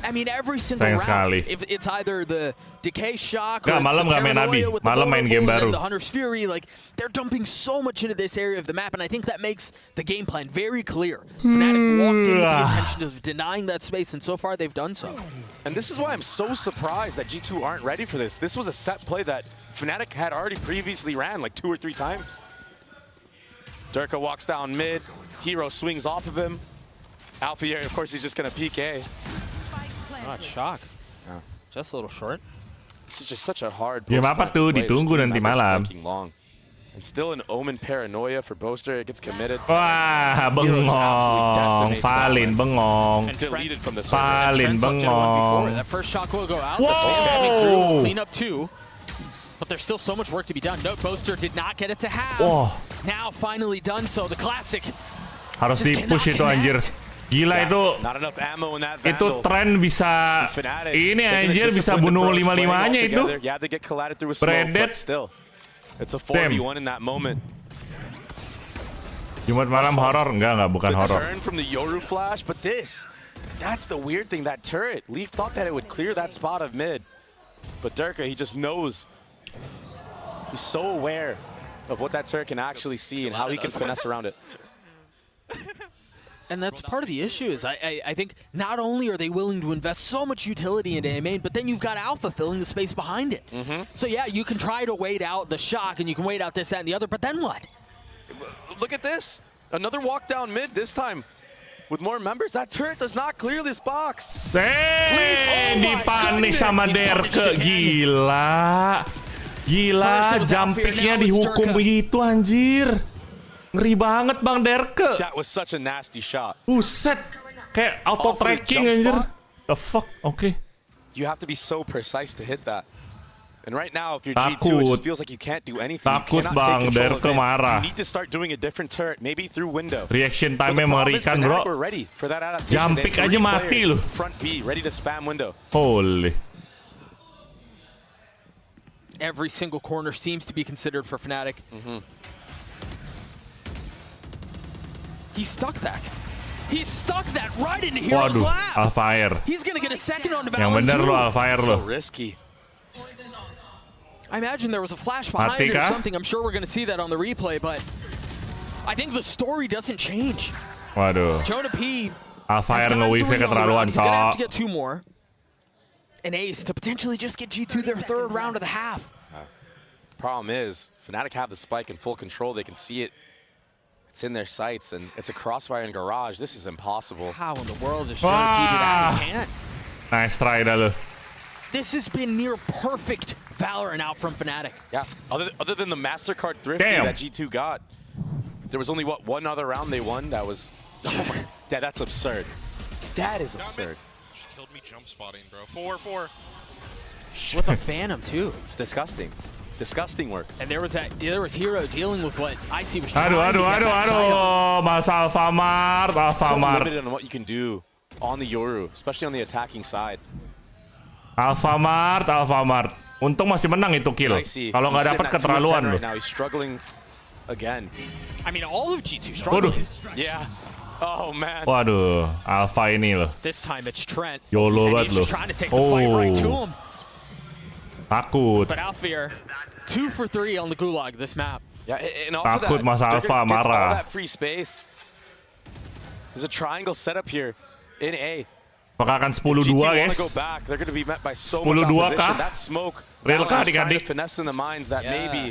I mean, every single round, if it's either the Decay Shock or malam the main Abi, with malam main game baru. The Hunter's Fury, like, they're dumping so much into this area of the map, and I think that makes the game plan very clear. Fnatic walked in with the intention of denying that space, and so far they've done so. And this is why I'm so surprised that G2 aren't ready for this. This was a set play that Fnatic had already previously ran like 2 or 3 times. Durka walks down mid, Hero swings off of him. Alfier, of course, he's just going to peek A. Not shock. Just a little short. This is just such a hard game apa tuh, ditunggu nanti malam. Long. And still an Omen paranoia for Boaster. It gets committed. Wah, bengong. Valin bengong. And deleted from the server. Valin bengong. That first shot will go out. Whoa! Clean up 2. But there's still so much work to be done. Note Boaster did not get it to half. Now finally done so. The classic. Harus di-push itu anjir. Gila itu tren bisa ini anjir bisa bunuh 5-5-nya itu. Bredet. It's a 4v1 in that moment. Jumat malam horor enggak bukan horor. Turn from the Yoru flash, but that's the weird thing, that turret. Leaf thought that it would clear that spot of mid. But Durka, he just knows. He's so aware of what that turret can actually see and how he can finesse around it. And that's part of the issue is I think not only are they willing to invest so much utility into A main, but then you've got Alpha filling the space behind it. So yeah, you can try to wait out the shock and you can wait out this, that, and the other, but then what? Look at this. Another walk down mid this time. With more members, that turret does not clear this box. Dipanis sama Derke, gila. Gila, jump pick-nya dihukum begitu anjir. Ngeri banget Bang Derke. That was such a nasty shot. Buset. Kayak auto tracking anjir. The fuck? Okay. You have to be so precise to hit that. And right now, if you're G2, it just feels like you can't do anything. Takut Bang, Derke marah. You need to start doing a different turret, maybe through window. Reaction time-nya mengerikan, bro. We're ready for that adaptation. Jump pick aja mati loh. Front B, ready to spam window. Holy. Every single corner seems to be considered for Fnatic. He stuck that. He stuck that right into Hero's lap. Alfire. He's gonna get a second on the Yang bener lo, Alfire lo. So risky. I imagine there was a flash behind it or something. I'm sure we're going to see that on the replay, but I think the story doesn't change. Waduh. Jonah P. Alfire nge-wifi keterlaluan, He's going to have to get 2 more. An ace to potentially just get G2 their 3rd round of the half. Problem is, Fnatic have the spike in full control. They can see it. It's in their sights, and it's a crossfire in garage. This is impossible. How in the world does Jonah P do that? He can't. Nice try dah lo. This has been near perfect Valorant out from Fnatic. Yeah, other than the MasterCard thrifty that G2 got, there was only, what, 1 other round they won? That was, oh my, that's absurd. That is absurd. She killed me jump spotting, bro. 4-4. With a Phantom, too. It's disgusting. Disgusting work. And there was Hero dealing with what Icy was trying Aduh. Mas Alfamart. So limited on what you can do on the Yoru, especially on the attacking side. Alfamart. Untung masih menang itu kill. Kalau nggak dapat keterlaluan loh. Now he's struggling again. I mean, all of G2 struggling. Yeah. Oh man. Waduh, Alpha ini loh. This time it's Trent. YOLO banget loh. Oh. Takut. But Alfir, 2 for 3 on the Gulag this map. Yeah, and takut Mas Alpha marah. All that free space. There's a triangle setup here in A. Apakah akan 10-2 guys? 10-2 kah? That smoke. Real kah adik-adik? Finesse in the minds that maybe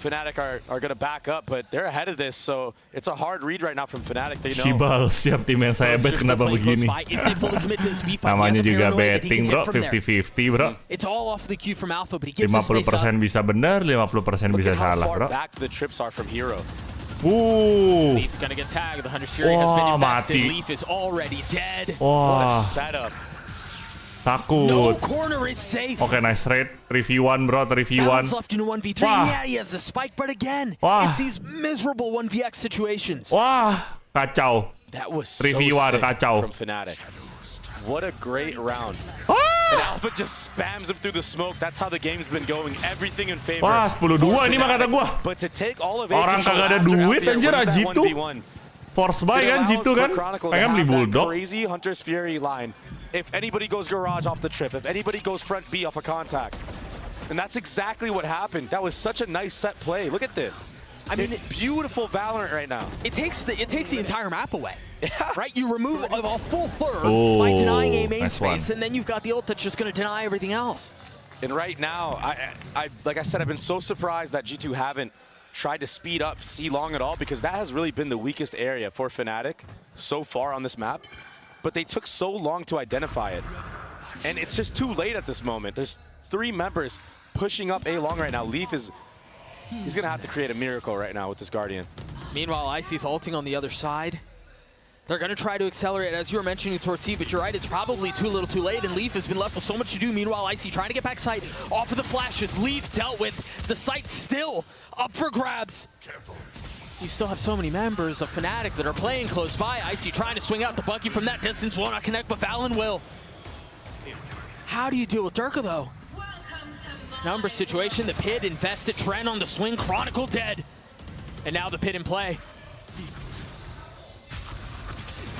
Fnatic are going to back up, but they're ahead of this, so it's a hard read right now from Fnatic. They know. Shibal, siap tim yang saya bet kenapa begini? Namanya juga betting bro, 50-50 bro. It's all off the cue from Alpha, but he gives 50% bisa benar, 50% bisa salah bro. Back the trips are from Hero. Leaf's gonna get tagged. The Hunter's Fury has been invested. Mati. Leaf is already dead. What a setup. Takut. No corner is safe. Okay, nice trade. 3v1 bro, 3v1. Balance left in a 1v3. Yeah, he has the spike, but again, it's these miserable 1vx situations. Wah, kacau. That was 3v1 kacau. From Fnatic. What a great round. And Alpha just spams him through the smoke. That's how the game's been going. Everything in favor. Wah, 10-2 ini mah kata gua. But to take all of orang kagak ada duit anjir G2. Force buy kan G2 kan. Pengen beli Bulldog. Crazy Hunter's Fury line. If anybody goes garage off the trip, if anybody goes front B off a contact. And that's exactly what happened. That was such a nice set play. Look at this. I mean, it's beautiful Valorant right now. It takes the entire map away. Right? You remove a full third by denying a main space, and then you've got the ult that's just going to deny everything else. And right now, I like I said, I've been so surprised that G2 haven't tried to speed up C long at all, because that has really been the weakest area for Fnatic so far on this map. But they took so long to identify it. And it's just too late at this moment. There's 3 members pushing up A long right now. Leaf is... He's going to have to create a miracle right now with this Guardian. Meanwhile, Icy's ulting on the other side. They're going to try to accelerate, as you were mentioning, towards C, but you're right, it's probably too little too late, and Leaf has been left with so much to do. Meanwhile, Icy trying to get back sight off of the flashes. Leaf dealt with. The sight still up for grabs. Careful. You still have so many members of Fnatic that are playing close by. Icy trying to swing out the buggy from that distance. Will not connect, but Valen will. How do you deal with Durka, though? Number situation, the pit invested, Trent on the swing, Crinacle dead. And now the pit in play.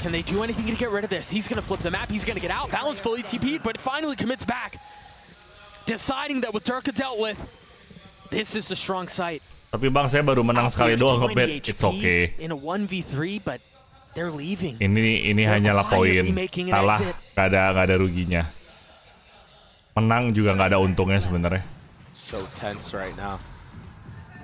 Can they do anything to get rid of this? He's gonna flip the map, he's gonna get out. Valen's fully TP'd, but finally commits back. Deciding that with Durka dealt with, this is a strong sight. Tapi bang, saya baru menang sekali doang ngebet. It's okay. In a 1v3, but they're leaving. Ini hanyalah poin. Kalah, nggak ada ruginya. Menang juga nggak ada untungnya sebenarnya. So tense right now.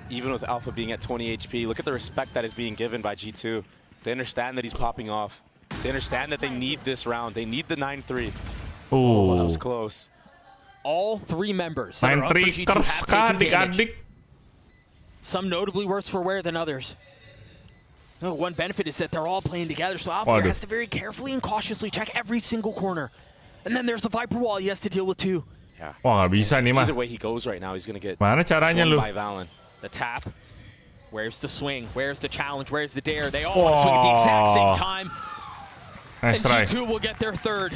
even with Alpha being at 20 HP, look at the respect that is being given by G2. They understand that he's popping off. They understand that they need this round. They need the 9-3. Oh, that was close. All three members that are up for G2 have taken damage. Some notably worse for wear than others. No, one benefit is that they're all playing together, so Alpha has to very carefully and cautiously check every single corner. And then there's the Viper wall he has to deal with too. Yeah. Wah, nggak bisa nih mah. Either way he goes right now, he's gonna get Mana caranya swung lu? by Valen. The tap. Where's the swing? Where's the challenge? Where's the dare? They all want to swing at the exact same time. Nice and try. G2 will get their third.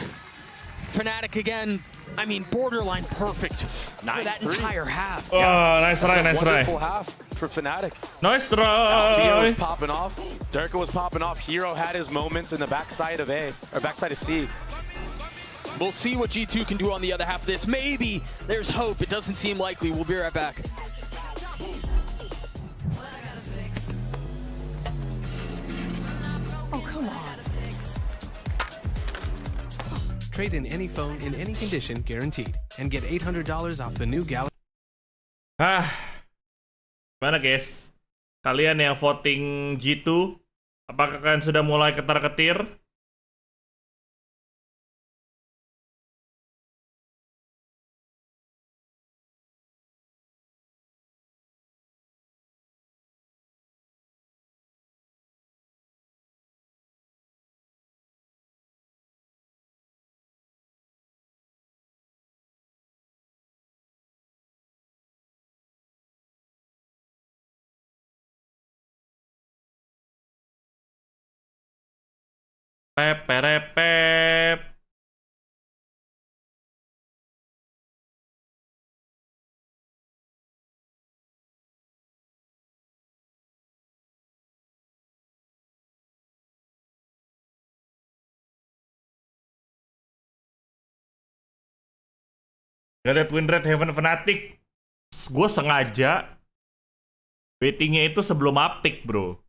Fnatic again, I mean, borderline perfect for that entire half. Oh, nice try, nice try. Wonderful half for Fnatic. Nice try. Alfio was popping off. Durka was popping off. Hero had his moments in the backside of A, or backside of C. We'll see what G2 can do on the other half of this. Maybe there's hope. It doesn't seem likely. We'll be right back. Oh, come on. Trade in any phone in any condition guaranteed and get $800 off the new Galaxy. Gimana guys? Kalian yang voting G2, apakah kalian sudah mulai ketar-ketir? Pep, pep, pep. Gak liat win rate Heaven Fnatic. Gue sengaja bettingnya itu sebelum apik bro,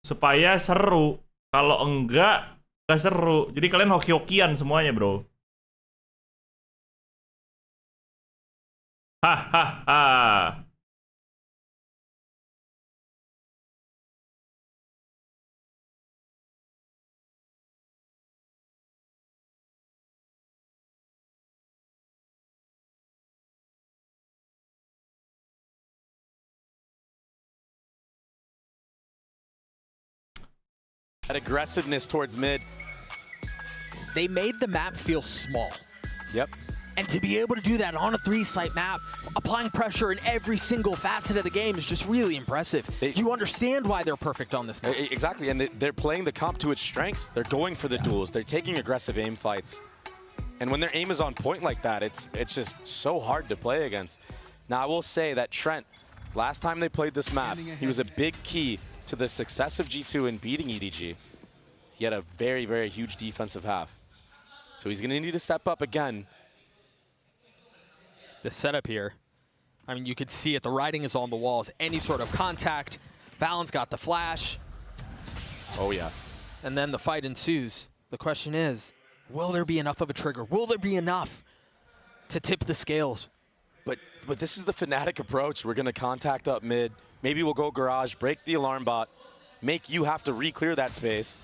supaya seru. Kalau enggak seru. Jadi kalian hoki-hokian semuanya, bro. Hahaha. That aggressiveness towards mid. They made the map feel small. Yep. And to be able to do that on a 3-site map, applying pressure in every single facet of the game is just really impressive. You understand why they're perfect on this map. Exactly, and they're playing the comp to its strengths. They're going for the duels. They're taking aggressive aim fights. And when their aim is on point like that, it's just so hard to play against. Now, I will say that Trent, last time they played this map, he was a big key to the success of G2 in beating EDG. He had a very, very huge defensive half. So he's going to need to step up again. The setup here, I mean, you could see it. The writing is on the walls. Any sort of contact. Valen's got the flash. Oh, yeah. And then the fight ensues. The question is, will there be enough of a trigger? Will there be enough to tip the scales? But this is the Fnatic approach. We're going to contact up mid. Maybe we'll go garage, break the alarm bot, make you have to re-clear that space.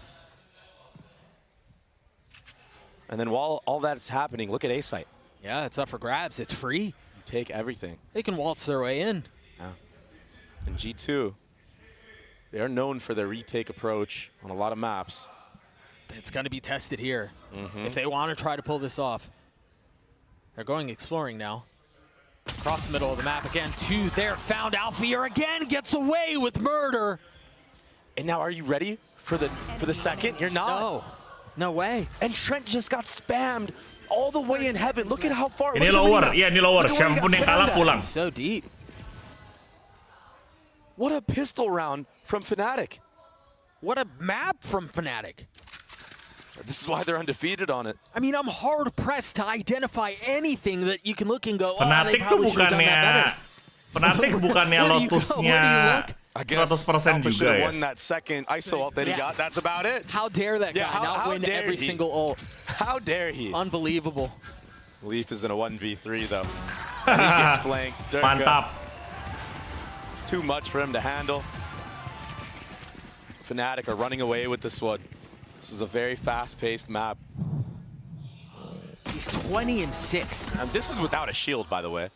And then while all that's happening, look at A-Site. Yeah, it's up for grabs. It's free. You take everything. They can waltz their way in. Yeah. And G2, they are known for their retake approach on a lot of maps. It's going to be tested here if they want to try to pull this off. They're going exploring now. Across the middle of the map again. 2 there. Found Alfia again. Gets away with murder. And now, are you ready for the second? You're not. No. No way. And Trent just got spammed all the way in heaven. Look at how far. Ini lower. Yeah, ini lower. Shampoo yang kalah pulang. So deep. What a pistol round from Fnatic. What a map from Fnatic. This is why they're undefeated on it. I mean, I'm hard pressed to identify anything that you can look and go, Fnatic tuh bukannya Fnatic bukannya Lotusnya 100% juga ya. Won that second ISO ult that he got. That's about it. How dare that guy not win every single ult? How dare he? Unbelievable. Leaf is in a 1v3 though. He gets flanked. Mantap. too much for him to handle. Fnatic are running away with this one. This is a very fast-paced map. He's 20-6. And this is without a shield, by the way.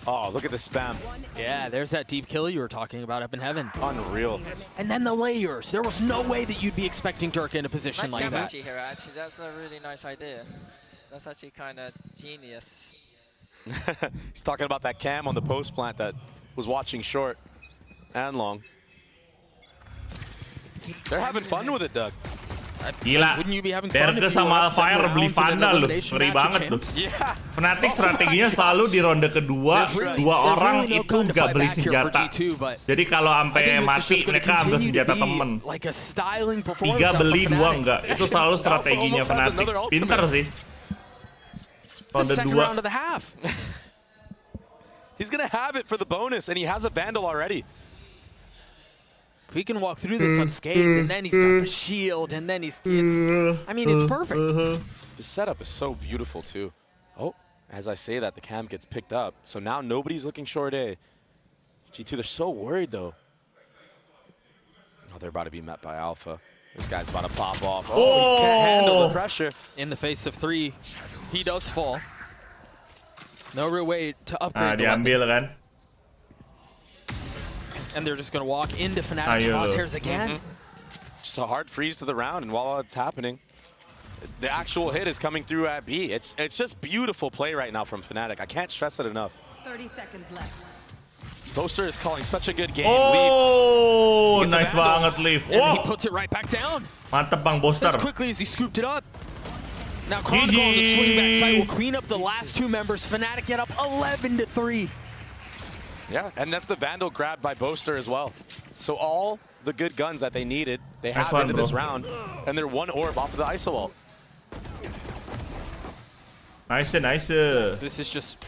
Oh, look at the spam. Yeah, there's that deep kill you were talking about up in heaven. Unreal. And then the layers. There was no way that you'd be expecting Durka in a position like that. Here, actually. That's a really nice idea. That's actually kind of genius. He's talking about that cam on the post plant that was watching short and long. They're having fun with it, Doug. Gila, Derke sama Alfire beli Vandal loh, ngeri banget tuh. Fnatic strateginya selalu di ronde kedua, dua orang itu nggak beli senjata. Jadi kalau sampai mati mereka ambil senjata temen. 3 beli, 2 enggak. Itu selalu strateginya Fnatic. Pinter sih. Ronde 2. He's gonna have it for the bonus, and he has a Vandal already. If he can walk through this unscathed, and then he's got the shield, and then he's I mean, it's perfect. The setup is so beautiful, too. Oh, as I say that, the cam gets picked up. So now nobody's looking short A. G2, they're so worried, though. Oh, they're about to be met by Alpha. This guy's about to pop off. Oh, he can't handle the pressure. In the face of 3, he does fall. No real way to upgrade the diambil kan. And they're just going to walk into Fnatic's crosshairs again. Just a hard freeze to the round, and while it's happening, the actual hit is coming through at B. It's just beautiful play right now from Fnatic. I can't stress it enough. 30 seconds left. Boaster is calling such a good game. Oh, nice banget Leaf. And he puts it right back down. Mantap Bang Boaster. As quickly as he scooped it up. Now Crinacle on the swing back side will clean up the last 2 members. Fnatic get up 11-3. Yeah, and that's the Vandal grabbed by Boaster as well. So all the good guns that they needed, they have into this round, and they're 1 orb off of the ISO wall. Nice. This is just,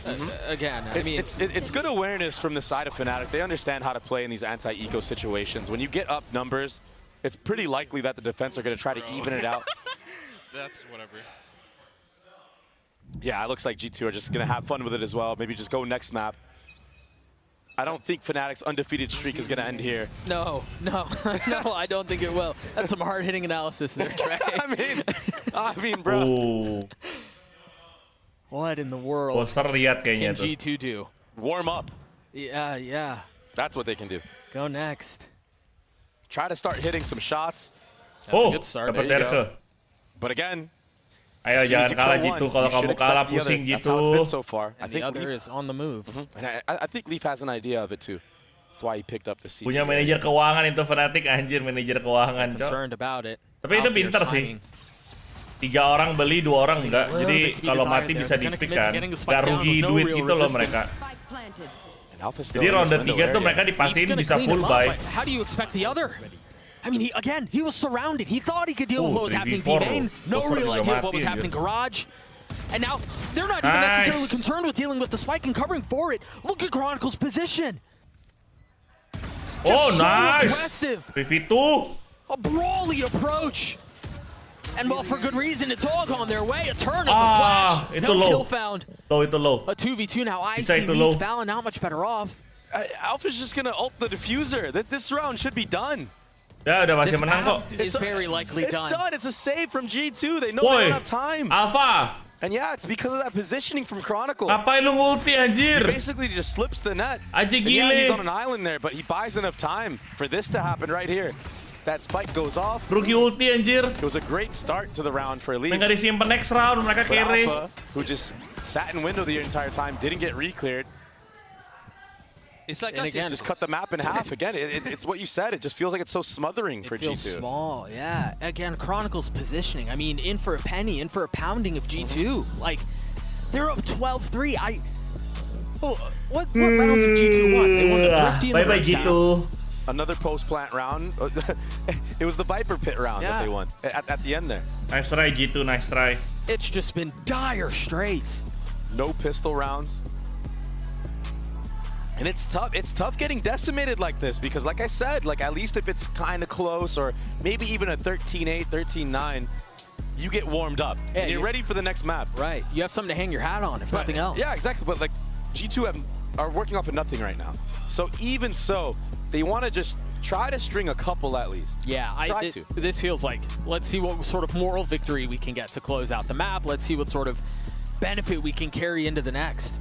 again, I mean... It's good awareness from the side of Fnatic. They understand how to play in these anti-eco situations. When you get up numbers, it's pretty likely that the defense are going to try to even it out. That's whatever. Yeah, it looks like G2 are just going to have fun with it as well. Maybe just go next map. I don't think Fnatic's undefeated streak is going to end here. No, I don't think it will. That's some hard-hitting analysis there, Trey. I mean, bro. Ooh. What in the world Poster lihat kayaknya can G2 do? Warm up. Yeah. That's what they can do. Go next. Try to start hitting some shots. That's a good start. Dapat Derke. But again, ayo jangan kalah G2. Kalau kamu kalah pusing G2. So far, I think the other is on the move. And I think Leaf has an idea of it too. That's why he picked up the CT. Punya manajer keuangan itu Fnatic, anjir, manajer keuangan, Cok. Concerned about it. Tapi itu pinter sih. 3 orang beli, 2 orang enggak. Jadi kalau mati bisa di-pick kan. Gak rugi duit gitu loh mereka. Jadi ronde 3 tuh mereka dipastiin bisa full buy. How do you expect the other? I mean, he was surrounded. He thought he could deal with what was happening B main. No real idea of what was happening Garage. And now they're not even necessarily concerned with dealing with the spike and covering for it. Look at Chronicle's position. Oh, nice. Aggressive. 3v2. A brawly approach. And well, for good reason, it's all gone their way. A turn of the flash. No kill found. Itu low. A 2v2 now. ICB, Fallon not much better off. Alpha's just going to ult the diffuser. This round should be done. Ya, udah masih menang kok. It's very likely done. It's done. It's a save from G2. They know they don't have time. Alpha. And yeah, it's because of that positioning from Chronicle. Ngapain lu ulti anjir? He basically just slips the net. Aja gile. Yeah, he's on an island there, but he buys enough time for this to happen right here. That spike goes off. Rookie ulti anjir. It was a great start to the round for Leaf. Nggak disimpan next round, mereka carry. Alpha, who just sat in window the entire time, didn't get re-cleared. It's like again, just cut the map in half. Again, it's what you said. It just feels like it's so smothering for G2. It feels small, yeah. Again, Chronicle's positioning. I mean, in for a penny, in for a pounding of G2. Like, they're up 12-3. What rounds of G2 won? They won the Thrifty and the G2. Another post-plant round. It was the Viper Pit round that they won at the end there. Nice try, G2. Nice try. It's just been dire straits. No pistol rounds. And it's tough. It's tough getting decimated like this because, like I said, like at least if it's kind of close or maybe even a 13-8, 13-9, you get warmed up. Yeah, and you're ready for the next map. Right. You have something to hang your hat on, if nothing else. Yeah, exactly. But like G2 have are working off of nothing right now. So even so, they want to just try to string a couple at least. Yeah, this feels like, let's see what sort of moral victory we can get to close out the map. Let's see what sort of benefit we can carry into the next.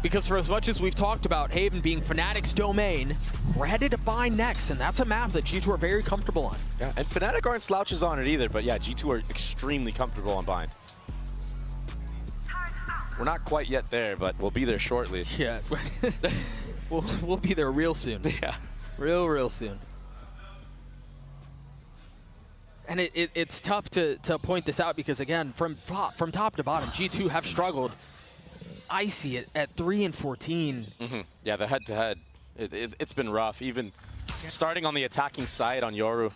Because for as much as we've talked about Haven being Fnatic's domain, we're headed to Bind next, and that's a map that G2 are very comfortable on. Yeah, and Fnatic aren't slouches on it either, but yeah, G2 are extremely comfortable on Bind. We're not quite yet there, but we'll be there shortly. Yeah, we'll be there real soon. Yeah. Real soon. And it's tough to point this out because, again, from top to bottom, G2 have struggled. I see it at 3 and 14. Yeah, the head-to-head, it's been rough. Even starting on the attacking side on Yoru,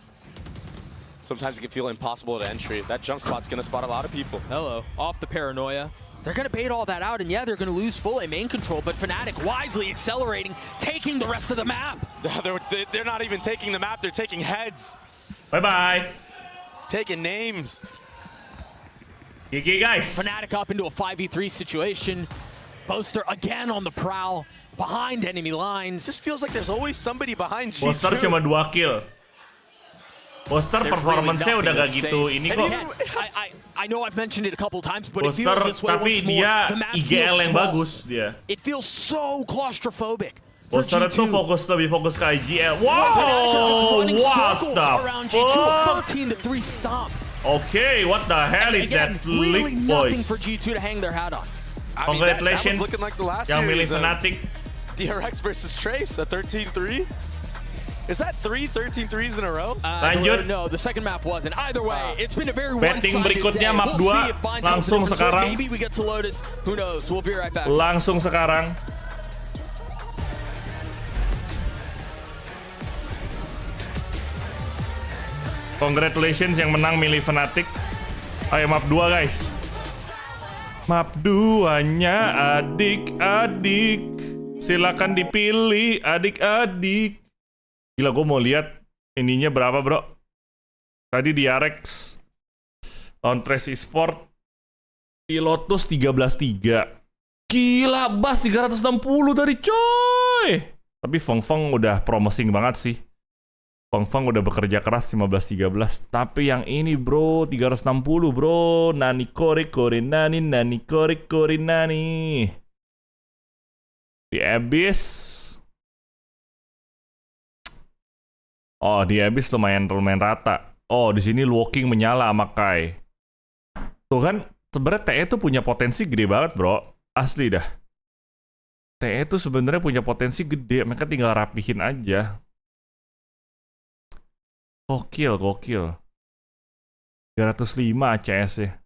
sometimes it can feel impossible to entry. That jump spot's going to spot a lot of people. Hello, off the paranoia. They're going to bait all that out, and yeah, they're going to lose full A main control, but Fnatic wisely accelerating, taking the rest of the map. They're not even taking the map, they're taking heads. Bye-bye. Taking names. GG, guys. Fnatic up into a 5v3 situation. Boaster again on the prowl, behind enemy lines. Just feels like there's always somebody behind G2. Boaster cuma 2 kill. Boaster performance-nya udah gak gitu ini kok. I know I've mentioned it a couple times, but Boaster, it feels this way tapi once more. dia The map IGL feels yang small. bagus dia. It feels so claustrophobic. Boaster itu lebih fokus ke IGL. Wow, what the fuck? 13-3 stomp. Okay, what the hell is that really leak, nothing boys? for G2 to hang their hat on. Congratulations, that was looking like the last yang milih series, Fnatic. DRX versus Trace, a 13-3. Is that 3 13-3s in a row? Lanjut. No, the second map wasn't. Either way, it's been a very Betting one-sided berikutnya day. map We'll 2, see if Bind tells langsung the difference, or sekarang. Maybe we get to Lotus. Who knows? We'll be right back. Langsung sekarang. Congratulations yang menang milih Fnatic. Ayo map 2 guys. Map 2-nya adik-adik. Silakan dipilih adik-adik. Gila, gue mau lihat ininya berapa bro. Tadi di Arex on Trace Esport di Lotus 13-3. Gila, Bas 360 tadi coy. Tapi Feng udah promising banget sih. Feng udah bekerja keras 15-13. Tapi yang ini bro 360 bro. Nani kore nani, nani kore nani. Di Abyss. Oh, di Abyss lumayan rata. Oh, di sini walking menyala sama Kai. Tuh kan, sebenarnya TE tuh punya potensi gede banget, bro. Asli dah. TE tuh sebenarnya punya potensi gede, mereka tinggal rapihin aja. Gokil. 305 ACS ya.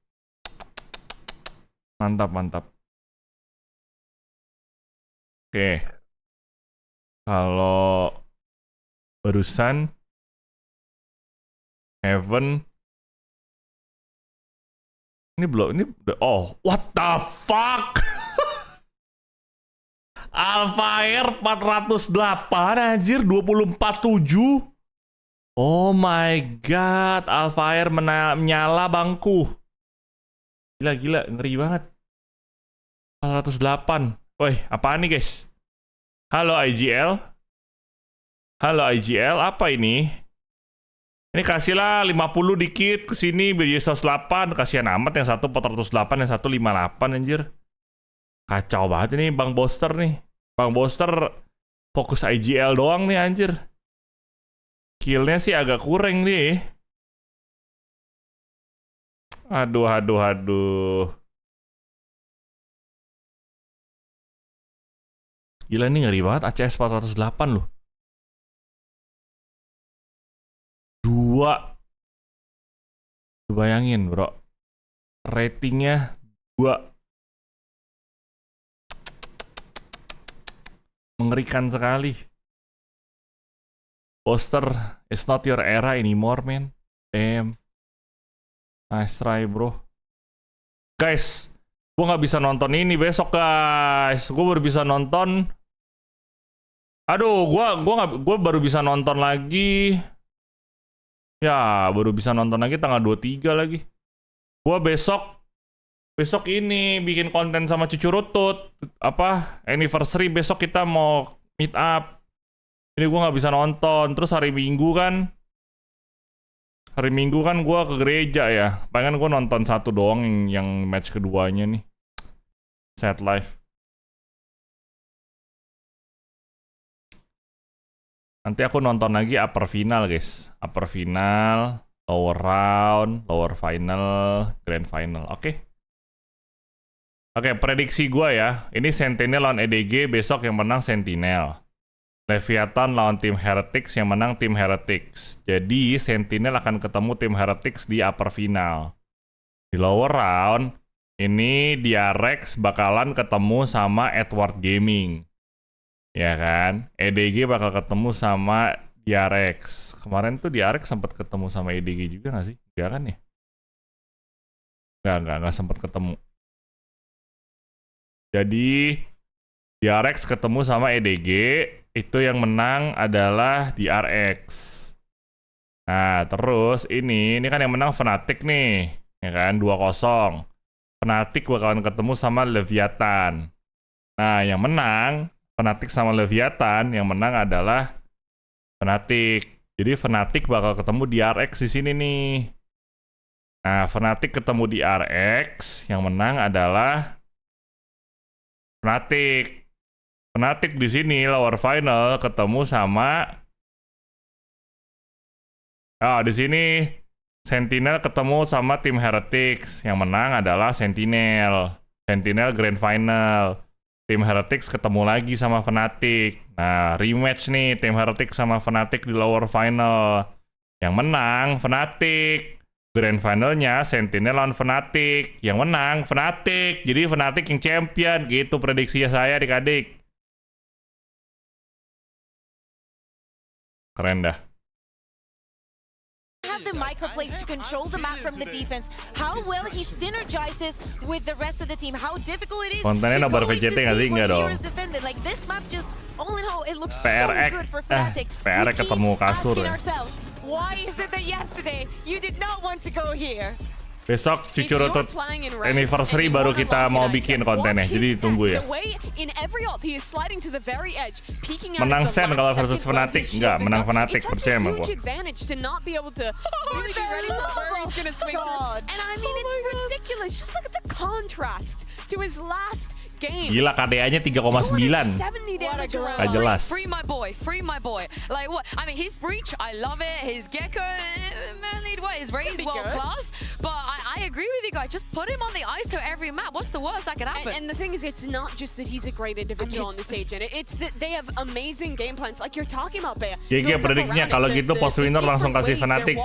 Mantap. Oke. Kalau barusan Heaven ini oh, what the fuck? Alphair 408 anjir 24.7. Oh my god, Alphair menyala bangku. Gila, ngeri banget. 408. Woi, apaan nih guys? Halo IGL, apa ini? Ini kasihlah 50 dikit ke sini biar 108. Kasihan amat yang satu 408, yang satu 58 anjir. Kacau banget ini Bang Boaster nih. Bang Boaster fokus IGL doang nih anjir. Killnya sih agak kurang nih. Aduh. Gila nih ngeri banget ACS 408 loh. 2. Bayangin bro. Ratingnya 2. Mengerikan sekali. Poster, it's not your era anymore, man. Damn. Nice try, bro. Guys, gue nggak bisa nonton ini besok, guys. Gue baru bisa nonton. Aduh, gue baru bisa nonton lagi. Ya, baru bisa nonton lagi tanggal 23 lagi. Gue besok Besok ini bikin konten sama Cucu Rutut. Apa? Anniversary besok kita mau meet up. Ini gue nggak bisa nonton. Terus hari Minggu kan gue ke gereja ya. Pengen gue nonton satu doang yang match keduanya nih. Sad life. Nanti aku nonton lagi upper final guys. Upper final, lower round, lower final, grand final. Oke. Oke, prediksi gue ya. Ini Sentinel lawan EDG, besok yang menang Sentinel. Leviathan lawan tim Heretics, yang menang tim Heretics. Jadi Sentinel akan ketemu tim Heretics di upper final. Di lower round, ini DRX bakalan ketemu sama Edward Gaming. Ya kan? EDG bakal ketemu sama DRX. Kemarin tuh DRX sempat ketemu sama EDG juga nggak sih? Enggak kan ya? Nggak sempat ketemu. Jadi DRX ketemu sama EDG, itu yang menang adalah DRX. Nah, terus ini kan yang menang Fnatic nih, ya kan, 2-0. Fnatic bakalan ketemu sama Leviathan. Nah, yang menang Fnatic sama Leviathan, yang menang adalah Fnatic. Jadi Fnatic bakal ketemu DRX di sini nih. Nah, Fnatic ketemu DRX, yang menang adalah Fnatic. Fnatic di sini lower final ketemu sama di sini Sentinel ketemu sama tim Heretics. Yang menang adalah Sentinel. Sentinel grand final. Tim Heretics ketemu lagi sama Fnatic. Nah, rematch nih tim Heretics sama Fnatic di lower final. Yang menang Fnatic. Grand finalnya Sentinel lawan Fnatic. Yang menang Fnatic. Jadi Fnatic yang champion. Gitu prediksinya saya adik-adik. Keren dah. Have the microplays to control the map from the defense. How well he synergizes with the rest of the team. How difficult it is Kontennya nobar VCT nggak sih? Nggak dong. Like this map just all in all it looks PRX. so good for Fnatic. PRX ketemu kasur ya. Why is it that yesterday you did not want to go here? Besok Cucu Rutut anniversary baru kita mau bikin kontennya, jadi tunggu ya. Menang Sen kalau versus Fnatic, enggak, menang Fnatic, percaya sama gua. Gila, KDA-nya 3,9. Gak jelas. Free my boy. Like what? I mean, his breach, I love it. His Gecko, his Raze, world class. But I agree with you guys. Just put him on the ISO every map. What's the worst that could happen? And the thing is, it's not just that he's a great individual on this agent. It's that they have amazing game plans, like you're talking about, Bea. GG prediknya kalau gitu post winner langsung kasih Fnatic.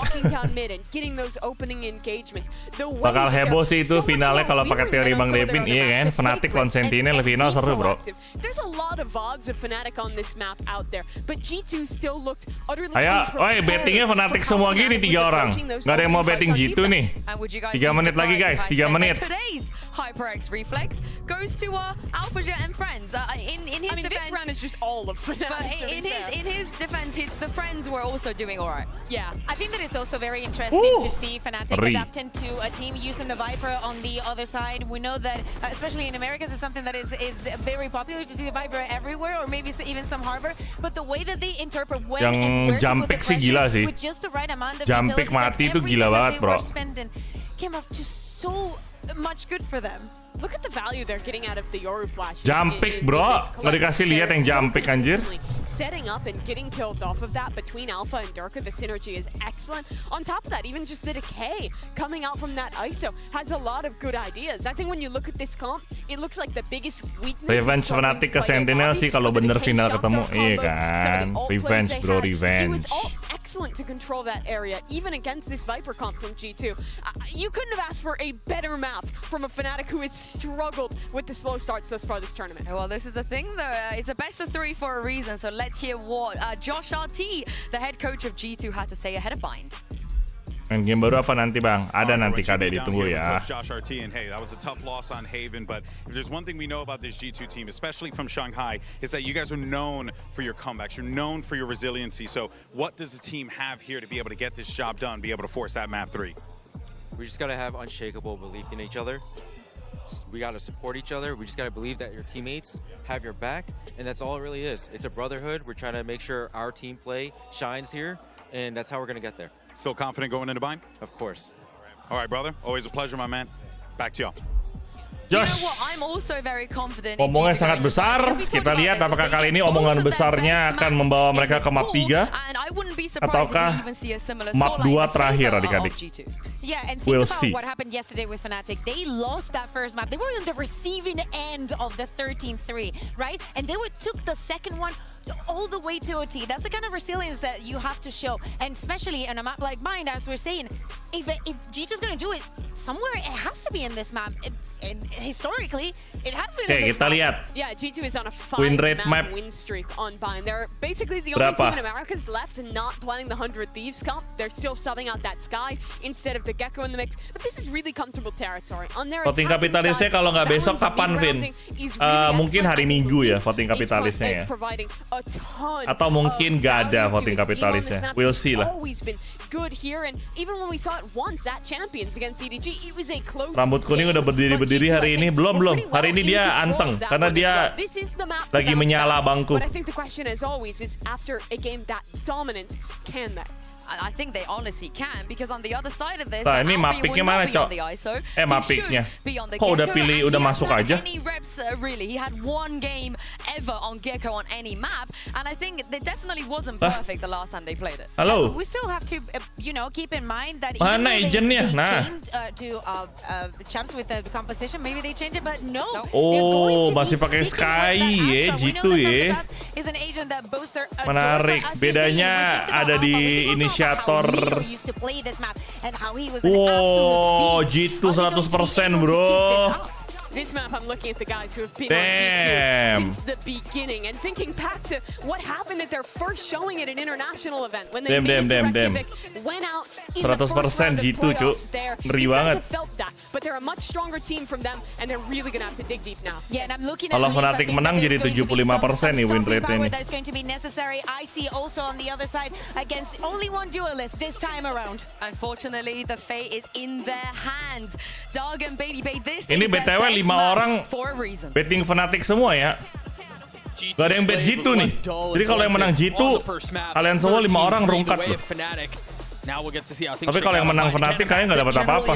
Bakal heboh sih itu finalnya kalau pakai teori Bang Devin, iya kan? Fnatic lawan Sentinel final seru, bro. There's a lot of VODs of Fnatic on this map out there, but G2 still looked utterly. Ayo, bettingnya Fnatic semua gini 3 orang. Nggak ada yang mau betting G2 nih. 3 menit lagi guys, 3 menit. Today's HyperX Reflex goes to AlphaJet and friends. In his defense, this round is just all of Fnatic. But in his defense, the friends were also doing all right. Yeah, I think that it's also very interesting to see Fnatic adapting to a team using the Viper on the other side. We know that, especially in Americas, it's something that is very popular to see the Viper everywhere, or maybe even some harbor. But the way that they interpret when and where to put the pressure with just the right amount of Jumpik mati itu gila banget, bro. Came up to so much good for them. Look at the value they're getting out of the Yoru flash. Jumpik, bro. Nggak dikasih lihat yang jumpik, anjir. Setting up and getting kills off of that between Alpha and Durka, the synergy is excellent. On top of that, even just the decay coming out from that ISO has a lot of good ideas. I think when you look at this comp, it looks like the biggest weakness. Revenge Fnatic ke Sentinel sih kalau bener final ketemu, iya kan? Revenge, bro, revenge. It was all excellent to control that area, even against this Viper comp from G2. You couldn't have asked for a better map from a Fnatic who has struggled with the slow starts thus far this tournament. Well, this is the thing though. It's a best of 3 for a reason. So let's hear what Josh RT, the head coach of G2, had to say ahead of Bind. Main game baru apa nanti bang? Ada nanti KD, ditunggu ya. Josh RT, and hey, that was a tough loss on Haven, but if there's one thing we know about this G2 team, especially from Shanghai, is that you guys are known for your comebacks. You're known for your resiliency. So what does the team have here to be able to get this job done, be able to force that map 3? We just got to have unshakable belief in each other. We got to support each other. We just got to believe that your teammates have your back, and that's all it really is. It's a brotherhood. We're trying to make sure our team play shines here, and that's how we're going to get there. Still confident going into Bind? Of course. All right, brother. Always a pleasure, my man. Back to y'all. Josh, I'm also very confident Omongannya sangat besar. Kita lihat apakah kali ini omongan besarnya akan membawa mereka ke map 3 ataukah map 2 terakhir adik-adik. Yeah, and think We'll about see. what happened yesterday with Fnatic. They lost that first map. They were on the receiving end of the 13-3, right? And they took the second one all the way to OT. That's the kind of resilience that you have to show. And especially on a map like mine, as we're saying, if G2's going to do it, somewhere it has to be in this map. And historically, it has been in this kita map. lihat. Yeah, G2 is on a Win rate map. 5-map win streak on Bind. They're basically the only Berapa? team in America's left not playing the 100 Thieves Cup. They're still subbing out that Sky instead of the Gecko in the mix. But this is really comfortable territory. On their Voting kapitalisnya kalau nggak besok kapan, Vin? Mungkin hari Minggu ya voting kapitalisnya ya. Atau mungkin nggak ada voting kapitalisnya. We'll see lah. Always been good here, and even when we saw it once at Champions against EDG, it was a close. Rambut kuning udah berdiri hari ini. Belum. Hari ini dia anteng karena dia lagi menyala bangku. But I think the question as always is after a game that dominant, can they? I think they honestly can, because on the other side of this, Nah, ini mapiknya mana, Cok? Mapiknya. Kok udah pilih, udah masuk aja? Any reps, really. He had one game ever on Gecko on any map, and I think they definitely wasn't perfect the last time they played it. Halo. We still have to, keep in mind that Mana agentnya? Nah. to champs with the composition, maybe they change it, but no. Oh, masih pakai Sky ya, G2 ya. Menarik. Bedanya ada di inisiator. Wow, G2 100% bro. This map, I'm looking at the guys who have been on G2 since the beginning and thinking back to what happened at their first showing at an international event when they made it to Reykjavik, went out in the first round of playoffs there. These guys have felt that, but they're a much stronger team from them, and they're really going to have to dig deep now. Yeah, and I'm looking at Kalau Fnatic menang jadi 75% nih win rate ini. That is going to be necessary. I see also on the other side against only one duelist this time around. Unfortunately, the fate is in their hands. Doug and Baby Bay, this Ini is their BTW best 5 orang for a reason. betting Fnatic semua ya. Gak ada yang bet G2 nih. Jadi kalau yang menang G2, kalian semua 5 orang rungkat loh. Now we'll get to see how things Tapi kalau yang menang Fnatic kayaknya nggak dapat apa-apa.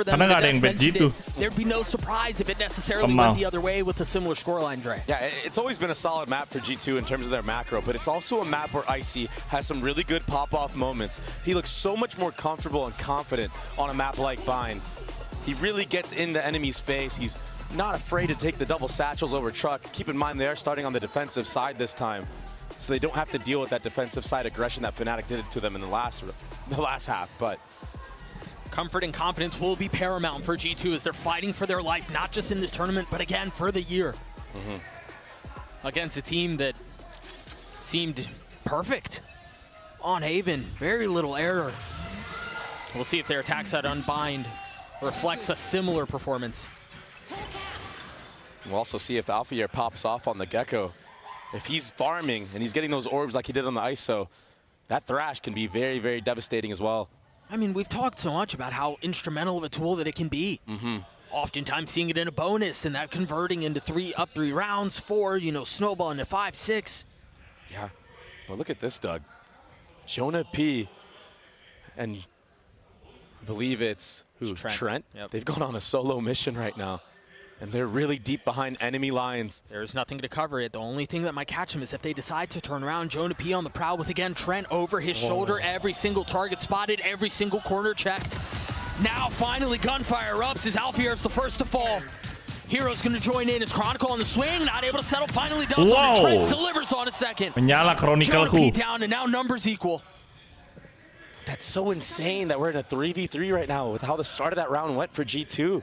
Karena nggak ada yang bet G2. There'd be no surprise if it necessarily went the other way with a similar scoreline, Dre. Yeah, it's always been a solid map for G2 in terms of their macro, but it's also a map where Icy has some really good pop-off moments. He looks so much more comfortable and confident on a map like Bind. He really gets in the enemy's face. He's not afraid to take the double satchels over truck. Keep in mind they are starting on the defensive side this time, so they don't have to deal with that defensive side aggression that Fnatic did to them in the last half. But comfort and confidence will be paramount for G2 as they're fighting for their life, not just in this tournament, but again for the year. Against a team that seemed perfect on Haven, very little error. We'll see if their attack side Unbind reflects a similar performance. We'll also see if Alphier pops off on the Gecko. If he's farming and he's getting those orbs like he did on the ISO, that Thrash can be very, very devastating as well. I mean, we've talked so much about how instrumental of a tool that it can be. Oftentimes seeing it in a bonus and that converting into 3 rounds, 4, snowball into 5, 6. Yeah, but look at this, Doug. Jonah P and I believe it's Trent. Yep. They've gone on a solo mission right now, and they're really deep behind enemy lines. There's nothing to cover it. The only thing that might catch him is if they decide to turn around. Jonah P on the prowl with, again, Trent over his shoulder. Every single target spotted, every single corner checked. Now, finally, gunfire erupts as Alfier's the first to fall. Hero's going to join in as Crinacle on the swing, not able to settle, finally does. Trent delivers on a second. Menyala Jonah P down, and now numbers equal. That's so insane that we're in a 3v3 right now with how the start of that round went for G2.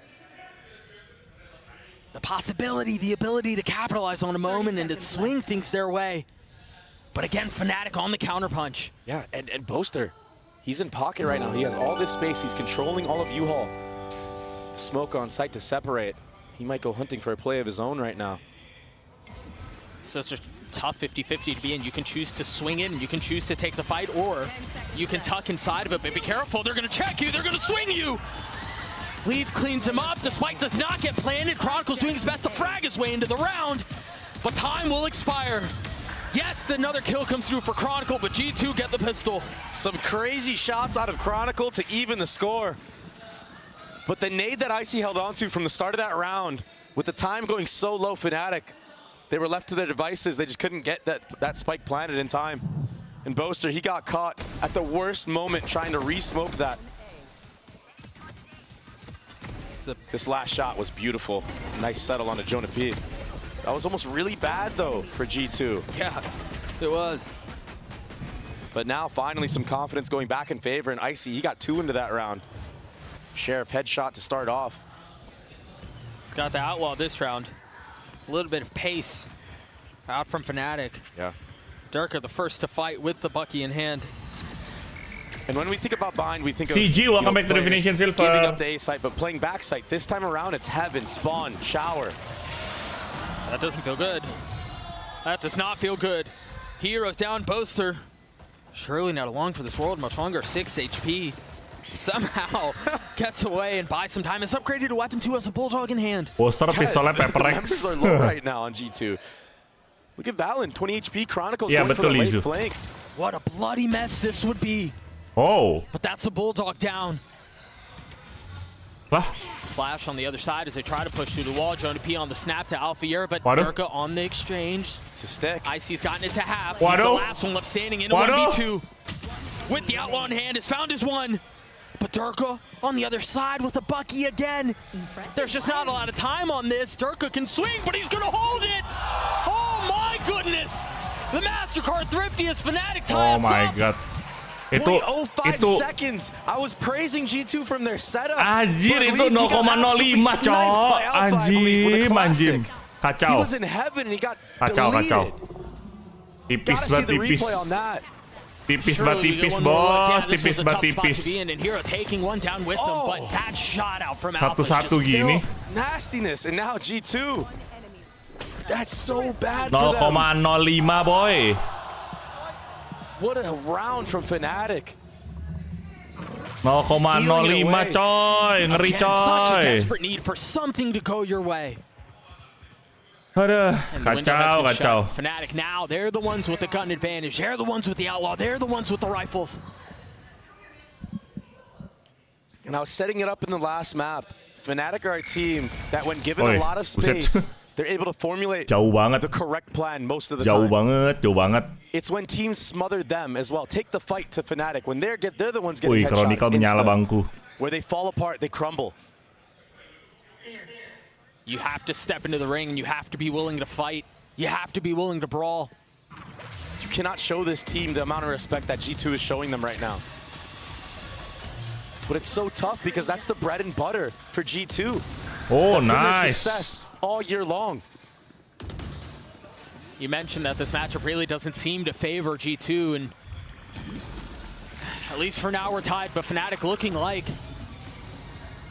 The possibility, the ability to capitalize on a moment and to swing things their way. But again, Fnatic on the counterpunch. Yeah, and Boaster, he's in pocket right now. He has all this space. He's controlling all of U-Haul. Smoke on site to separate. He might go hunting for a play of his own right now. So it's just tough 50-50 to be in. You can choose to swing in, you can choose to take the fight, or you can tuck inside of it, but be careful, they're gonna check you, they're gonna swing you! Leaf cleans him up. The spike does not get planted. Chronicle's doing his best to frag his way into the round, but time will expire. Yes, another kill comes through for Chronicle, but G2 get the pistol. Some crazy shots out of Chronicle to even the score. But the nade that Icy held onto from the start of that round, with the time going so low, Fnatic, they were left to their devices. They just couldn't get that spike planted in time. And Boaster, he got caught at the worst moment trying to re-smoke that. This last shot was beautiful. Nice settle on a Jonah P. That was almost really bad, though, for G2. Yeah, it was. But now, finally, some confidence going back in favor. And Icy, he got 2 into that round. Sheriff headshot to start off. He's got the Outlaw this round. A little bit of pace out from Fnatic. Yeah. Durka the first to fight with the Bucky in hand. And when we think about Bind, we think CG, of welcome back to Definition Silver. Giving up the A site, but playing back site. This time around, it's Heaven, Spawn, Shower. That doesn't feel good. That does not feel good. Heroes down, Boaster. Surely not along for this world much longer. 6 HP. Somehow gets away and buys some time. It's upgraded to Weapon 2 as a Bulldog in hand. Boaster pistolnya The PRO X. numbers are low right now on G2. Look at Valen, 20 HP. Chronicles Yeah, going for the betul, late Izu. flank. What a bloody mess this would be. Oh. But that's a Bulldog down. Lah. Flash on the other side as they try to push through the wall. Jonah P on the snap to Alphayer, but Waduh. Durka on the exchange. It's a stick. Icy's gotten it to half. Waduh. He's the last one left standing in a Waduh. 1v2. With the Outlaw in hand, has found his one. But Durka on the other side with the Bucky again. There's just not a lot of time on this. Durka can swing, but he's gonna hold it. Oh my goodness. The MasterCard Thrifty is Fnatic tie Oh us my up. god. 0.05 seconds. I was praising G2 from their setup. Anjir, But itu Leaf, he got 0,05 absolutely cok. sniped by Alpha, I believe, with a Anjim, classic. anjim. He Kacau. was in heaven and he got Kacau, deleted. kacau. Tipis Gotta see banget, the tipis. replay on that. Tipis banget, Surely we get tipis one more look. Yeah, bos. this Tipis was a banget, tough spot to tipis. be in, and Hero taking one down with them, but that shot out from Alpha is Satu-satu just gini. Nastiness, and now G2. That's so bad for them. 0,05 boy. What a round from Fnatic. 0,05 coy. Ngeri Again, such a coy. desperate need for something to go your way. Aduh, And the window has kacau, been kacau. shut. Fnatic now, they're the ones with the gun advantage. They're the ones with the Outlaw. They're the ones with the rifles. And I was setting it up in the last map. Fnatic are a team that when given Oi, a lot of buset. space, they're able to formulate Jauh banget. the correct plan most of the Jauh time. banget, jauh banget. It's when teams smother them as well. Take the fight to Fnatic. When they're the ones getting Wih, headshot Chronicle menyala insta, bangku. where they fall apart, they crumble. You have to step into the ring, and you have to be willing to fight. You have to be willing to brawl. You cannot show this team the amount of respect that G2 is showing them right now. But it's so tough because that's the bread and butter for G2. Oh, That's been their nice. success all year long. You mentioned that this matchup really doesn't seem to favor G2, and at least for now we're tied, but Fnatic looking like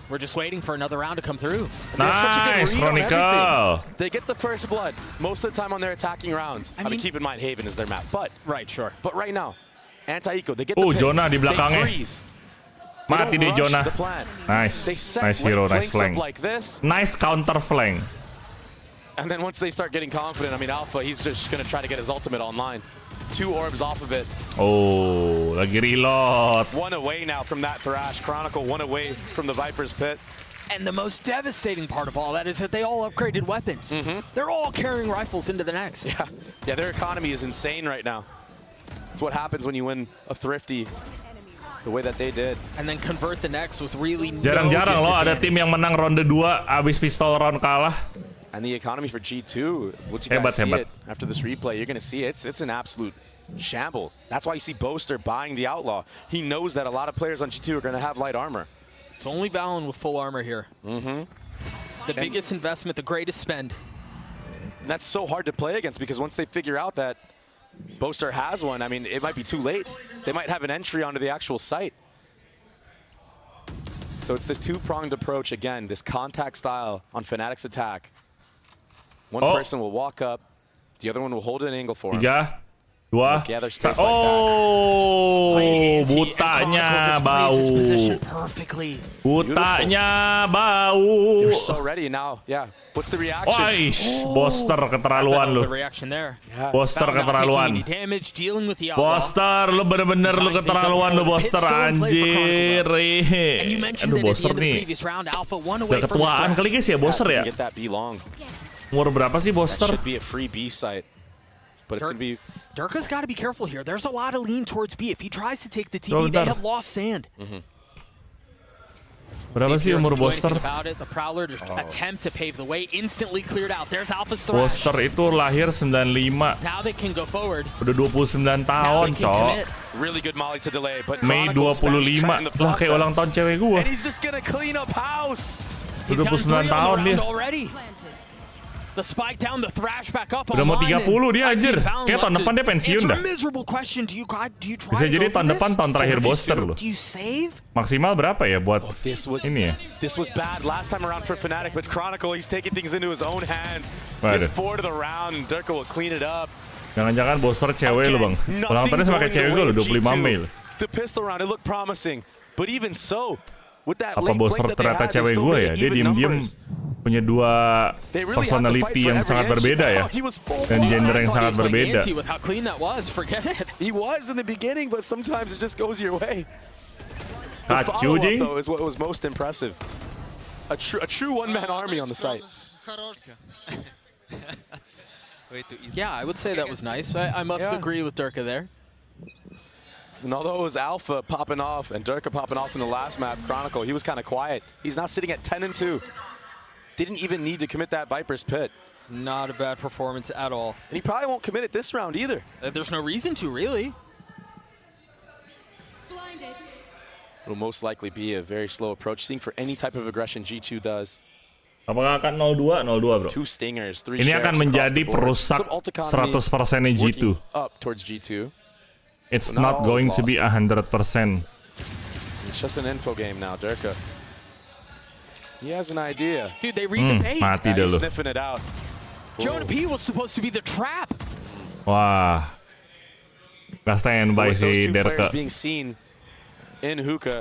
we're just waiting for another round to come through. They have such a good Nice, read on Crinacle. everything. They get the first blood most of the time on their attacking rounds. I mean, keep in mind Haven is their map, but right, sure. But right now, anti-eco, they get the Oh, pick. Jonah di They belakangnya. freeze. They Mati don't deh rush Jonah. the plan. Nice. They set Nice late hero, nice flanks up flank. like this. Nice counter flank. And then once they start getting confident, I mean, Alpha, he's just going to try to get his ultimate online. 2 orbs off of it. Oh, lagi reload. 1 away now from that Thrash. Chronicle 1 away from the Viper's Pit. And the most devastating part of all that is that they all upgraded weapons. They're all carrying rifles into the next. Yeah, their economy is insane right now. It's what happens when you win a Thrifty the way that they did. And then convert the next with really Jarang-jarang no loh ada tim yang menang ronde 2 abis pistol round kalah. And the economy for G2, once you guys see it after this replay, you're going to see it's an absolute shambles. That's why you see Boaster buying the Outlaw. He knows that a lot of players on G2 are going to have light armor. It's only Valen with full armor here. The biggest investment, the greatest spend. And that's so hard to play against because once they figure out that Boaster has one, I mean, it might be too late. They might have an entry onto the actual site. So it's this two-pronged approach again, this contact style on Fnatic's attack. One person will walk up, the other one will hold an angle for him. Dua. Oh, butanya bau. Butanya bau. You're so ready now. Yeah. What's the reaction? Waish, Boster keterlaluan lu. Boster keterlaluan. Boster, lu bener-bener lu keterlaluan lu, Boster, anjir. Aduh, Boster nih. Udah ketuaan kali guys ya, Boster ya. Umur berapa sih Boster? But it's going to be... Durka's got to be careful here. There's a lot of lean towards B. If he tries to take the TB, they have lost sand. Berapa sih umur Boster? The Prowler attempt to pave the way, instantly cleared out. There's Alpha's thrash. Boster itu lahir 95. Now they can go forward. Udah 29 tahun, cok. Really good molly to delay, but Mei 25. Lah kayak ulang tahun cewek gua. And he's just going to clean up house. Udah 29 tahun dia. The spike down, the thrash back up. Udah mau 30 dia anjir. Kayak tahun depan dia pensiun dah. Bisa jadi tahun depan tahun terakhir Boster loh. Maksimal berapa ya buat ini ya? This was bad last time around for Fnatic, but Crinacle he's taking things into his own hands. Gets 4 to the round and Durka will clean it up. Jangan-jangan Boster cewek lu bang. Ulang tahunnya sama kayak cewek gue lo 25 Mei. The pistol round it looked promising, but even so, with that apa Boster ternyata cewek gue ya? Dia diem-diem punya dua personality yang sangat berbeda ya, dan gender yang sangat berbeda. He was in the beginning, but sometimes it just goes your way. The follow-up though is what was most impressive. A true one-man army on the site. Yeah, I would say that was nice. I must agree with Durka there. And although it was Alpha popping off and Durka popping off in the last map, Crinacle, he was kind of quiet. He's now sitting at 10-2. Didn't even need to commit that Viper's Pit. Not a bad performance at all. And he probably won't commit it this round either. There's no reason to, really. It'll most likely be a very slow approach, seeing for any type of aggression G2 does. Apakah akan 0-2? 0-2 bro. 2 stingers, 3 ini akan menjadi perusak 100%-nya G2. Up towards G2. It's not going to be 100%. It's just an info game now, Durka. He has an idea. Dude, they read the bait. Mati dah lu. Sniffing it out. Jonah P was supposed to be the trap. Wah. Gak standby si Derka.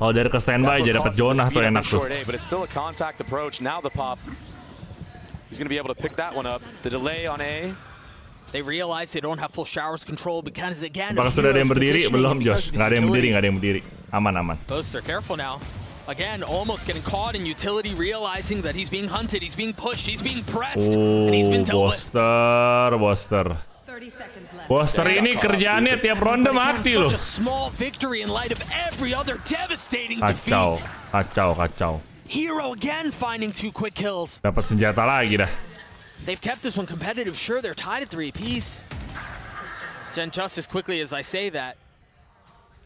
Oh, Derka standby aja dapat Jonah tuh enak tuh. But it's still a contact approach. Now the pop. He's going to be able to pick that one up. The delay on A. They realize they don't have full showers control because again. Apakah sudah ada yang berdiri? Belum, Josh. Nggak ada yang berdiri, nggak ada yang berdiri. Aman. Both are careful now. Again, almost getting caught in utility, realizing that he's being hunted, he's being pushed, he's being pressed, and he's been dealt with. Boster. Boster ini kerjaannya tiap ronde mati loh. Such a small victory in light of every other devastating defeat. Kacau. Hero again finding 2 quick kills. Dapat senjata lagi dah. They've kept this one competitive. Sure, they're tied at 3 apiece. And just as quickly as I say that,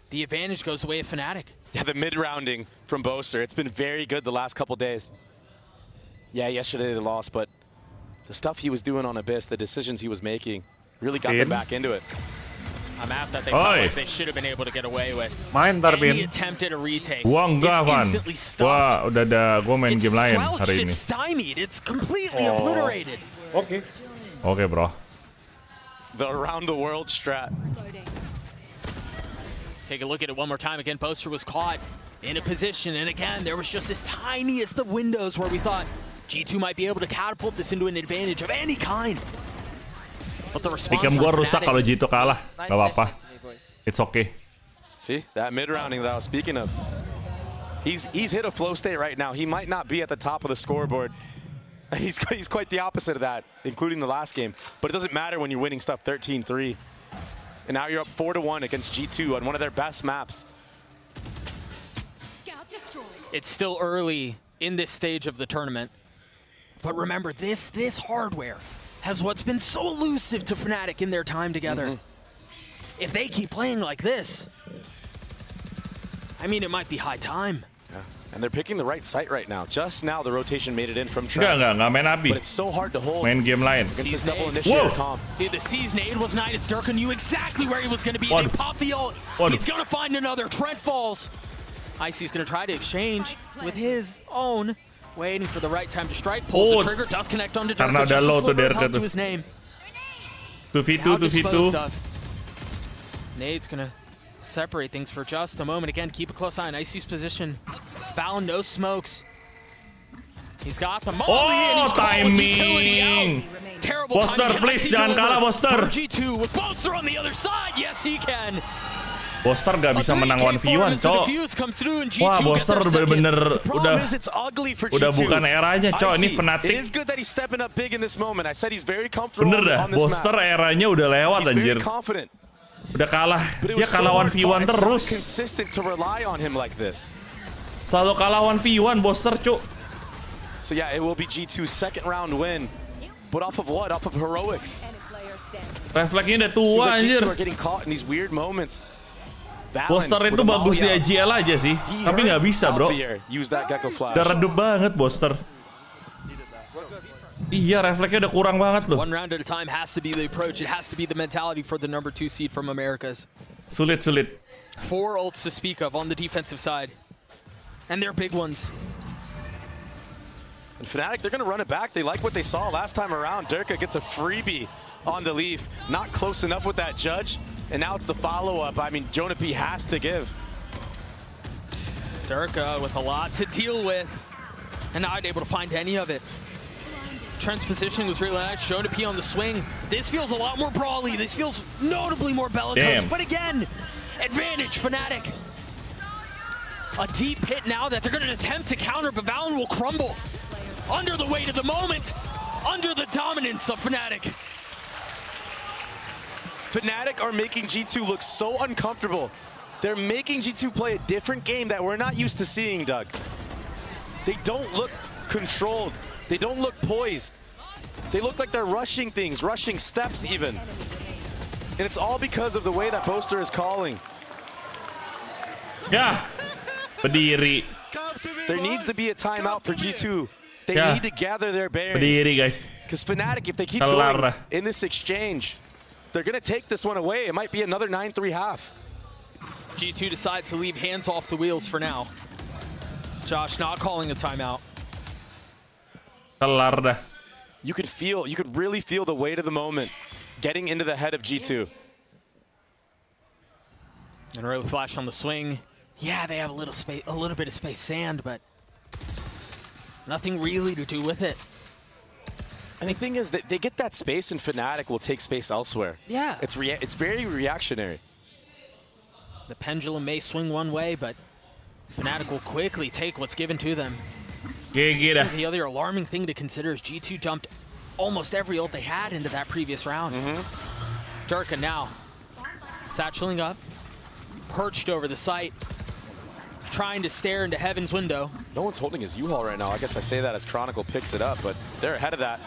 the advantage goes away at Fnatic. Yeah, the mid-rounding from Boaster, it's been very good the last couple days. Yeah, yesterday they lost, but the stuff he was doing on Abyss, the decisions he was making, really got them back into it. A map that they felt like they should have been able to get away with. Main ntar, Bin. He attempted a retake. Gua enggak, Van. Wah, udah ada gua main game lain hari ini. It's stymied. It's completely obliterated. Oke, bro. The around-the-world strat. Take a look at it one more time. Again, Boaster was caught in a position, and again, there was just this tiniest of windows where we thought G2 might be able to catapult this into an advantage of any kind. But the response Dikam gua rusak kalau G2 kalah. Gak apa-apa. It's okay. See, that mid-rounding that I was speaking of. He's hit a flow state right now. He might not be at the top of the scoreboard. He's quite the opposite of that, including the last game. But it doesn't matter when you're winning stuff 13-3. And now you're up 4-1 against G2 on one of their best maps. It's still early in this stage of the tournament. But remember, this hardware has what's been so elusive to Fnatic in their time together. If they keep playing like this, I mean, it might be high time. Yeah. And they're picking the right site right now. Just now the rotation made it in from Trap. Enggak main Abi. But it's so hard to hold. Main game lain. Against this double initiator comp. Dude, the C's nade was nice. Durka knew exactly where he was going to be. They pop the ult. He's going to find another. Trent falls. Icy's going to try to exchange with his own. Waiting for the right time to strike. Pulls the trigger. Does connect onto Durka. Karena udah low tuh Derka tuh. 2v2. Nade's gonna separate things for just a moment. Again, keep a close eye on Icy's position. Val, no smokes. He's got the molly and he's timing. Terrible Boster, timing. please jangan kalah, Boster. G2 with Boster on the other side. Yes, he can. Boster gak bisa menang 1v1, cok. Wah, Boster bener-bener udah bukan eranya, cok. Ini Fnatic. Bener dah, Boster eranya udah lewat, anjir. Udah kalah, dia kalah 1v1 terus. Selalu kalah 1v1, Boster, cuk. So yeah, it will be G2's second round win. But off of what? Off of heroics. Refleksnya udah tua, anjir. Are getting caught in these weird moments. Boster itu bagus di AGL aja sih, tapi nggak bisa, bro. Udah redup banget, Boster. Iya, refleksnya udah kurang banget loh. One round at a time has to be the approach. It has to be the mentality for the number 2 seed from Americas. Sulit. 4 ults to speak of on the defensive side. And they're big ones. And Fnatic, they're going to run it back. They like what they saw last time around. Durka gets a freebie on the leaf. Not close enough with that judge. And now it's the follow-up. I mean, Jonah P has to give. Durka with a lot to deal with. And not able to find any of it. Trent's positioning was really nice. Jonah P on the swing. This feels a lot more brawly. This feels notably more bellicose. Damn. But again, advantage Fnatic. A deep hit now that they're going to attempt to counter, but Valen will crumble under the weight of the moment, under the dominance of Fnatic. Fnatic are making G2 look so uncomfortable. They're making G2 play a different game that we're not used to seeing, Doug. They don't look controlled. They don't look poised. They look like they're rushing things, rushing steps even. And it's all because of the way that Boster is calling. Ya, berdiri. There needs to be a timeout for G2. They need to gather their bearings. Berdiri, guys. Because Fnatic, if they keep going in this exchange, they're going to take this one away. It might be another 9-3 half. G2 decides to leave hands off the wheels for now. Josh not calling a timeout. You could really feel the weight of the moment getting into the head of G2. And really flash on the swing. Yeah, they have a little bit of space sand, but nothing really to do with it. And the thing is that they get that space and Fnatic will take space elsewhere. Yeah. It's very reactionary. The pendulum may swing one way, but Fnatic will quickly take what's given to them. The other alarming thing to consider is G2 dumped almost every ult they had into that previous round. Durka now satcheling up, perched over the site, trying to stare into heaven's window. No one's holding his U-Haul right now. I guess I say that as Crinacle picks it up, but they're ahead of that.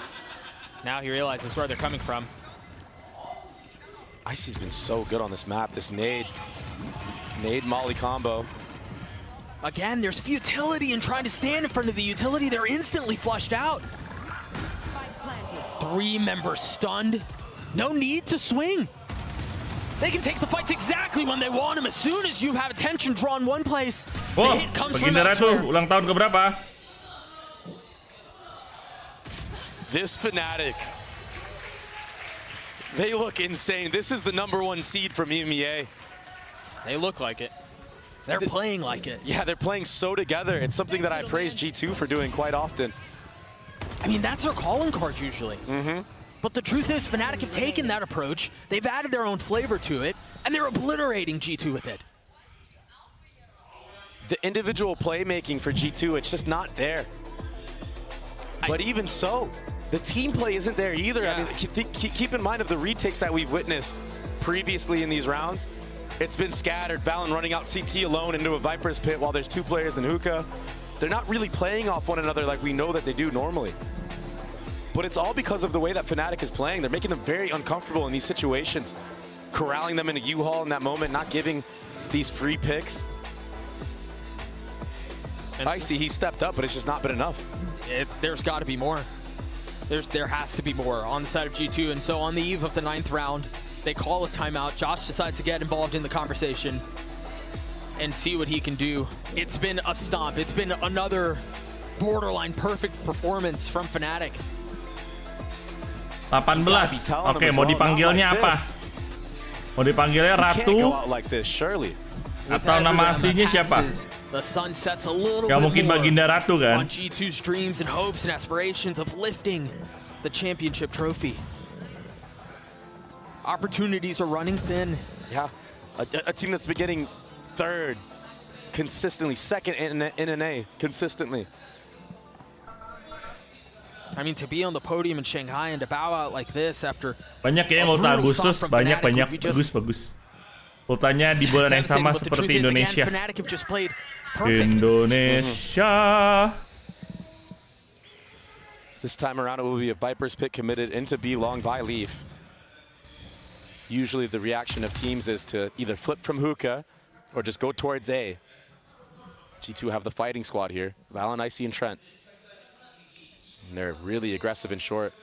Now he realizes where they're coming from. Icy's been so good on this map. This nade molly combo. Again, there's futility in trying to stand in front of the utility. They're instantly flushed out. 3 members stunned. No need to swing. They can take the fights exactly when they want them. As soon as you have attention drawn one place, the hit comes from elsewhere. Ulang tahun keberapa? This Fnatic, they look insane. This is the #1 seed from EMEA. They look like it. They're playing like it. Yeah, they're playing so together. It's something that I praise G2 for doing quite often. I mean, that's their calling card usually. But the truth is, Fnatic have taken that approach, they've added their own flavor to it, and they're obliterating G2 with it. The individual playmaking for G2, it's just not there. But even so, the team play isn't there either. I mean, keep in mind of the retakes that we've witnessed previously in these rounds. It's been scattered. Valen running out CT alone into a Viper's pit while there's 2 players in hookah. They're not really playing off one another like we know that they do normally. But it's all because of the way that Fnatic is playing. They're making them very uncomfortable in these situations. Corralling them in a U-Haul in that moment, not giving these free picks. Icy, he stepped up, but it's just not been enough. There's got to be more. There has to be more on the side of G2. And so on the eve of the 9th round, they call a timeout. Josh decides to get involved in the conversation and see what he can do. It's been a stomp. It's been another borderline perfect performance from Fnatic. 18. Oke, mau dipanggilnya apa? Mau dipanggilnya Ratu? Atau nama aslinya siapa? Gak mungkin Baginda Ratu kan? On G2's dreams and hopes and aspirations of lifting the championship trophy. Opportunities are running thin. Yeah, a team that's been getting third consistently, second in an A consistently. I mean, to be on the podium in Shanghai and to bow out like this after banyak ya yang ulta Agustus, banyak bagus. Ultanya di bulan yang sama seperti Indonesia. Indonesia. This time around, it will be a Viper's pick committed into B long by Leaf. Usually, the reaction of teams is to either flip from hookah or just go towards A. G2 have the fighting squad here: Valen, Icy, and Trent. And they're really aggressive and short.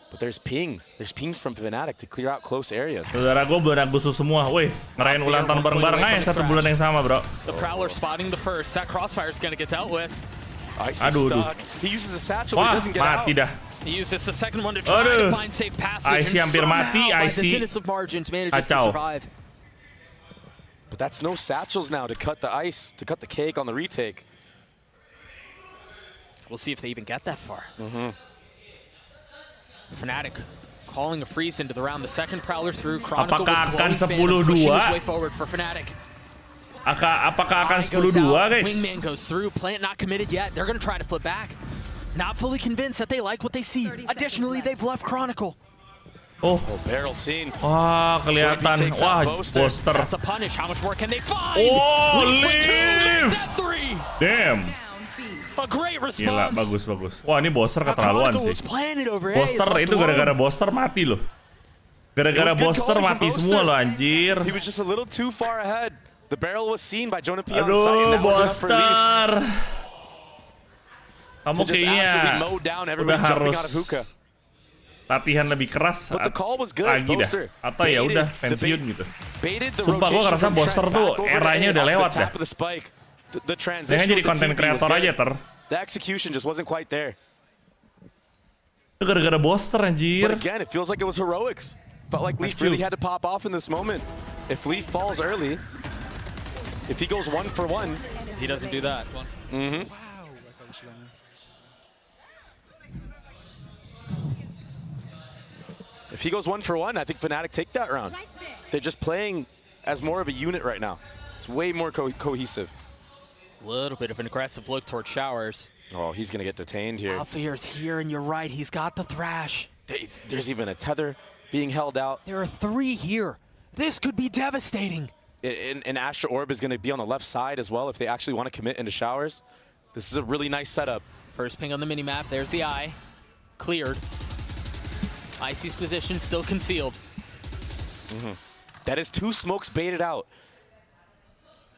But there's pings. There's pings from Fnatic to clear out close areas. Saudara gue bulan Agustus semua. Wih, ngerayain ulang tahun bareng-bareng aja satu bulan yang sama, bro. The Prowler spotting the first. That crossfire is going to get dealt with. Icy stuck. He uses a satchel, but he doesn't get out. Mati dah. He uses the second one to try to find safe passage. Icy hampir mati. Icy kacau. But that's no satchels now to cut the ice, to cut the cake on the retake. We'll see if they even get that far. Fnatic calling a freeze into the round. The second Prowler through. Crinacle apakah akan 10-2? Way forward for Fnatic. Apakah akan 10-2, guys? Wingman goes through. Plant not committed yet. They're going to try to flip back. Not fully convinced that they like what they see. Additionally, they've left Crinacle. Oh, barrel scene. Wah, kelihatan. Wah, Boster. That's a punish. How much more can they find? Oh, Leave! Damn. A great response. Gila, bagus. Wah, ini Boster keterlaluan sih. Boster itu gara-gara Boster mati loh. Gara-gara Boster mati semua loh, anjir. He was just a little too far ahead. The barrel was seen by Jonah P on Aduh, site, and that was enough for Leaf. Boster. Kamu kayaknya udah harus latihan lebih keras lagi dah. Atau ya udah pensiun gitu. Sumpah gue ngerasa Boster tuh eranya udah lewat dah. Jangan jadi konten kreator aja The execution just wasn't quite there. Itu gara-gara Boster anjir. But again, it feels like it was heroics. Felt like Leaf really had to pop off in this moment. If Leaf falls early, if he goes 1 for 1, he doesn't do that. If he goes 1 for 1, I think Fnatic take that round. They're just playing as more of a unit right now. It's way more cohesive. A little bit of an aggressive look towards Showers. Oh, he's going to get detained here. Alfear's here, and you're right. He's got the thrash. There's even a tether being held out. There are 3 here. This could be devastating. And Astra Orb is going to be on the left side as well if they actually want to commit into Showers. This is a really nice setup. First ping on the minimap. There's the eye. Cleared. Icy's position still concealed. That is 2 smokes baited out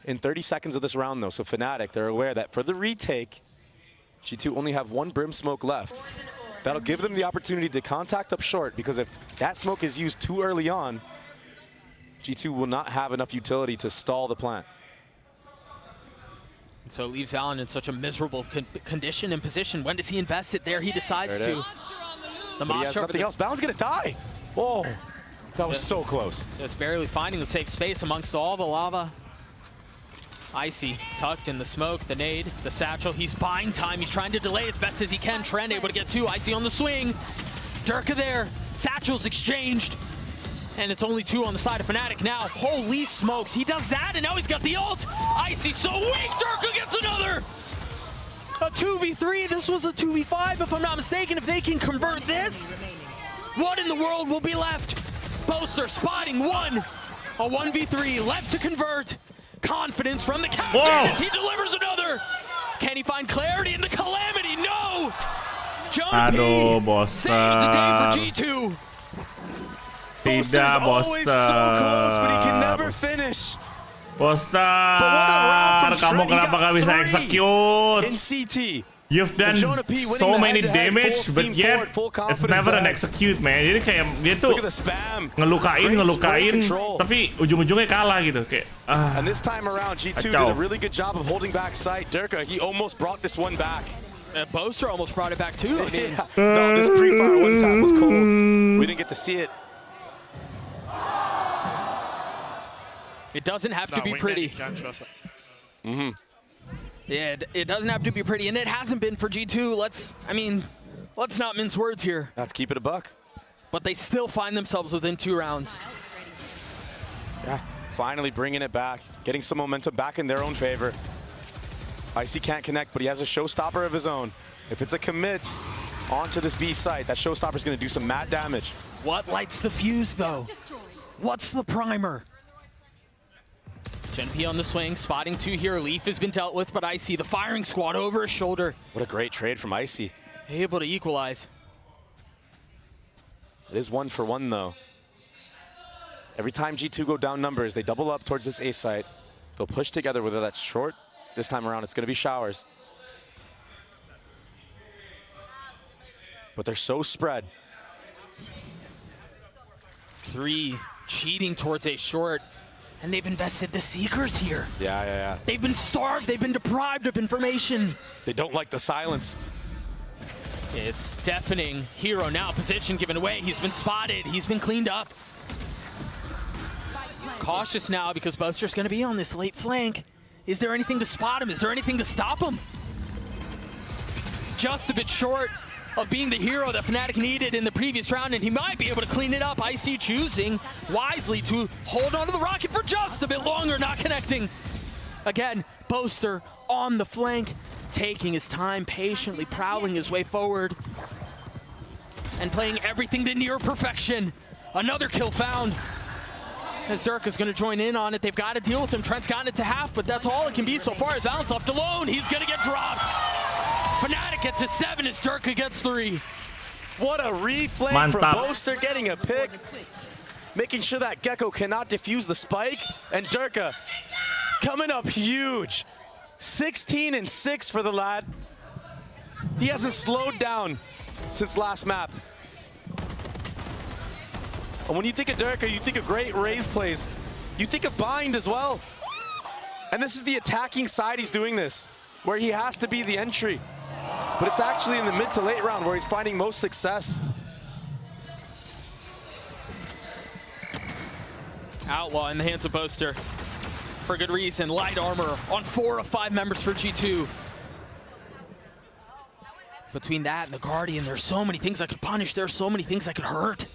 in 30 seconds of this round, though. So Fnatic, they're aware that for the retake, G2 only have 1 brim smoke left. That'll give them the opportunity to contact up short, because if that smoke is used too early on, G2 will not have enough utility to stall the plant. And so it leaves Valen in such a miserable condition and position. When does he invest it? There he decides to. But he has nothing else. Valen's gonna die. Oh, that was so close. Just barely finding the safe space amongst all the lava. Icy tucked in the smoke, the nade, the satchel. He's buying time. He's trying to delay as best as he can. Trent able to get 2. Icy on the swing. Durka there. Satchels exchanged. And it's only 2 on the side of Fnatic now. Holy smokes. He does that, and now he's got the ult. Icy so weak. Durka gets another. A 2v3. This was a 2v5, if I'm not mistaken. If they can convert this, what in the world will be left? Boaster spotting 1. A 1v3 left to convert. Confidence from the captain as he delivers another. Can he find clarity in the calamity? No! Jonah P saves the day for G2. Tidak, Boster. So close, but he can never finish. Boster, kamu kenapa gak bisa execute? In CT. You've done so many damage, but yet it's never an execute, man. Jadi kayak dia tuh ngelukain, tapi ujung-ujungnya kalah gitu. Kayak, And this time around, G2 did a really good job of holding back sight. Durka, he almost brought this one back. Boaster almost brought it back too. I mean, no, this pre-fire one time was cold. We didn't get to see it. It doesn't have to be pretty. Yeah, it doesn't have to be pretty, and it hasn't been for G2. Let's not mince words here. Let's keep it a buck. But they still find themselves within 2 rounds. Yeah, finally bringing it back, getting some momentum back in their own favor. Icy can't connect, but he has a showstopper of his own. If it's a commit onto this B site, that showstopper is going to do some mad damage. What lights the fuse, though? What's the primer? Gen P on the swing, spotting 2 here. Leaf has been dealt with, but Icy, the firing squad over his shoulder. What a great trade from Icy. Able to equalize. It is 1 for 1, though. Every time G2 go down numbers, they double up towards this A site. They'll push together, whether that's short. This time around, it's going to be showers. But they're so spread. 3 cheating towards a short, and they've invested the Seekers here. Yeah. They've been starved, they've been deprived of information. They don't like the silence. It's deafening. Hero now, position given away. He's been spotted, he's been cleaned up. Cautious now because Boaster's gonna be on this late flank. Is there anything to spot him? Is there anything to stop him? Just a bit short of being the hero that Fnatic needed in the previous round, and he might be able to clean it up. Icy choosing wisely to hold onto the rocket for just a bit longer, not connecting. Again, Boaster on the flank, taking his time, patiently prowling his way forward, and playing everything to near perfection. Another kill found. As Dirk is going to join in on it, they've got to deal with him. Trent's gotten it to half, but that's all it can be so far. As Valen's left alone, he's going to get dropped. Fnatic gets to 7 as Dirk gets 3. What a reflame from Boaster, getting a pick, making sure that Gecko cannot defuse the spike, and Durka coming up huge. 16 and 6 for the lad. He hasn't slowed down since last map. And when you think of Durka, you think of great raise plays. You think of bind as well. And this is the attacking side he's doing this, where he has to be the entry. But it's actually in the mid to late round where he's finding most success. Outlaw in the hands of Boaster. For good reason, light armor on 4 of 5 members for G2. Between that and the Guardian, there's so many things that could punish, there's so many things that could hurt.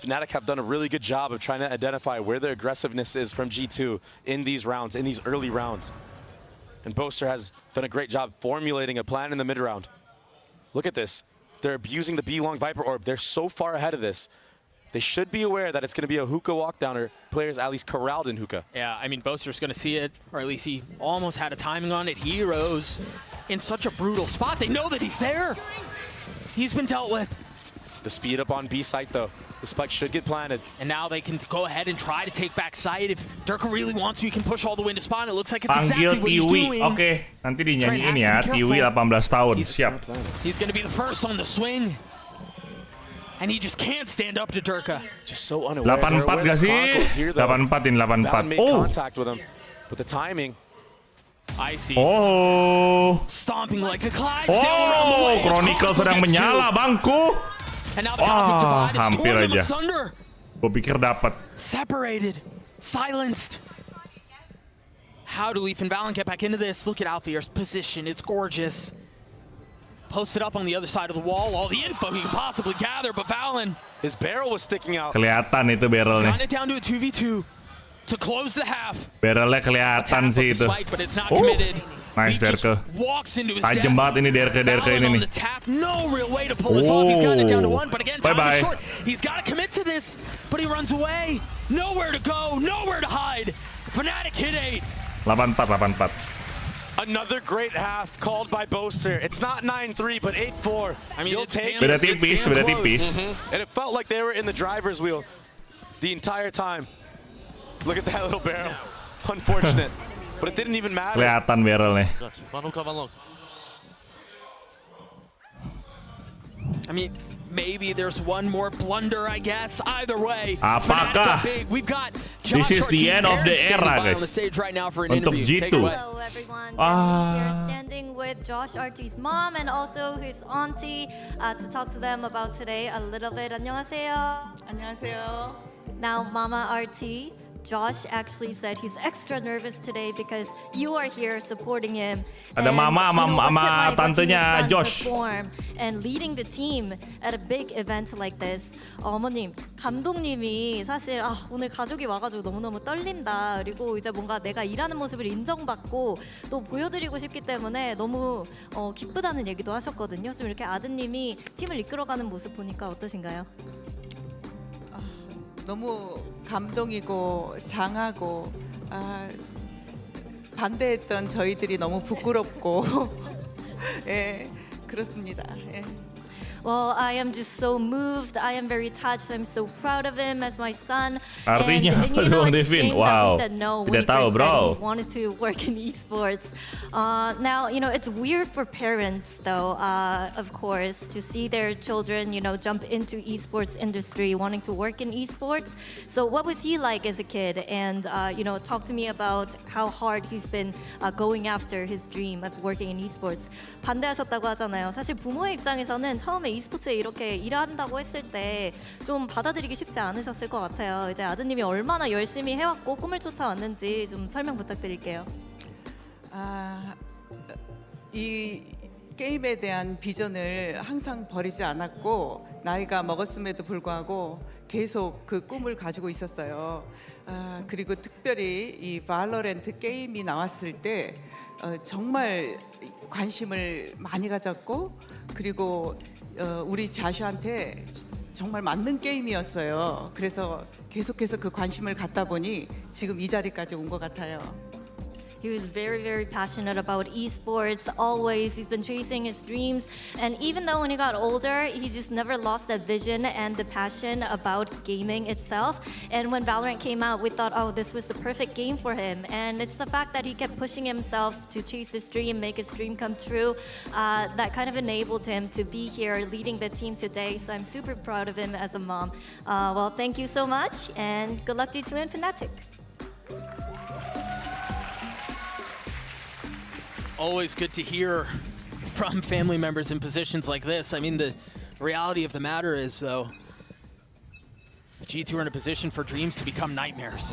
Fnatic have done a really good job of trying to identify where their aggressiveness is from G2 in these rounds, in these early rounds. And Boaster has done a great job formulating a plan in the mid round. Look at this. They're abusing the B-Long Viper Orb. They're so far ahead of this. They should be aware that it's going to be a hookah walkdown, or players at least corralled in hookah. Yeah, I mean, Boaster's going to see it, or at least he almost had a timing on it. Heroes in such a brutal spot. They know that he's there. He's been dealt with. The speed up on B site, though. The spike should get planted. And now they can go ahead and try to take back site. If Durka really wants to, he can push all the way to spawn. It looks like it's exactly what he's doing. Oke, nanti dinyanyiin ya, Tiwi 18 tahun, siap. He's going to be the first on the swing. And he just can't stand up to Durka. Just so unaware. 84 gak sih? 84 in 84. Oh! Contact with him. But the timing. I see. Oh! Stomping like a Clyde. Oh! Crinacle sedang menyala, bangku. Wah, hampir aja. Gue pikir dapat. Separated, silenced. How do Leaf and Valen get back into this? Look at Alfier's position, it's gorgeous. Posted up on the other side of the wall, all the info he could possibly gather, but Valen. His barrel was sticking out. Kelihatan itu barrelnya. Got it down to a 2v2 to close the half. Barrelnya kelihatan sih itu. But it's not committed. Nice Derke. Tajam banget ini Derke ini nih. No real way to pull this off. He's got it down to 1, but again, time is short. He's got to commit to this, but he runs away. Nowhere to go, nowhere to hide. Fnatic hit 8. 84. Another great half called by Boaster. It's not 9-3, but 8-4. I mean, you'll take beda it. tipis, beda tipis. And it felt like they were in the driver's wheel the entire time. Look at that little barrel. Unfortunate. But it didn't even matter. Kelihatan barrelnya. I mean, maybe there's one more blunder, I guess. Either way, apakah this is the end of the era, guys? Untuk G2. Hello everyone. Here standing with Josh RT's mom and also his auntie to talk to them about today a little bit. 안녕하세요. 안녕하세요. Now, Mama RT, Josh actually said he's extra nervous today because you are here supporting him. Ada mama sama tantenya Josh. And leading the team at a big event like this. 어머님, 감독님이 사실 오늘 가족이 와가지고 너무너무 떨린다. 그리고 이제 뭔가 내가 일하는 모습을 인정받고 또 보여드리고 싶기 때문에 너무 기쁘다는 얘기도 하셨거든요. 좀 이렇게 아드님이 팀을 이끌어가는 모습 보니까 어떠신가요? 너무 감동이고 장하고 반대했던 저희들이 너무 부끄럽고 예, 그렇습니다. 예. Well, I am just so moved. I am very touched. I'm so proud of him as my son. Artinya, and you know, it's a Devin, shame wow. that he said no when Tidak he tahu, first bro. said he wanted to work in esports. Now, you know, it's weird for parents, though, of course, to see their children, you know, jump into esports industry, wanting to work in esports. So, what was he like as a kid? And you know, talk to me about how hard he's been going after his dream of working in esports. 반대하셨다고 하잖아요. 사실 부모의 입장에서는 처음에 e스포츠에 이렇게 일한다고 했을 때 좀 받아들이기 쉽지 않으셨을 것 같아요. 이제 아드님이 얼마나 열심히 해왔고 꿈을 쫓아왔는지 좀 설명 부탁드릴게요. 이 게임에 대한 비전을 항상 버리지 않았고 나이가 먹었음에도 불구하고 계속 그 꿈을 가지고 있었어요. 그리고 특별히 이 발로란트 게임이 나왔을 때 정말 관심을 많이 가졌고 그리고 우리 자슈한테 정말 맞는 게임이었어요. 그래서 계속해서 그 관심을 갖다 보니 지금 이 자리까지 온 것 같아요. He was very, very passionate about esports, always. He's been chasing his dreams. And even though when he got older, he just never lost that vision and the passion about gaming itself. And when Valorant came out, we thought, oh, this was the perfect game for him. And it's the fact that he kept pushing himself to chase his dream, make his dream come true, that kind of enabled him to be here leading the team today. So I'm super proud of him as a mom. Well, thank you so much, and good luck to you two in Fnatic. Always good to hear from family members in positions like this. I mean, the reality of the matter is, though, G2 are in a position for dreams to become nightmares.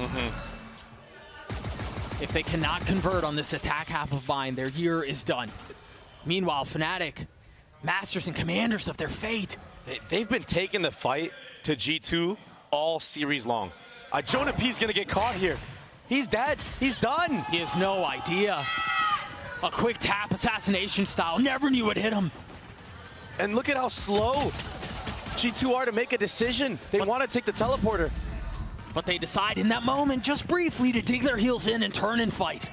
If they cannot convert on this attack half of Bind, their year is done. Meanwhile, Fnatic, masters and commanders of their fate. They've been taking the fight to G2 all series long. Jonah P's gonna get caught here. He's dead. He's done. He has no idea. A quick tap, assassination style. Never knew it hit him. And look at how slow G2 are to make a decision. They want to take the teleporter. But they decide in that moment, just briefly, to dig their heels in and turn and fight.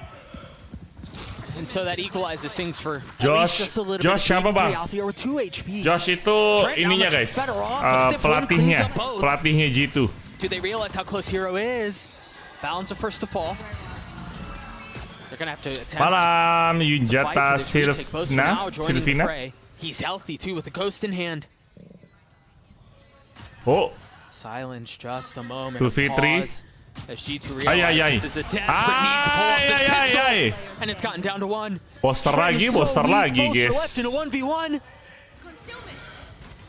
And so that equalizes things for Josh. just a little Josh bit. siapa bang? Or 2 HP. Josh itu ininya guys, pelatihnya G2. Do they realize how close Hero is? Valens the first to fall. They're gonna have to attempt Malam to Yunjata fight for this retake. Now joining the Silvina. fray. He's healthy too with the ghost in hand. Oh. Silence just a moment. 2v3. As G2 realizes this is a desperate need to pull off this pistol. And it's gotten down to 1. Poster lagi, guys. Left in a 1v1.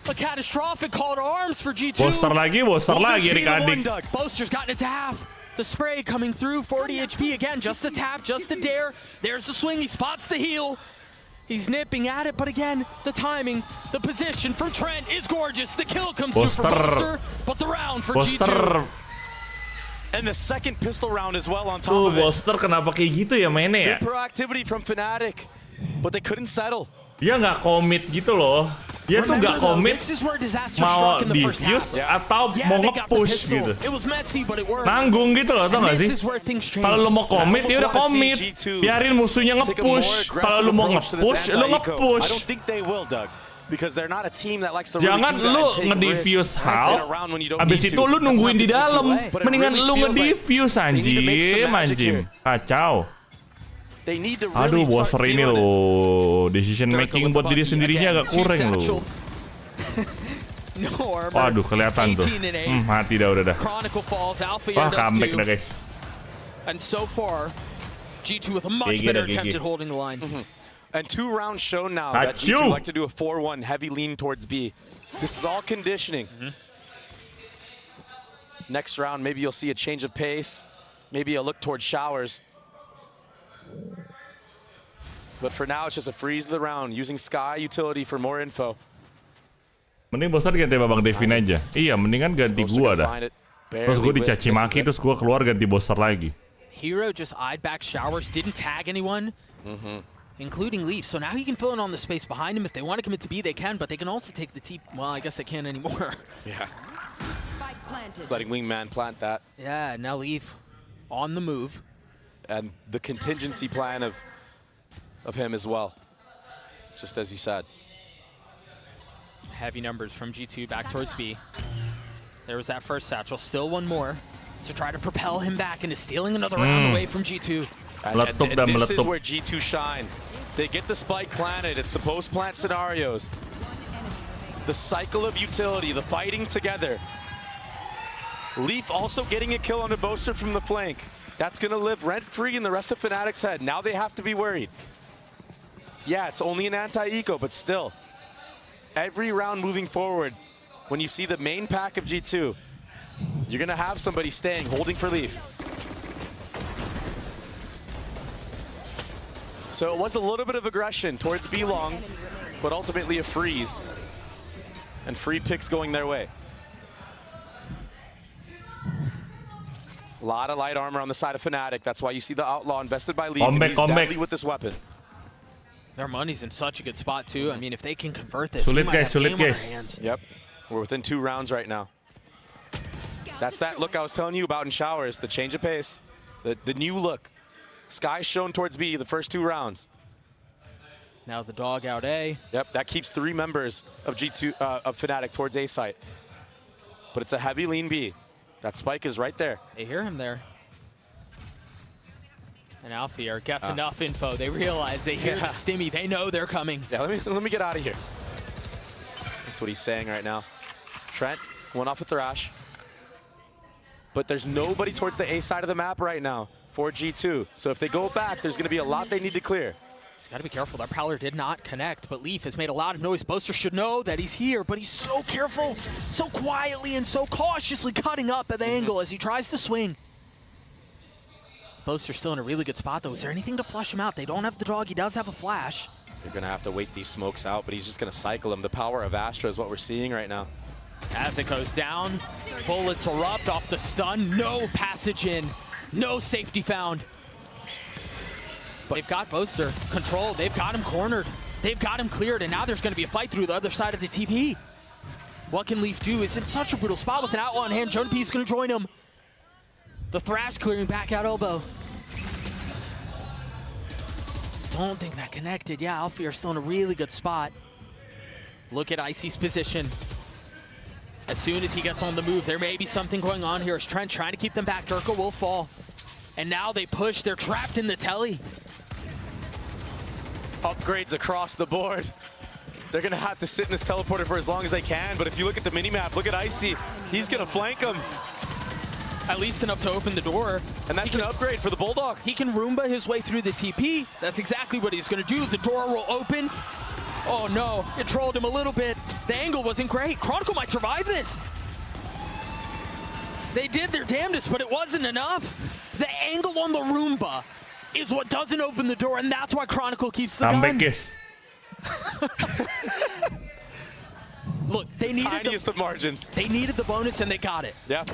A catastrophic call to arms for G2. Poster lagi, adik-adik. Boaster's gotten it to half. The spray coming through, 40 HP again, just a tap, just a dare. There's the swing, he spots the heal. He's nipping at it, but again, the timing, the position from Trent is gorgeous. The kill comes through for Boaster, but the round for G2. And the second pistol round as well on top of it. Boaster kenapa kayak gitu ya mainnya ya? Good proactivity from Fnatic, but they couldn't settle. Dia nggak komit gitu loh. Dia tuh nggak komit mau defuse atau mau nge-push gitu. Nanggung gitu loh, tau gak sih? Kalau lu mau komit, ya udah komit. Biarin musuhnya nge-push. Kalau lu mau nge-push, lu nge-push. Jangan lu nge-defuse half, abis itu lu nungguin di dalam. Mendingan lu nge-defuse anjim. Kacau. Aduh, Boaster ini loh, decision making buat diri sendirinya agak kurang loh. No armor. Waduh, kelihatan tuh. 18 and 8. Mati dah udah dah. Chronicle falls. Alpha Wah, does comeback too. dah guys. And so far, G2 with a much better attempt at holding the line. And 2 rounds shown now that G2 like to do a 4-1 heavy lean towards B. This is all conditioning. Next round, maybe you'll see a change of pace. Maybe a look towards showers. But for now, it's just a freeze of the round, using Sky utility for more info. Mending bosan ganti Babang Devin aja. Iya, mendingan ganti gua dah. Terus gua dicaci maki, terus gua keluar ganti Boster lagi. Hero just eyed back showers, didn't tag anyone, including Leaf. So now he can fill in on the space behind him. If they want to commit to B, they can, but they can also take the T. Well, I guess they can't anymore. Yeah. Just letting Wingman plant that. Yeah, now Leaf on the move. And the contingency plan of him as well, just as you said. Heavy numbers from G2 back towards B. There was that first satchel, still one more to try to propel him back into stealing another round away from G2. And this is where G2 shine. They get the spike planted. It's the post-plant scenarios. The cycle of utility, the fighting together. Leaf also getting a kill on the Boaster from the flank. That's going to live rent-free in the rest of Fnatic's head. Now they have to be worried. Yeah, it's only an anti-eco, but still. Every round moving forward, when you see the main pack of G2, you're going to have somebody staying, holding for Leaf. So it was a little bit of aggression towards B long, but ultimately a freeze. And free picks going their way. A lot of light armor on the side of Fnatic. That's why you see the Outlaw invested by Leaf. And he's deadly with this weapon. Their money's in such a good spot too. I mean, if they can convert this, we might have game on our hands. Yep, we're within 2 rounds right now. That's that look I was telling you about in showers, the change of pace, the new look. Sky shown towards B the first 2 rounds. Now the dog out A. Yep, that keeps 3 members of G2 of Fnatic towards A site. But it's a heavy lean B. That spike is right there. They hear him there. And Alpha gets enough info. They realize they hear the stimmy. They know they're coming. Yeah, let me get out of here. That's what he's saying right now. Trent went off a Thrash. But there's nobody towards the A side of the map right now for G2. So if they go back, there's going to be a lot they need to clear. He's got to be careful. That Prowler did not connect, but Leaf has made a lot of noise. Boaster should know that he's here, but he's so careful, so quietly and so cautiously cutting up at the angle as he tries to swing. Boaster's still in a really good spot, though. Is there anything to flush him out? They don't have the dog. He does have a flash. They're going to have to wait these smokes out, but he's just going to cycle him. The power of Astra is what we're seeing right now. As it goes down, bullets erupt off the stun. No passage in. No safety found. They've got Boaster controlled. They've got him cornered. They've got him cleared, and now there's going to be a fight through the other side of the TP. What can Leaf do? Is in such a brutal spot with an Outlaw in hand. Jonah P is going to join him. The Thrash clearing back out elbow. Don't think that connected. Yeah, Alfie are still in a really good spot. Look at Icy's position. As soon as he gets on the move, there may be something going on here. As Trent trying to keep them back. Durka will fall. And now they push. They're trapped in the telly. Upgrades across the board. They're going to have to sit in this teleporter for as long as they can. But if you look at the minimap, look at Icy. He's going to flank him. At least enough to open the door. And that's an upgrade for the Bulldog. He can Roomba his way through the TP. That's exactly what he's going to do. The door will open. Oh no, it trolled him a little bit. The angle wasn't great. Chronicle might survive this. They did their damnedest, but it wasn't enough. The angle on the Roomba is what doesn't open the door, and that's why Chronicle keeps the gun. Look, they needed tiniest of margins. They needed the bonus, and they got it. Yeah,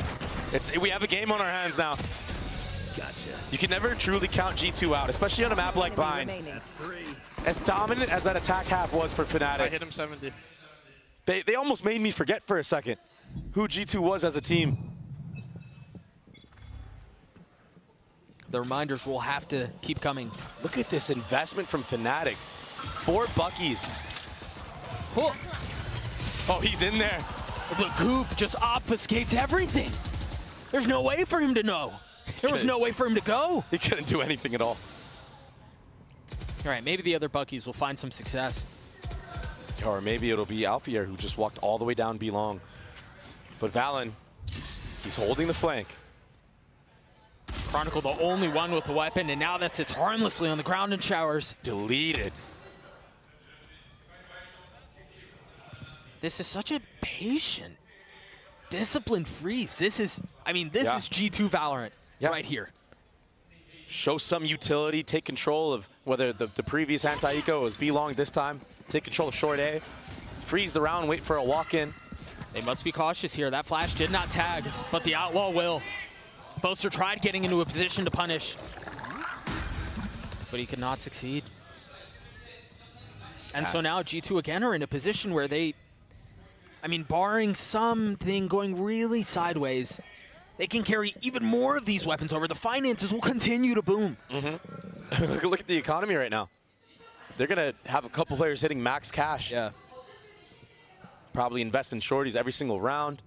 we have a game on our hands now. Gotcha. You can never truly count G2 out, especially on a map like Bind. As dominant as that attack half was for Fnatic. I hit him 70. They almost made me forget for a second who G2 was as a team. The reminders will have to keep coming. Look at this investment from Fnatic. 4 Buckies. Oh, he's in there. The goop just obfuscates everything. There's no way for him to know. There was no way for him to go. He couldn't do anything at all. All right, maybe the other Buckies will find some success. Or maybe it'll be Alfier who just walked all the way down B long. But Valen, he's holding the flank. Crinacle the only one with a weapon, and now that sits harmlessly on the ground in showers. Deleted. This is such a patient, disciplined freeze. This is, I mean, this is G2 Valorant right here. Show some utility, take control of whether the previous anti-eco was B long this time. Take control of short A, freeze the round, wait for a walk-in. They must be cautious here. That flash did not tag, but the Outlaw will. Boaster tried getting into a position to punish, but he could not succeed. And so now G2 again are in a position where they, I mean, barring something going really sideways, they can carry even more of these weapons over. The finances will continue to boom. Look at the economy right now. They're going to have a couple players hitting max cash. Yeah. Probably invest in shorties every single round.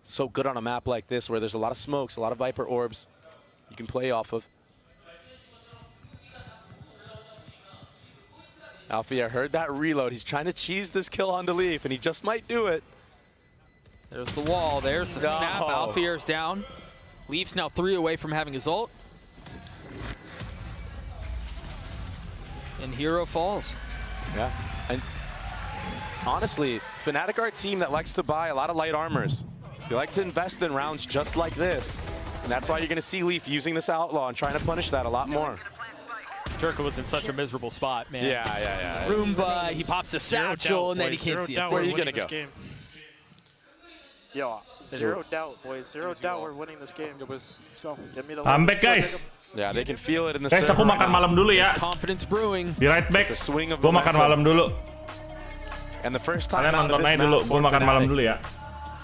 So good on a map like this where there's a lot of smokes, a lot of Viper orbs you can play off of. Alfie, I heard that reload. He's trying to cheese this kill onto Leaf, and he just might do it. There's the wall. There's the snap. Alfier's down. Leaf's now 3 away from having his ult. And Hero falls. Yeah. And honestly, Fnatic are a team that likes to buy a lot of light armors. They like to invest in rounds just like this. And that's why you're going to see Leaf using this Outlaw and trying to punish that a lot more. Turka was in such a miserable spot, man. Yeah. Roomba, he pops a satchel, and then he can't see it. Where are you going to go? Yo, zero doubt, boys. Zero doubt we're winning this game. Let's go. Get me the I'm back, guys. Yeah, they can feel it in the Guys, aku makan malam dulu ya. Confidence brewing. Be right back. It's a swing of Gua makan malam dulu. And the first time Kalian out of nonton this aja dulu. map Gua for makan malam Fnatic, dulu ya.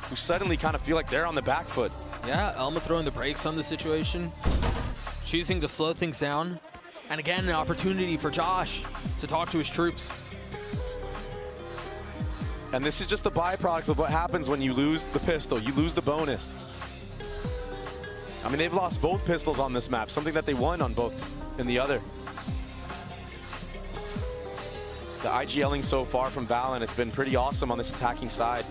who suddenly kind of feel like they're on the back foot. Yeah, Elma throwing the brakes on the situation, choosing to slow things down. And again, an opportunity for Josh to talk to his troops. And this is just the byproduct of what happens when you lose the pistol. You lose the bonus. I mean, they've lost both pistols on this map, something that they won on both in the other. The IGLing so far from Valen, it's been pretty awesome on this attacking side.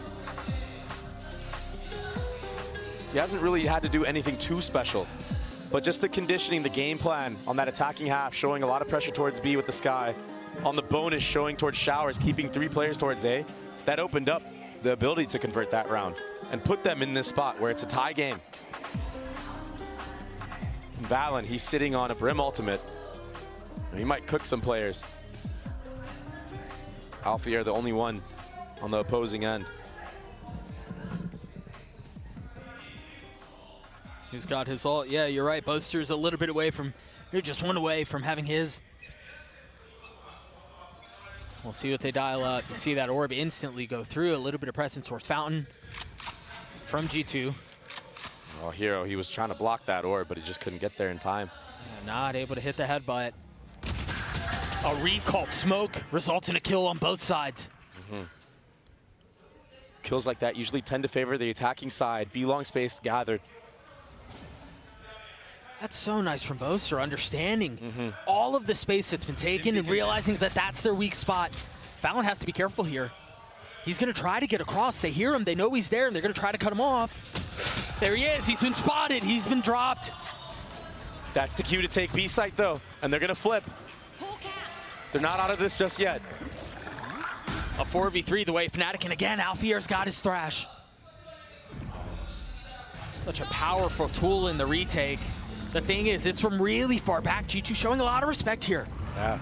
He hasn't really had to do anything too special, but just the conditioning, the game plan on that attacking half, showing a lot of pressure towards B with the Sky. On the bonus, showing towards Showers, keeping 3 players towards A. That opened up the ability to convert that round and put them in this spot where it's a tie game. Valen, he's sitting on a Brim ultimate. He might cook some players. Alfier, the only one on the opposing end. He's got his ult. Yeah, you're right. Boaster's a little bit away from, you're just 1 away from having his. We'll see what they dial up. You see that orb instantly go through. A little bit of presence towards Fountain from G2. Oh, Hero, he was trying to block that orb, but he just couldn't get there in time. Yeah, not able to hit the headbutt. A recalled smoke results in a kill on both sides. Kills like that usually tend to favor the attacking side. B-long space gathered. That's so nice from Boaster, understanding all of the space that's been taken and realizing that that's their weak spot. Valen has to be careful here. He's going to try to get across. They hear him. They know he's there, and they're going to try to cut him off. There he is. He's been spotted. He's been dropped. That's the cue to take B site, though, and they're going to flip. They're not out of this just yet. A 4v3 the way Fnatic, and again, Alfier's got his thrash. Such a powerful tool in the retake. The thing is, it's from really far back. G2 showing a lot of respect here. Yeah,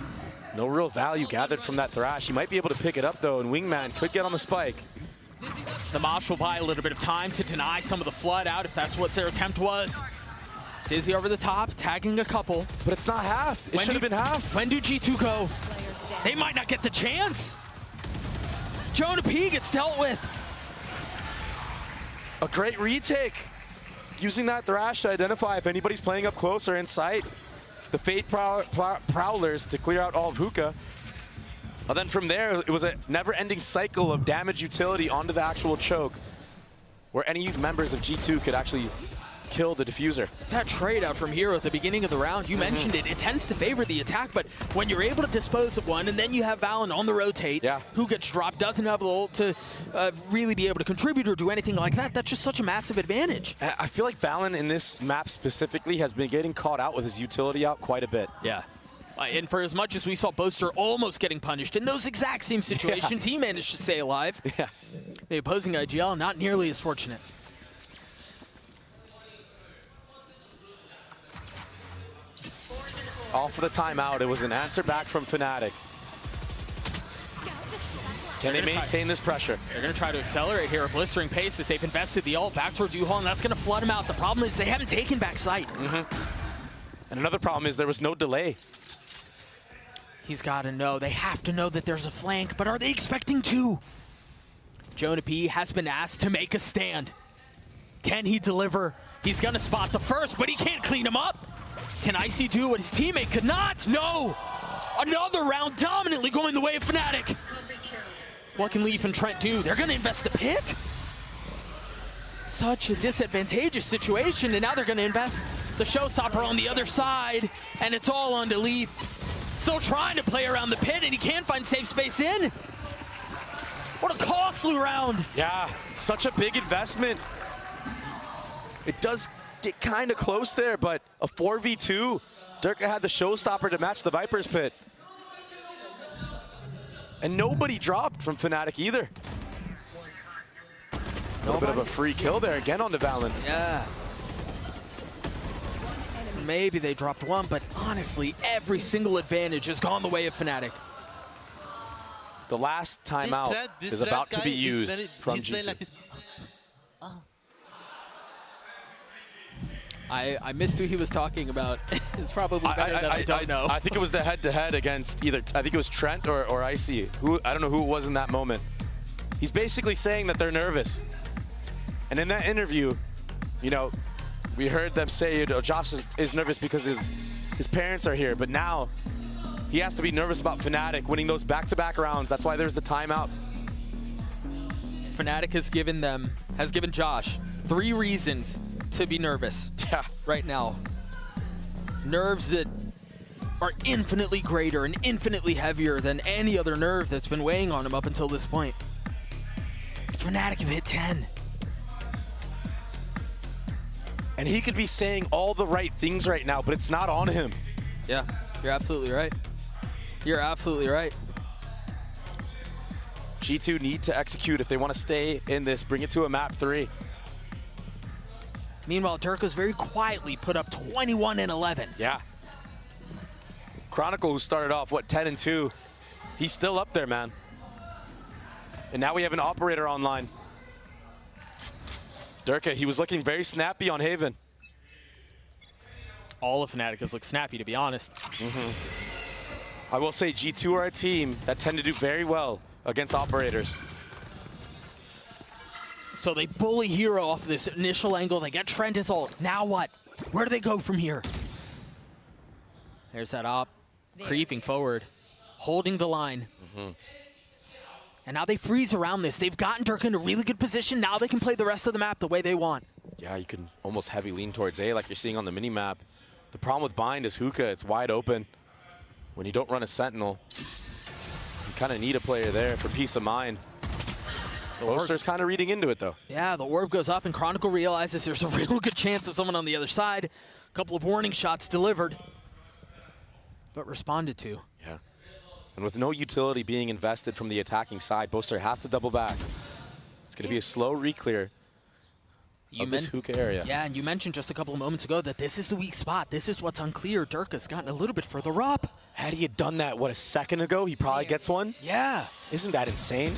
no real value gathered from that thrash. He might be able to pick it up, though, and Wingman could get on the spike. The Mosh will buy a little bit of time to deny some of the flood out, if that's what their attempt was. Dizzy over the top, tagging a couple. But it's not halved. It should have been halved. When do G2 go? They might not get the chance. Jonah P gets dealt with. A great retake. Using that thrash to identify if anybody's playing up close or in sight. The Fate Prowlers to clear out all of Hookah. And then from there, it was a never-ending cycle of damage utility onto the actual choke, where any members of G2 could actually kill the diffuser. That trade out from Hero at the beginning of the round, you mentioned it, it tends to favor the attack, but when you're able to dispose of one and then you have Valen on the rotate, who gets dropped, doesn't have the ult to really be able to contribute or do anything like that, that's just such a massive advantage. I feel like Valen in this map specifically has been getting caught out with his utility out quite a bit. Yeah. And for as much as we saw Boaster almost getting punished in those exact same situations, he managed to stay alive. Yeah. The opposing IGL not nearly as fortunate. All for the timeout. It was an answer back from Fnatic. Can they maintain this pressure? They're going to try to accelerate here at blistering pace as they've invested the ult back towards U-Haul, and that's going to flood him out. The problem is they haven't taken back sight. And another problem is there was no delay. He's got to know. They have to know that there's a flank, but are they expecting two? Jonah P has been asked to make a stand. Can he deliver? He's going to spot the first, but he can't clean him up. Can Icy do what his teammate could not? No! Another round dominantly going the way of Fnatic. What can Leaf and Trent do? They're going to invest the pit? Such a disadvantageous situation, and now they're going to invest the showstopper on the other side, and it's all on to Leaf. Still trying to play around the pit, and he can't find safe space in. What a costly round. Yeah, such a big investment. It does get kind of close there, but a 4v2. Durka had the showstopper to match the Viper's pit. And nobody dropped from Fnatic either. A little bit of a free kill there again on the Valen. Yeah. Maybe they dropped one, but honestly, every single advantage has gone the way of Fnatic. The last timeout is about to be used from G2. Like I missed who he was talking about. It's probably better that I don't know. I think it was the head-to-head against either, I think it was Trent or Icy. I don't know who it was in that moment. He's basically saying that they're nervous. And in that interview, you know, we heard them say, you know, Josh is nervous because his parents are here, but now he has to be nervous about Fnatic winning those back-to-back rounds. That's why there's the timeout. Fnatic has given Josh 3 reasons to be nervous right now. Nerves that are infinitely greater and infinitely heavier than any other nerve that's been weighing on him up until this point. Fnatic have hit 10. And he could be saying all the right things right now, but it's not on him. Yeah, you're absolutely right. You're absolutely right. G2 need to execute if they want to stay in this, bring it to a map 3. Meanwhile, Durka's very quietly put up 21 and 11. Yeah. Crinacle, who started off, what, 10 and 2, he's still up there, man. And now we have an operator online. Durka, he was looking very snappy on Haven. All of Fnatic has looked snappy, to be honest. I will say G2 are a team that tend to do very well against operators. So they bully Hero off this initial angle. They get Trent his ult. Now what? Where do they go from here? There's that op creeping forward, holding the line. And now they freeze around this. They've gotten Durka in a really good position. Now they can play the rest of the map the way they want. Yeah, you can almost heavy lean towards A like you're seeing on the mini-map. The problem with Bind is Hookah, it's wide open. When you don't run a Sentinel, you kind of need a player there for peace of mind. Boaster's kind of reading into it, though. Yeah, the orb goes up, and Crinacle realizes there's a real good chance of someone on the other side. A couple of warning shots delivered, but responded to. Yeah. And with no utility being invested from the attacking side, Boaster has to double back. It's going to be a slow re-clear of this Hookah area. Yeah, and you mentioned just a couple of moments ago that this is the weak spot. This is what's unclear. Durka's gotten a little bit further up. Had he had done that, what, a second ago, he probably gets one? Yeah. Isn't that insane?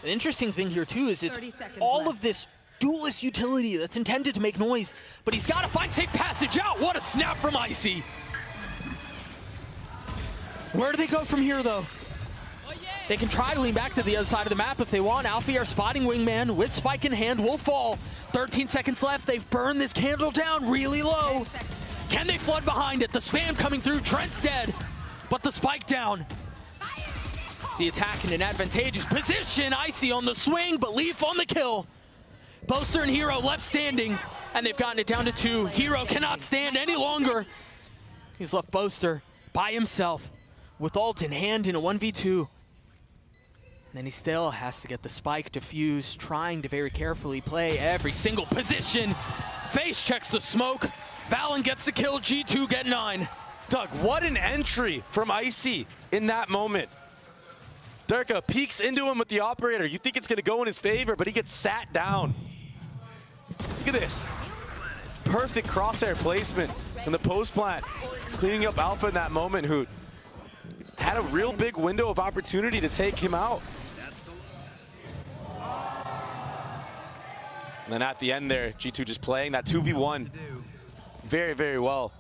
The interesting thing here, too, is it's all of this duelist utility that's intended to make noise, but he's got to find safe passage out. What a snap from Icy. Where do they go from here, though? They can try to lean back to the other side of the map if they want. Alfie, our spotting wingman, with spike in hand, will fall. 13 seconds left. They've burned this candle down really low. Can they flood behind it? The spam coming through. Trent's dead, but the spike down. The attack in an advantageous position. Icy on the swing, but Leaf on the kill. Boaster and Hero left standing, and they've gotten it down to 2. Hero cannot stand any longer. He's left Boaster by himself with ult in hand in a 1v2. And then he still has to get the spike defused, trying to very carefully play every single position. Face checks the smoke. Valen gets the kill, G2 get 9. Doug, what an entry from Icy in that moment. Durka peeks into him with the operator. You think it's gonna go in his favor, but he gets sat down. Look at this. Perfect crosshair placement in the post plant. Cleaning up Alpha in that moment, who had a real big window of opportunity to take him out. And then at the end there, G2 just playing that 2v1 very, very well.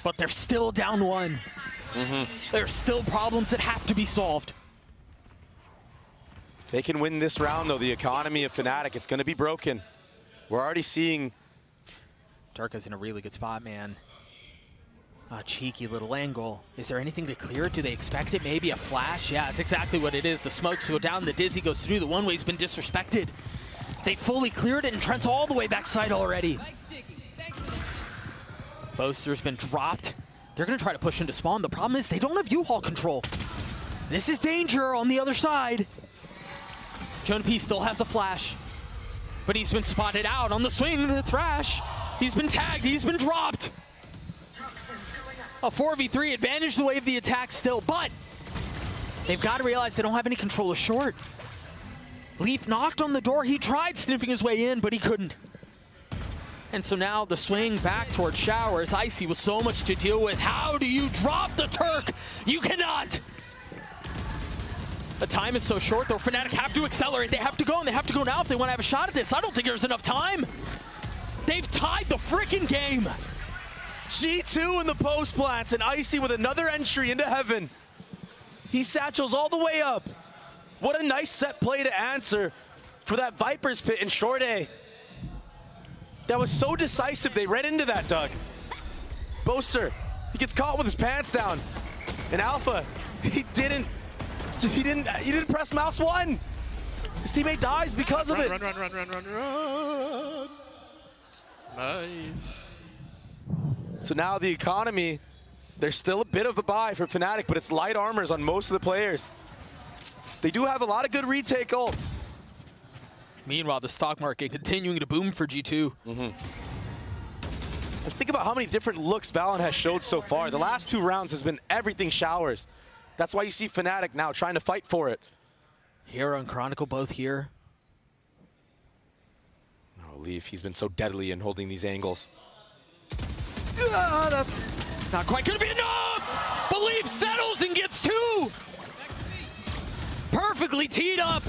But they're still down 1. There's still problems that have to be solved. If they can win this round, though, the economy of Fnatic, it's going to be broken. We're already seeing... Durka's in a really good spot, man. A cheeky little angle. Is there anything to clear it? Do they expect it? Maybe a flash? Yeah, it's exactly what it is. The smokes go down, the Dizzy goes through. The one-way's been disrespected. They fully cleared it, and Trent's all the way backside already. Boaster's been dropped. They're going to try to push into spawn. The problem is they don't have U-Haul control. This is danger on the other side. Jonah P still has a flash, but he's been spotted out on the swing, the Thrash. He's been tagged, he's been dropped. A 4v3 advantage the way of the attack still, but they've got to realize they don't have any control of short. Leaf knocked on the door. He tried sniffing his way in, but he couldn't. And so now the swing back towards Showers. Icy with so much to deal with. How do you drop the Turk? You cannot. The time is so short, though. Fnatic have to accelerate. They have to go, and they have to go now if they want to have a shot at this. I don't think there's enough time. They've tied the freaking game. G2 in the post plants, and Icy with another entry into heaven. He satchels all the way up. What a nice set play to answer for that Viper's Pit in short A. That was so decisive. They read into that, Doug. Boaster, he gets caught with his pants down. And Alpha, he didn't press mouse 1. His teammate dies because of it. Run. Nice. So now the economy, there's still a bit of a buy for Fnatic, but it's light armors on most of the players. They do have a lot of good retake ults. Meanwhile, the stock market continuing to boom for G2. And think about how many different looks Valen has showed so far. The last 2 rounds has been everything Showers. That's why you see Fnatic now trying to fight for it. Hero and Crinacle both here. Oh, Leaf, he's been so deadly in holding these angles. That's not quite gonna be enough! But Leaf settles and gets 2! Perfectly teed up.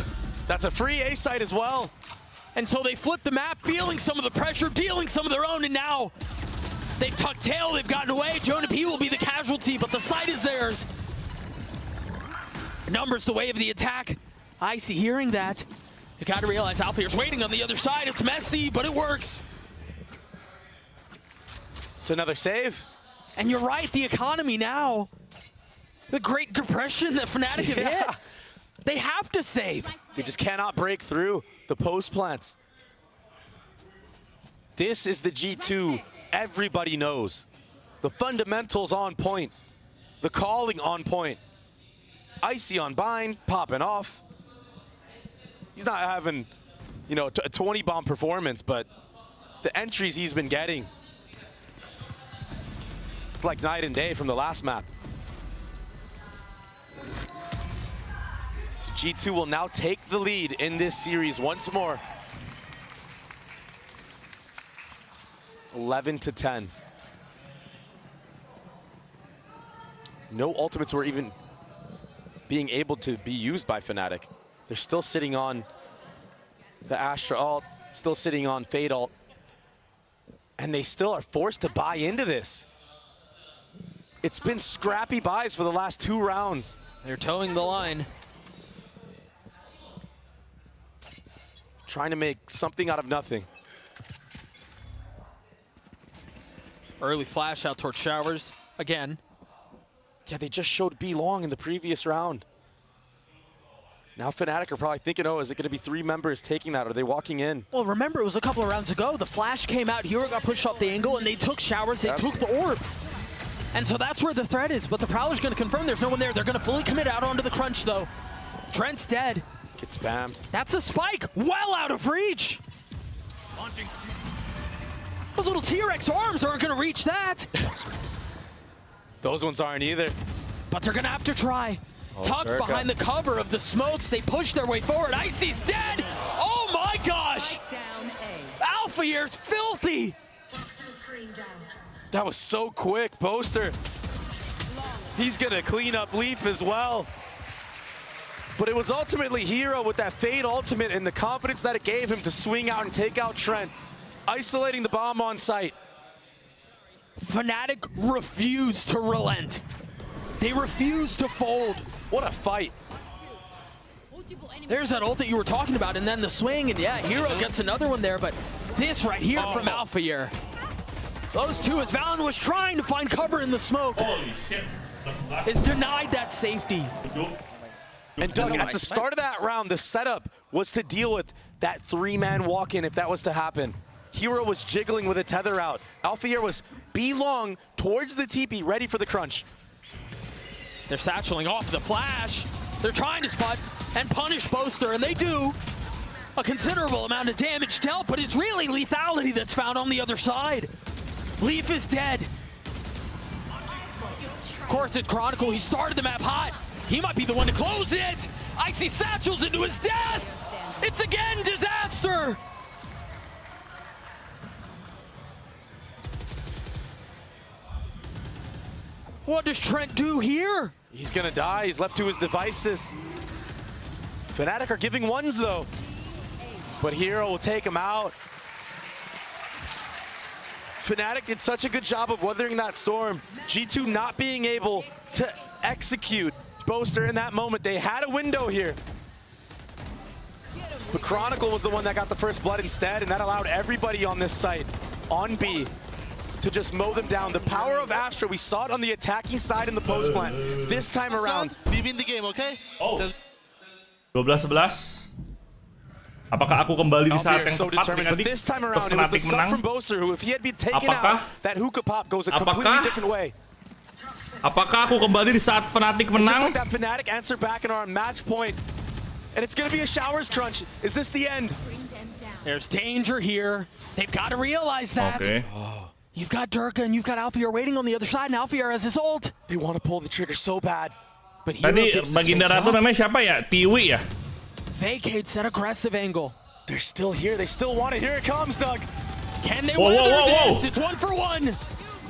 That's a free A site as well. And so they flip the map, feeling some of the pressure, dealing some of their own, and now they've tucked tail, they've gotten away. Jonah P will be the casualty, but the site is theirs. Numbers the way of the attack. Icy hearing that. You gotta realize Alpha's waiting on the other side. It's messy, but it works. It's another save. And you're right, the economy now. The Great Depression that Fnatic have hit. They have to save. They just cannot break through the post plants. This is the G2 everybody knows. The fundamentals on point. The calling on point. Icy on bind, popping off. He's not having, you know, a 20 bomb performance, but the entries he's been getting, it's like night and day from the last map. So G2 will now take the lead in this series once more. 11-10. No ultimates were even being able to be used by Fnatic. They're still sitting on the Astra ult, still sitting on Fade ult, and they still are forced to buy into this. It's been scrappy buys for the last 2 rounds. They're towing the line. Trying to make something out of nothing. Early flash out towards Showers again. Yeah, they just showed B long in the previous round. Now Fnatic are probably thinking, oh, is it going to be 3 members taking that? Are they walking in? Well, remember, it was a couple of rounds ago. The flash came out, Hero got pushed off the angle, and they took showers, they took the orb. And so that's where the threat is, but the Prowler's going to confirm there's no one there. They're going to fully commit out onto the crunch, though. Trent's dead. Gets spammed. That's a spike, well out of reach. Those little T-Rex arms aren't going to reach that. Those ones aren't either. But they're going to have to try. Tucked behind the cover of the smokes, they push their way forward. Icy's dead! Oh my gosh! Alpha Year's filthy! That was so quick, Poster. He's gonna clean up Leaf as well. But it was ultimately Hero with that Fade ultimate and the confidence that it gave him to swing out and take out Trent, isolating the bomb on site. Fnatic refused to relent. They refused to fold. What a fight. There's that ult that you were talking about, and then the swing, and yeah, Hero gets another one there, but this right here from Alpha Year. Those two, as Valen was trying to find cover in the smoke, is denied that safety. And Doug, at the start of that round, the setup was to deal with that 3-man walk-in if that was to happen. Hero was jiggling with a tether out. Alpha Year was B-long towards the TP, ready for the crunch. They're satcheling off the flash. They're trying to spot and punish Boaster, and they do. A considerable amount of damage dealt, but it's really lethality that's found on the other side. Leaf is dead. Of course, it's Crinacle. He started the map hot. He might be the one to close it. Icy satchels into his death. It's again disaster. What does Trent do here? He's gonna die. He's left to his devices. Fnatic are giving ones though, but Hero will take him out. Fnatic did such a good job of weathering that storm. G2 not being able to execute Boaster in that moment. They had a window here. But Crinacle was the one that got the first blood instead, and that allowed everybody on this site, on B, to just mow them down. The power of Astra, we saw it on the attacking side in the post plant. This time around, we win the game, okay? Oh. 12-11. Apakah aku kembali di saat yang tepat dengan this time around, it was the sub from Boaster, who if he had been taken out, that hookah pop goes a completely different way. Apakah aku kembali di saat Fnatic menang? Just like that Fnatic answer back and are on match point. And it's going to be a showers crunch. Is this the end? There's danger here. They've got to realize that. Okay. You've got Durka and you've got Alphier waiting on the other side, and Alphier has his ult. They want to pull the trigger so bad. But Hero Tadi Baginda Ratu namanya siapa ya? Tiwi ya? Vacates that aggressive angle. They're still here. They still want it. Here it comes, Doug. Can they weather this? It's 1-for-1.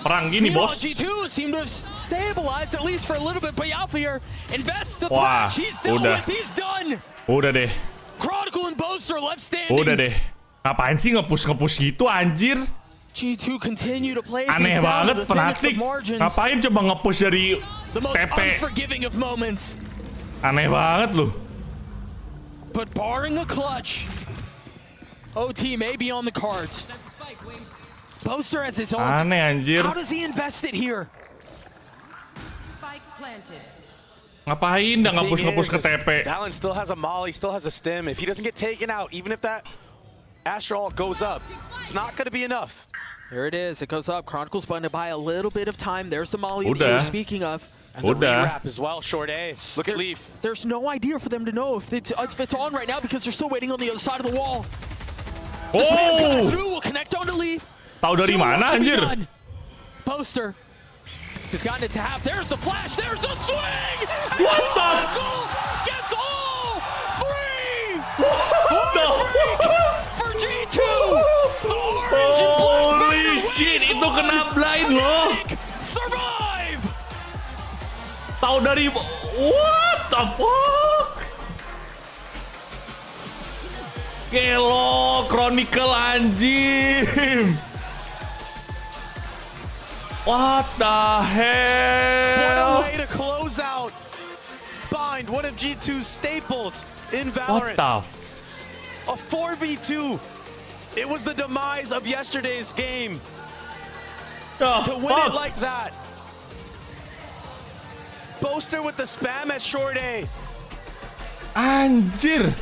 Perang gini, bos. G2 seem to have stabilized at least for a little bit, but Alphier invests the flash. He's dealt with. He's done. Udah deh. Chronicle and Boaster left standing. Udah deh. Ngapain sih nge-push gitu, anjir? G2 continue to play. Aneh banget Fnatic. Ngapain coba nge-push dari TP? Unforgiving of moments. Aneh banget loh. But barring a clutch, OT may be on the cards. Boaster has his ult. Aneh anjir. How does he invest it here? Spike planted. Ngapain dah nge-push ke TP? Valen still has a molly, still has a stim. If he doesn't get taken out, even if that Astral goes up, it's not going to be enough. There it is. It goes up. Chronicle's going to buy a little bit of time. There's the molly that you were speaking of. And the re-wrap as well, short A. Look at Leaf. There's no idea for them to know if it's on right now because they're still waiting on the other side of the wall. Oh! Through will connect onto Leaf. Tahu dari mana anjir? Poster has gotten it to half. There's the flash. There's the swing. What the? Gets all three. What the? For G2. The orange and black. Holy shit, itu kena blind loh. Survive. Tahu dari what the fuck? Gelo, Chronicle anjing. What the hell? What a way to close out. Bind, one of G2's staples in Valorant. What the? A 4v2. It was the demise of yesterday's game. To win it like that. Boaster with the spam at short A. Anjir.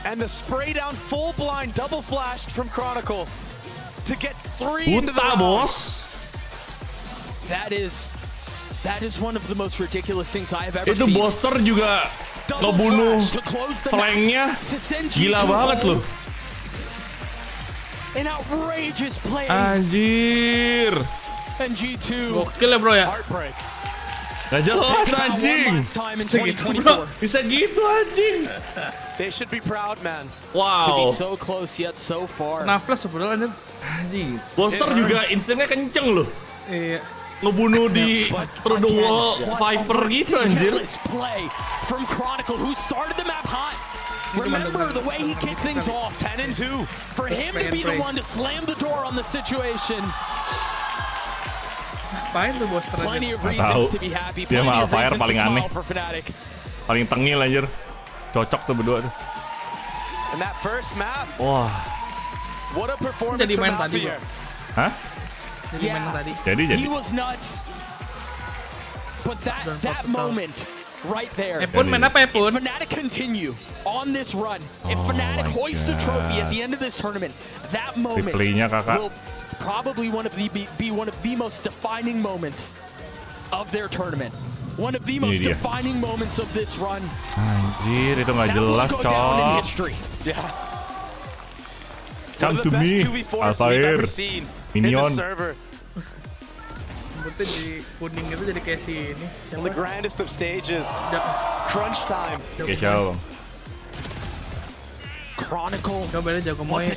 And the spray down full blind double flashed from Crinacle to get 3 into the round. Bos. That is one of the most ridiculous things I have ever Itu seen. Boster juga ngebunuh flanknya. Gila banget loh. An outrageous play. Anjir. And G2. Gokil ya bro ya. Heartbreak. Gak jelas anjing. Bisa gitu anjing. They should be proud, man. Wow. To be so close yet so far. Nah, flash sebenarnya anjing. Boster juga instingnya kenceng loh. Iya. Ngebunuh di through the wall Viper gitu anjir. Play from Crinacle who started the map hot. Remember the way he kicked things off, 10 and 2. For him to be the one to slam the door on the situation. Plenty of reasons to be happy. Dia Plenty sama of Fire reasons paling to aneh. smile for Fnatic. Paling tengil anjir. Cocok tuh berdua tuh. And that first map. Wah. What a performance from Alfie. Hah? Jadi. He was nuts. But that moment right there. Headphone main apa Headphone? If Fnatic continue on this run, if Fnatic hoist the trophy at the end of this tournament, that moment Replaynya, kakak. will probably be one of the most defining moments of their tournament. One of the most defining moments of this run. Anjir, itu nggak jelas, cok. Yeah. Come to me, Altair. Minion. Rambutnya jadi kuning itu jadi kayak si ini. In the grandest of stages. Crunch time. Oke, show. Chronicle. Coba aja Jagomoy.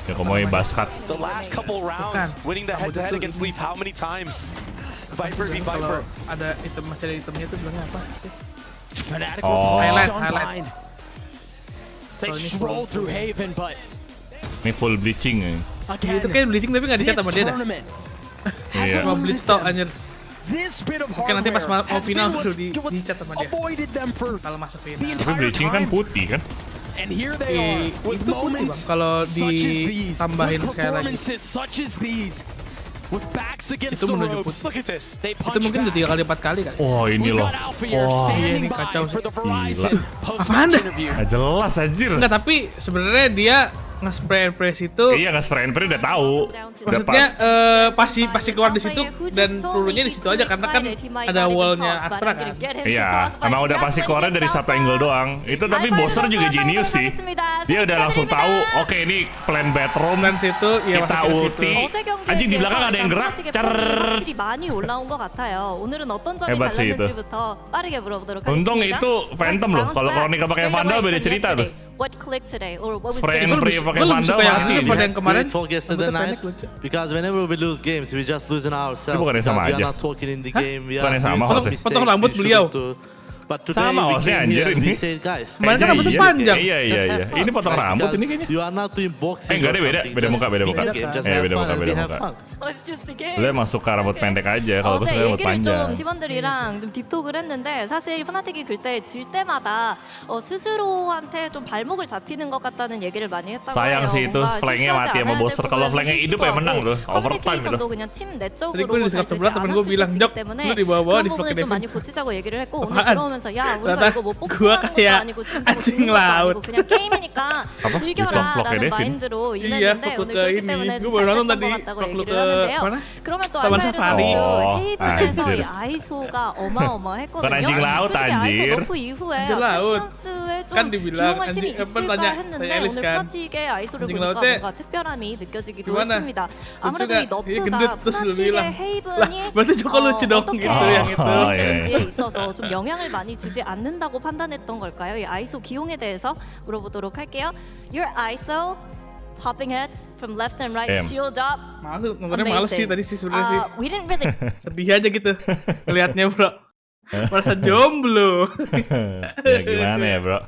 Jagomoy basket. The last couple rounds, winning the head-to-head against Leaf how many times? Viper v Viper. Ada item, masih ada itemnya tuh bilangnya apa sih? Fnatic highlight. They strolled through Haven, but ini full bleaching ya. Itu kayak bleaching tapi nggak dicat sama dia dah. Iya. Sama bleach tau anjir. This bit of Oke, nanti pas mau final tuh dicat sama dia. Kalau masuk final. Tapi bleaching kan putih kan? And here they are with moments kalau such as these, ditambahin with sekali lagi. performances such as these, with backs against Itu the menuju ropes. Look at this. They Itu punch mungkin udah 3 kali 4 kali kan. Oh ini loh. Wah, ini kacau sih. Apaan dah? Gak jelas anjir. Enggak, tapi sebenarnya dia nge-spray and press itu. Iya, nge-spray and press udah tahu. Maksudnya pasti keluar di situ dan pelurunya di situ aja karena kan ada wallnya Astra kan. Iya, emang udah pasti keluarnya dari satu angle doang. Itu tapi Boster juga genius sih. Dia udah langsung tahu, oke ini plan bedroom dan situ ya kita ulti. Anjing di belakang ada yang gerak. Hebat sih itu. Untung itu Phantom loh. Kalau Crinacle pakai Vandal beda cerita tuh. Spray and pray pakai Vandal mati. Kemarin talk yesterday night because whenever we lose games we just losing ourselves. Bukannya sama we aja. are not talking in the game. We Bukannya sama mistakes potong rambut beliau. But today sama we hostnya came here anjir and ini. we said guys. Kemarin kan rambutnya panjang. Iya. Ini potong rambut ini kayaknya. You are not doing boxing. Enggak deh, beda muka. Beda muka. Lu emang suka rambut pendek aja. Kalau gue suka rambut panjang. 좀 팀원들이랑 좀 딥톡을 했는데 사실 프나틱이 그때 질 때마다 스스로한테 좀 발목을 잡히는 것 같다는 얘기를 많이 했다고 sayang 해요. sih itu flanknya mati sama Boster. Kalau flanknya hidup ya menang tuh. Overtime itu. 그냥 팀 내적으로 gue disekap sebelah temen gue 비lang Jok lu di bawah di vlog 좀 많이 고치자고 얘기를 했고 오늘 들어오면서 야 우리가 이거 뭐 복싱하는 것도 아니고 진짜 안징 라웃 그냥 게임이니까 즐겨라라는 마인드로 임했는데 오늘 그렇기 때문에 좀 잘 됐던 것 같다고 얘기를 하는데요. 그러면 또 알파이르 선수 헤이븐에서 이 아이소가 어마어마했거든요. 안징 라웃 솔직히 아이소 안jir. 너프 이후에 챔피언스에 좀 기용할 팀이 있을까 했는데 오늘 프나틱의 아이소를 보니까 뭔가 특별함이 느껴지기도 했습니다. 아무래도 이 너프가 프나틱의 헤이븐이 어떻게 되는지에 있어서 좀 영향을 많이 주지 않는다고 판단했던 걸까요? 이 아이소 기용에 대해서 물어보도록 할게요. Your ISO popping heads from left and right, shield up. Nontonnya males sih tadi sih sebenarnya sih. We didn't really sedih aja gitu ngelihatnya bro. Merasa jomblo. Ya gimana ya bro?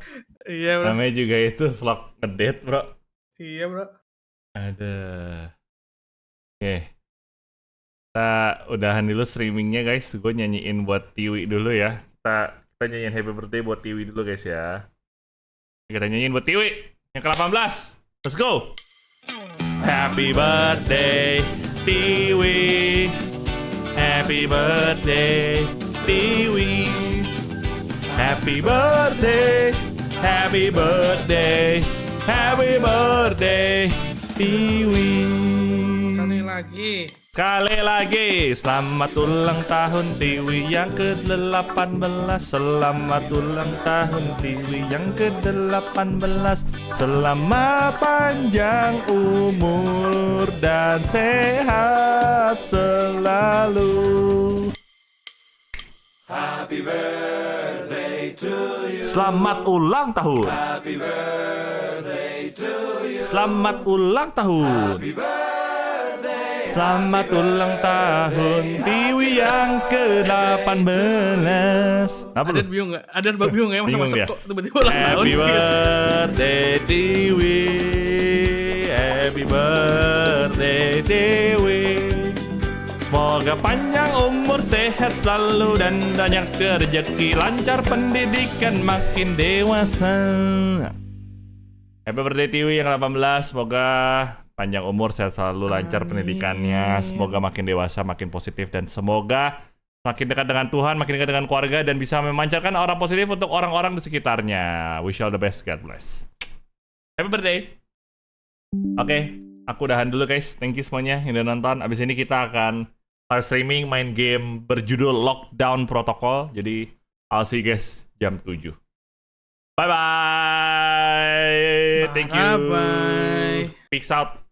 Iya bro. Namanya juga itu vlog ngedate bro. Iya bro. Ada. Oke. Kita udahan dulu streamingnya guys. Gue nyanyiin buat Tiwi dulu ya. Kita nyanyiin happy birthday buat Tiwi dulu guys ya. Kita nyanyiin buat Tiwi yang ke-18. Let's go. Happy birthday Tiwi. Happy birthday Tiwi. Happy birthday, happy birthday, happy birthday, Tiwi. Sekali lagi, selamat ulang tahun Tiwi yang ke-18. Selamat ulang tahun Tiwi yang ke-18. Selamat panjang umur dan sehat selalu. Happy birthday to you. Selamat ulang tahun. Happy birthday to you. Selamat ulang tahun. Happy birthday. Selamat ulang tahun Tiwi yang ke-18. Apa Ada bingung nggak? Ada bingung nggak? Masa masuk kok tiba-tiba ulang tahun? Happy birthday Tiwi. Happy birthday Tiwi. Semoga panjang umur, sehat selalu, dan banyak rezeki, lancar pendidikan, makin dewasa. Happy birthday Tiwi yang 18. Semoga panjang umur, sehat selalu, lancar pendidikannya, semoga makin dewasa, makin positif, dan semoga makin dekat dengan Tuhan, makin dekat dengan keluarga, dan bisa memancarkan aura positif untuk orang-orang di sekitarnya. Wish you all the best, God bless. Happy birthday. Oke, aku udahan dulu guys. Thank you semuanya yang udah nonton. Abis ini kita akan live streaming main game berjudul Lockdown Protocol. Jadi, I'll see you guys jam 7. Bye-bye. Thank you. Bye-bye. Peace out.